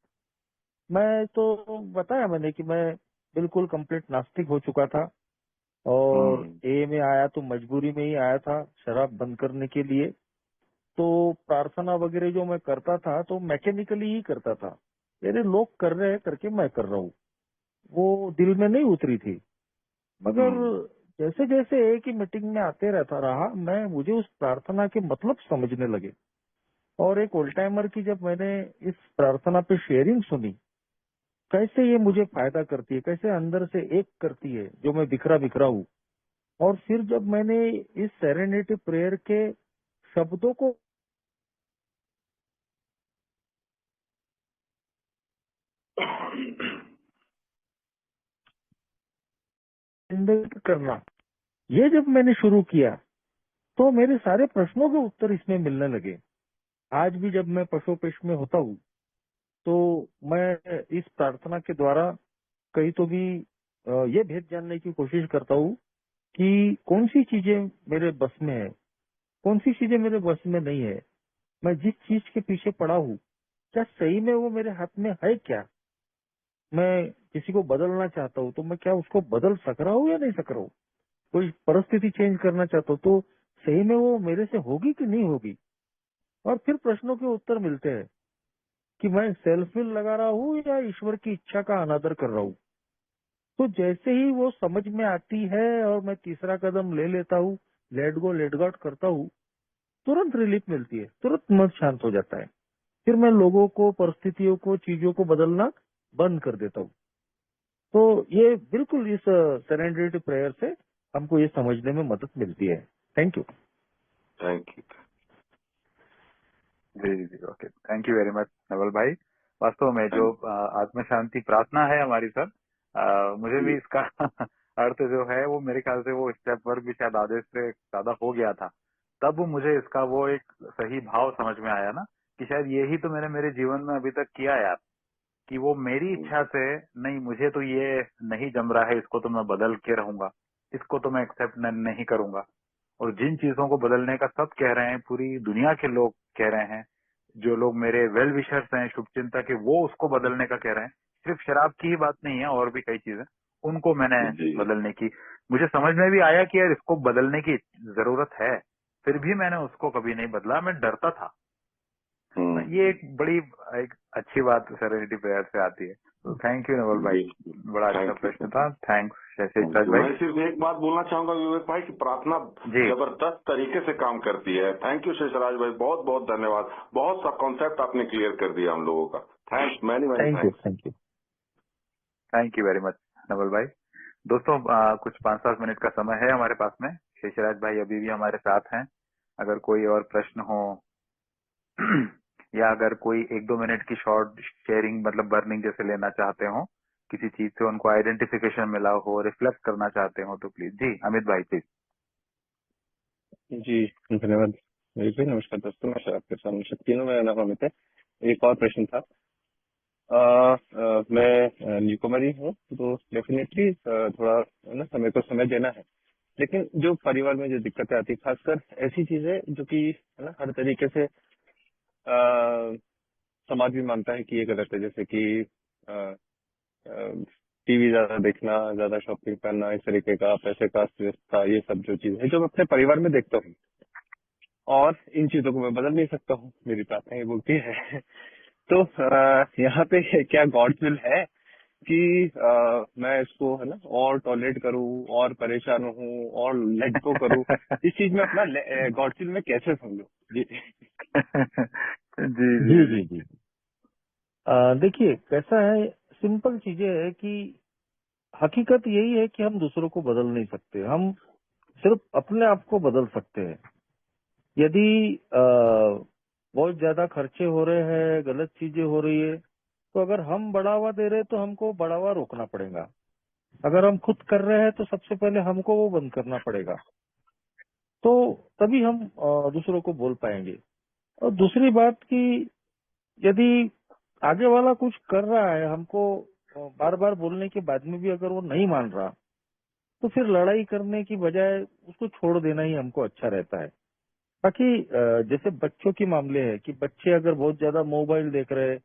मैं तो बताया मैंने कि मैं बिल्कुल कंप्लीट नास्तिक हो चुका था और ए में आया तो मजबूरी में ही आया था शराब बंद करने के लिए। तो प्रार्थना वगैरह जो मैं करता था तो मैकेनिकली ही करता था, यानी लोग कर रहे हैं करके मैं कर रहा हूँ, वो दिल में नहीं उतरी थी। मगर जैसे जैसे एक ही मीटिंग में आते रहता रहा, मुझे उस प्रार्थना के मतलब समझने लगे। और एक ओल्ड टाइमर की जब मैंने इस प्रार्थना पे शेयरिंग सुनी, कैसे ये मुझे फायदा करती है, कैसे अंदर से एक करती है जो मैं बिखरा बिखरा हूँ। और फिर जब मैंने इस सेरेनिटी प्रेयर के शब्दों को करना, ये जब मैंने शुरू किया तो मेरे सारे प्रश्नों के उत्तर इसमें मिलने लगे। आज भी जब मैं पशुपेश में होता हूँ तो मैं इस प्रार्थना के द्वारा कहीं तो भी ये भेद जानने की कोशिश करता हूँ कि कौन सी चीजें मेरे बस में है, कौन सी चीजें मेरे बस में नहीं है। मैं जिस चीज के पीछे पड़ा हूँ, क्या सही में वो मेरे हाथ में है क्या? मैं किसी को बदलना चाहता हूँ तो मैं क्या उसको बदल सक रहा हूँ या नहीं सक रहा हूँ? कोई परिस्थिति चेंज करना चाहता हूँ तो सही में वो मेरे से होगी कि नहीं होगी? और फिर प्रश्नों के उत्तर मिलते हैं कि मैं सेल्फ विल लगा रहा हूँ या ईश्वर की इच्छा का अनादर कर रहा हूँ। तो जैसे ही वो समझ में आती है और मैं तीसरा कदम ले लेता हूँ, लेट गो लेट गॉड करता हूँ, तुरंत रिलीफ मिलती है, तुरंत मन शांत हो जाता है। फिर मैं लोगों को, परिस्थितियों को, चीजों को बदलना बंद कर देता हूँ। तो ये बिल्कुल इस सेरेनिटी प्रेयर से हमको ये समझने में मदद मिलती है। Thank you. Thank you. जी जी, okay, thank you very much Naval भाई। वास्तव में जो आत्म शांति प्रार्थना है हमारी सर, मुझे भी इसका अर्थ जो है वो मेरे ख्याल से वो स्टेप वर्क भी शायद आधे से ज्यादा हो गया था, तब मुझे इसका वो एक सही भाव समझ में आया ना कि शायद यही तो मैंने मेरे जीवन में अभी तक किया यार। कि वो मेरी इच्छा से नहीं, मुझे तो ये नहीं जम रहा है, इसको तो मैं बदल के रहूंगा, इसको तो मैं एक्सेप्ट नहीं करूंगा। और जिन चीजों को बदलने का सब कह रहे हैं, पूरी दुनिया के लोग कह रहे हैं, जो लोग मेरे वेल विशर्स हैं, शुभचिंतक के, वो उसको बदलने का कह रहे हैं। सिर्फ शराब की ही बात नहीं है, और भी कई चीजें उनको मैंने बदलने की, मुझे समझ में भी आया कि यार इसको बदलने की जरूरत है, फिर भी मैंने उसको कभी नहीं बदला, मैं डरता था। ये एक बड़ी एक अच्छी बात सेरेनिटी प्रेयर से आती है। तो थैंक यू नवल भाई, बड़ा अच्छा प्रश्न था, थैंक्स शेषराज भाई। मैं सिर्फ एक बात बोलना चाहूंगा विवेक भाई कि प्रार्थना जबरदस्त तरीके से काम करती है। थैंक यू शेषराज भाई, बहुत बहुत धन्यवाद, बहुत सा कॉन्सेप्ट आपने क्लियर कर दिया हम लोगों का। Thanks, many thanks. Thank you very much Naval भाई। दोस्तों कुछ 5-7 मिनट का समय है हमारे पास में, शेषराज भाई अभी भी हमारे साथ हैं। अगर कोई और प्रश्न हो या अगर कोई 1-2 मिनट की शॉर्ट शेयरिंग, मतलब बर्निंग जैसे लेना चाहते हो, किसी चीज से उनको आइडेंटिफिकेशन मिला हो, रिफ्लेक्ट करना चाहते हो, तो प्लीज। जी अमित भाई प्लीज। जी धन्यवाद विवेक भाई। नमस्कार दोस्तों, मैं आपके सामने शक्ति हूँ। मेरा नाम अमित है। एक और प्रश्न था। मैं न्यूकमरी हूँ, तो डेफिनेटली थोड़ा ना समय को समय देना है, लेकिन जो परिवार में जो दिक्कतें आती है, खासकर ऐसी चीजें जो कि है ना हर तरीके से समाज भी मानता है कि ये गलत है, जैसे कि टीवी ज्यादा देखना, ज्यादा शॉपिंग करना, इस तरीके का पैसे का व्यवस्था, ये सब जो चीज है जो मैं अपने परिवार में देखता हूँ, और इन चीजों को मैं बदल नहीं सकता हूँ। मेरी प्रार्थना ये बोलती है तो यहाँ पे क्या गॉड विल है कि मैं इसको है ना और टॉलरेट करूँ, और परेशान हूँ, और लेट गो करूँ? इस चीज में अपना गॉड विल में कैसे समझूं? जी जी जी जी जी देखिए कैसा है, सिंपल चीजें है कि हकीकत यही है कि हम दूसरों को बदल नहीं सकते, हम सिर्फ अपने आप को बदल सकते हैं। यदि बहुत ज्यादा खर्चे हो रहे हैं, गलत चीजें हो रही है, तो अगर हम बढ़ावा दे रहे हैं तो हमको बढ़ावा रोकना पड़ेगा। अगर हम खुद कर रहे हैं तो सबसे पहले हमको वो बंद करना पड़ेगा, तो तभी हम दूसरों को बोल पाएंगे। और दूसरी बात कि यदि आगे वाला कुछ कर रहा है, हमको बार बार बोलने के बाद में भी अगर वो नहीं मान रहा, तो फिर लड़ाई करने की बजाय उसको छोड़ देना ही हमको अच्छा रहता है। बाकी जैसे बच्चों के मामले है कि बच्चे अगर बहुत ज्यादा मोबाइल देख रहे,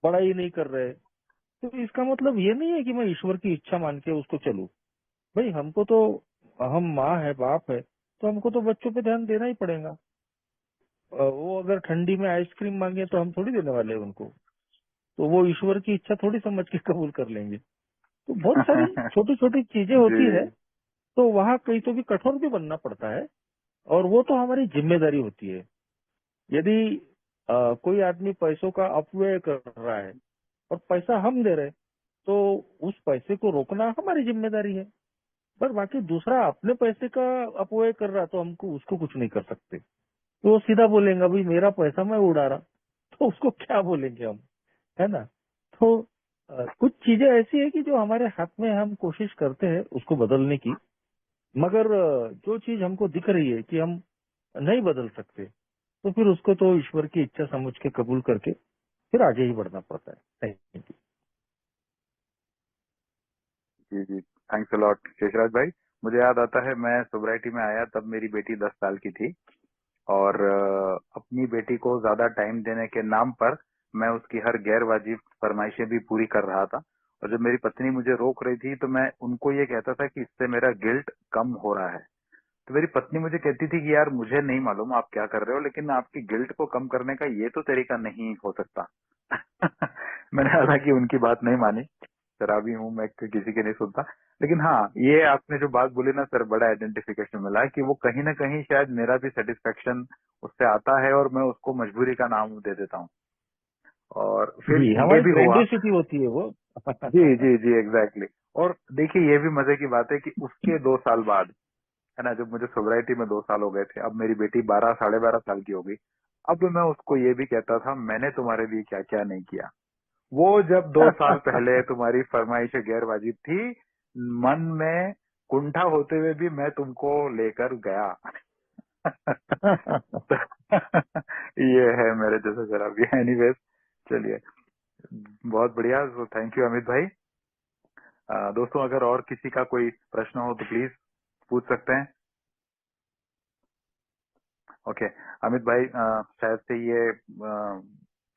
पढ़ाई नहीं कर रहे, तो इसका मतलब ये नहीं है कि मैं ईश्वर की इच्छा मान के उसको चलूं। भाई हमको तो, हम माँ है, बाप है, तो हमको तो बच्चों पे ध्यान देना ही पड़ेगा। वो अगर ठंडी में आइसक्रीम मांगे तो हम थोड़ी देने वाले हैं उनको, तो वो ईश्वर की इच्छा थोड़ी समझ के कबूल कर लेंगे। तो बहुत सारी छोटी छोटी चीजें होती है, जी तो वहाँ कहीं तो भी कठोर भी बनना पड़ता है, और वो तो हमारी जिम्मेदारी होती है। यदि कोई आदमी पैसों का अपव्यय कर रहा है और पैसा हम दे रहे, तो उस पैसे को रोकना हमारी जिम्मेदारी है। पर बाकी दूसरा अपने पैसे का अपव्यय कर रहा, तो हमको उसको कुछ नहीं कर सकते। तो वो सीधा बोलेगा भाई मेरा पैसा मैं उड़ा रहा, तो उसको क्या बोलेंगे हम, है ना। तो कुछ चीजें ऐसी है कि जो हमारे हाथ में, हम कोशिश करते हैं उसको बदलने की, मगर जो चीज हमको दिख रही है कि हम नहीं बदल सकते, तो फिर उसको तो ईश्वर की इच्छा समझ के कबूल करके फिर आगे ही बढ़ना पड़ता है। Thank you. जी जी थैंक्स अ लॉट शेषराज भाई। मुझे याद आता है, मैं सोब्राइटी में आया तब मेरी बेटी 10 साल की थी, और अपनी बेटी को ज्यादा टाइम देने के नाम पर मैं उसकी हर गैर वाजिब फरमाइशें भी पूरी कर रहा था। और जब मेरी पत्नी मुझे रोक रही थी, तो मैं उनको ये कहता था कि इससे मेरा गिल्ट कम हो रहा है। तो मेरी पत्नी मुझे कहती थी कि यार मुझे नहीं मालूम आप क्या कर रहे हो, लेकिन आपकी गिल्ट को कम करने का ये तो तरीका नहीं हो सकता। मैंने हालांकि उनकी बात नहीं मानी, शराबी हूँ मैं, किसी की नहीं सुनता। लेकिन हाँ, ये आपने जो बात बोली ना सर, बड़ा आइडेंटिफिकेशन मिला है कि वो कहीं ना कहीं शायद मेरा भी सेटिस्फेक्शन उससे आता है, और मैं उसको मजबूरी का नाम दे देता हूँ। और फिर जी, ये हमारी भी हुआ। ट्रेंडिसिटी होती है वो। जी जी जी एग्जैक्टली। और देखिए ये भी मजे की बात है कि उसके 2 साल बाद, है ना, जब मुझे सोब्राइटी में 2 साल हो गए थे, अब मेरी बेटी 12 12.5 साल की हो गई, अब मैं उसको ये भी कहता था मैंने तुम्हारे लिए क्या क्या नहीं किया। वो जब 2 साल पहले तुम्हारी फरमाइश गैर वाजिब थी, मन में कुंठा होते हुए भी मैं तुमको लेकर गया। ये है मेरे जैसे शराबी। एनीवेज चलिए, बहुत बढ़िया, थैंक यू अमित भाई। दोस्तों अगर और किसी का कोई प्रश्न हो तो प्लीज पूछ सकते हैं। ओके अमित भाई, शायद से ये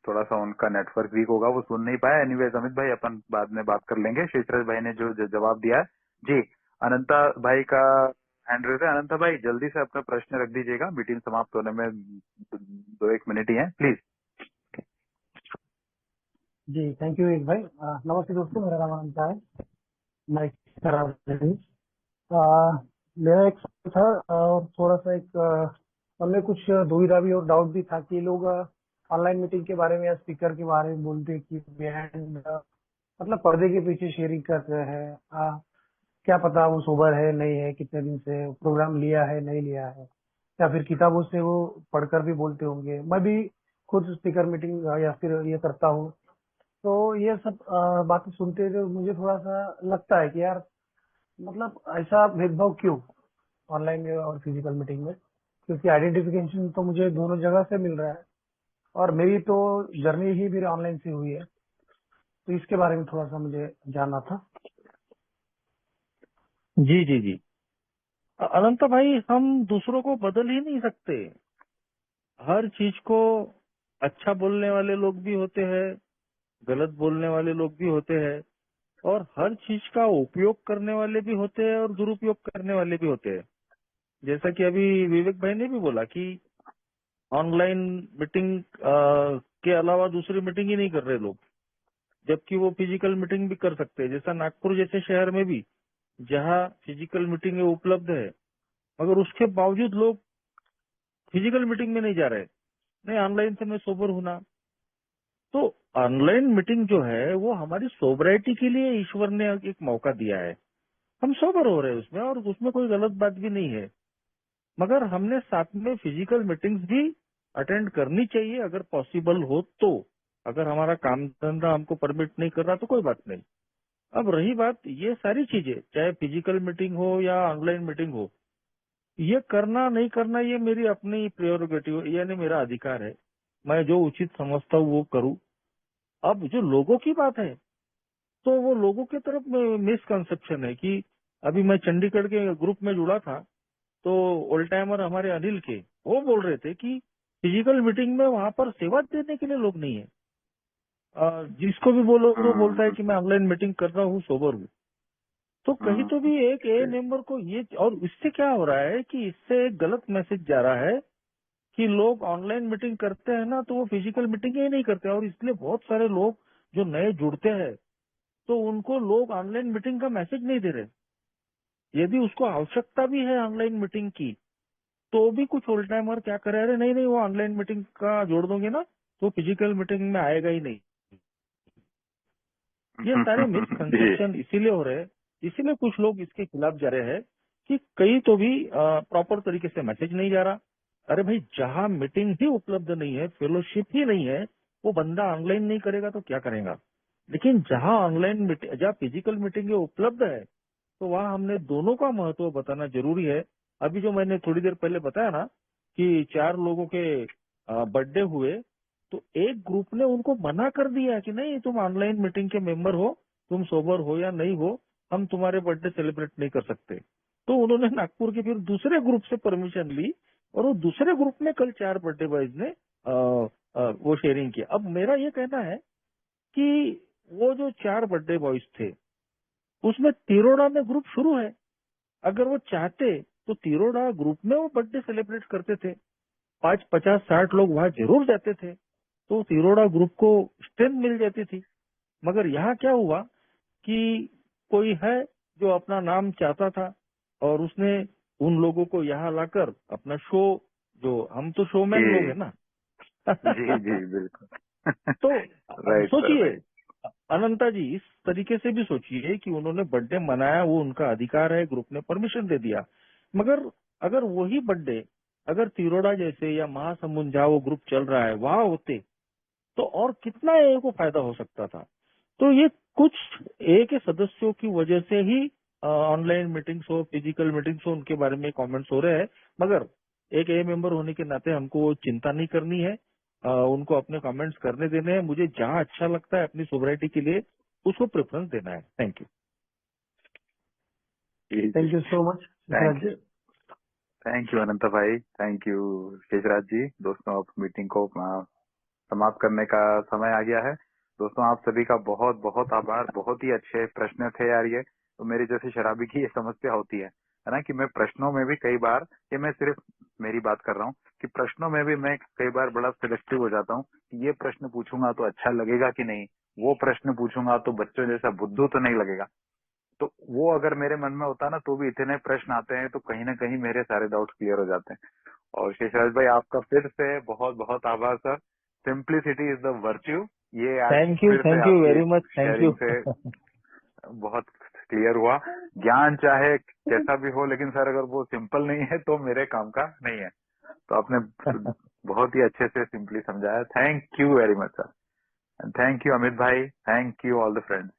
थोड़ा सा उनका नेटवर्क वीक होगा, वो सुन नहीं पाया। एनीवेज अमित भाई अपन बाद में बात कर लेंगे। शेषराज भाई ने जो जवाब दिया है जी। अनंता भाई का हैंड रेज है। अनंता भाई जल्दी से अपना प्रश्न रख दीजिएगा, मीटिंग समाप्त होने में 2-1 मिनट ही है, प्लीज। जी थैंक यू एक भाई। नमस्ते दोस्तों, मेरा नाम अनंता है, मैं मेरा एक सवाल था और थोड़ा सा हमें कुछ दुविधा भी और डाउट भी था कि लोग ऑनलाइन मीटिंग के बारे में या स्पीकर के बारे में बोलते हैं कि बिहाइंड मतलब पर्दे के पीछे शेयरिंग कर रहे हैं। क्या पता वो सोबर है नहीं है, कितने दिन से प्रोग्राम लिया है नहीं लिया है, या फिर किताबों से वो पढ़कर भी बोलते होंगे। मैं भी खुद स्पीकर मीटिंग या फिर ये करता हूँ, तो ये सब बातें सुनते हुए मुझे थोड़ा सा लगता है कि यार मतलब ऐसा भेदभाव क्यों ऑनलाइन में और फिजिकल मीटिंग में, क्योंकि आइडेंटिफिकेशन तो मुझे दोनों जगह से मिल रहा है और मेरी तो जर्नी ही मेरी ऑनलाइन से हुई है, तो इसके बारे में थोड़ा सा मुझे जानना था। जी जी जी। अनंता भाई, हम दूसरों को बदल ही नहीं सकते। हर चीज को अच्छा बोलने वाले लोग भी होते हैं, गलत बोलने वाले लोग भी होते हैं, और हर चीज का उपयोग करने वाले भी होते हैं और दुरुपयोग करने वाले भी होते हैं। जैसा कि अभी विवेक भाई ने भी बोला कि ऑनलाइन मीटिंग के अलावा दूसरी मीटिंग ही नहीं कर रहे लोग, जबकि वो फिजिकल मीटिंग भी कर सकते हैं। जैसा नागपुर जैसे शहर में भी जहाँ फिजिकल मीटिंग उपलब्ध है, मगर उसके बावजूद लोग फिजिकल मीटिंग में नहीं जा रहे, नहीं ऑनलाइन से मैं सोबर हूं ना। तो ऑनलाइन मीटिंग जो है वो हमारी सोबराइटी के लिए ईश्वर ने एक मौका दिया है। हम सोबर हो रहे हैं उसमें, और उसमें कोई गलत बात भी नहीं है। मगर हमने साथ में फिजिकल मीटिंग्स भी अटेंड करनी चाहिए अगर पॉसिबल हो तो। अगर हमारा काम धंधा हमको परमिट नहीं कर रहा तो कोई बात नहीं। अब रही बात ये सारी चीजें, चाहे फिजिकल मीटिंग हो या ऑनलाइन मीटिंग हो, ये करना नहीं करना ये मेरी अपनी प्रियोरिटी यानी मेरा अधिकार है। मैं जो उचित समझता हूँ वो करूँ। अब जो लोगों की बात है, तो वो लोगों की तरफ मिसकंसेप्शन है कि अभी मैं चंडीगढ़ के ग्रुप में जुड़ा था, तो ओल्ड टाइमर हमारे अनिल के वो बोल रहे थे कि फिजिकल मीटिंग में वहां पर सेवा देने के लिए लोग नहीं है। जिसको भी बोलो वो बोलता है कि मैं ऑनलाइन मीटिंग कर रहा हूँ, सोबर हूँ। तो कहीं तो भी एक ए मेंबर को ये, और इससे क्या हो रहा है कि इससे एक गलत मैसेज जा रहा है कि लोग ऑनलाइन मीटिंग करते हैं ना तो वो फिजिकल मीटिंग ही नहीं करते, और इसलिए बहुत सारे लोग जो नए जुड़ते हैं तो उनको लोग ऑनलाइन मीटिंग का मैसेज नहीं दे रहे। यदि उसको आवश्यकता भी है ऑनलाइन मीटिंग की, तो भी कुछ ओल्ड टाइमर क्या करे, अरे नहीं नहीं वो ऑनलाइन मीटिंग का जोड़ दोगे ना तो फिजिकल मीटिंग में आएगा ही नहीं। ये सारे मिसकंसेप्शन इसीलिए हो रहे हैं, इसीलिए कुछ लोग इसके खिलाफ जा रहे हैं कि कहीं तो भी प्रॉपर तरीके से मैसेज नहीं जा रहा। अरे भाई, जहां मीटिंग ही उपलब्ध नहीं है, फेलोशिप ही नहीं है, वो बंदा ऑनलाइन नहीं करेगा तो क्या करेगा। लेकिन जहां ऑनलाइन मीटिंग, जहां फिजिकल मीटिंग उपलब्ध है, तो वहां हमने दोनों का महत्व बताना जरूरी है। अभी जो मैंने थोड़ी देर पहले बताया ना कि 4 लोगों के बर्थडे हुए, तो एक ग्रुप ने उनको मना कर दिया कि नहीं, तुम ऑनलाइन मीटिंग के मेंबर हो, तुम सोबर हो या नहीं हो, हम तुम्हारे बर्थडे सेलिब्रेट नहीं कर सकते। तो उन्होंने नागपुर के फिर दूसरे ग्रुप से परमिशन ली, और वो दूसरे ग्रुप में कल 4 बर्थडे बॉयज ने वो शेयरिंग किया। अब मेरा ये कहना है कि वो जो 4 बर्थडे बॉयज थे उसमें तिरोड़ा में ग्रुप शुरू है। अगर वो चाहते तो तिरोड़ा ग्रुप में वो बर्थडे सेलिब्रेट करते थे, 5, 50, 60 लोग वहां जरूर जाते थे, तो तिरोड़ा ग्रुप को स्ट्रेंथ मिल जाती थी। मगर यहाँ क्या हुआ कि कोई है जो अपना नाम चाहता था, और उसने उन लोगों को यहाँ लाकर अपना शो, जो हम तो शोमैन लोग हैं ना जी जी बिल्कुल। तो राइट सोचिए अनंता जी, इस तरीके से भी सोचिए कि उन्होंने बर्थडे मनाया, वो उनका अधिकार है, ग्रुप ने परमिशन दे दिया। मगर अगर वही बर्थडे अगर तिरोड़ा जैसे या महासमुंद जहाँ वो ग्रुप चल रहा है वहां होते, तो और कितना ए को फायदा हो सकता था। तो ये कुछ ए के सदस्यों की वजह से ही ऑनलाइन मीटिंग्स हो, फिजिकल मीटिंग्स हो, उनके बारे में कमेंट्स हो रहे हैं। मगर एक ए मेंबर होने के नाते हमको वो चिंता नहीं करनी है। उनको अपने कमेंट्स करने देने हैं। मुझे जहाँ अच्छा लगता है अपनी सोबराइटी के लिए उसको प्रेफरेंस देना है। Thank you. Thank you so much Sheshraj ji. Thank you Ananta भाई, थैंक यू शेषराज जी। दोस्तों अब मीटिंग को समाप्त करने का समय आ गया है। दोस्तों आप सभी का बहुत बहुत आभार। बहुत ही अच्छे प्रश्न थे यार। ये तो मेरी जैसे शराबी की ये समस्या होती है ना, कि मैं प्रश्नों में भी कई बार, ये मैं सिर्फ मेरी बात कर रहा हूँ कि प्रश्नों में भी मैं कई बार बड़ा सिलेक्टिव हो जाता हूँ कि ये प्रश्न पूछूंगा तो अच्छा लगेगा कि नहीं, वो प्रश्न पूछूंगा तो बच्चों जैसा बुद्धू तो नहीं लगेगा। तो वो अगर मेरे मन में होता ना तो भी इतने प्रश्न आते हैं, तो कहीं ना कहीं मेरे सारे डाउट्स क्लियर हो जाते हैं। और शेषराज भाई आपका फिर से बहुत बहुत आभार sir. Simplicity is the virtue. ये आज थैंक यू फिर से वेरी आपकी मच। Thank you. शेयरिंग से बहुत क्लियर हुआ। ज्ञान चाहे कैसा भी हो, लेकिन सर अगर वो सिंपल नहीं है तो मेरे काम का नहीं है। तो आपने बहुत ही अच्छे से सिंपली समझाया। Thank you very much sir. Thank you Amit भाई। Thank you all the friends.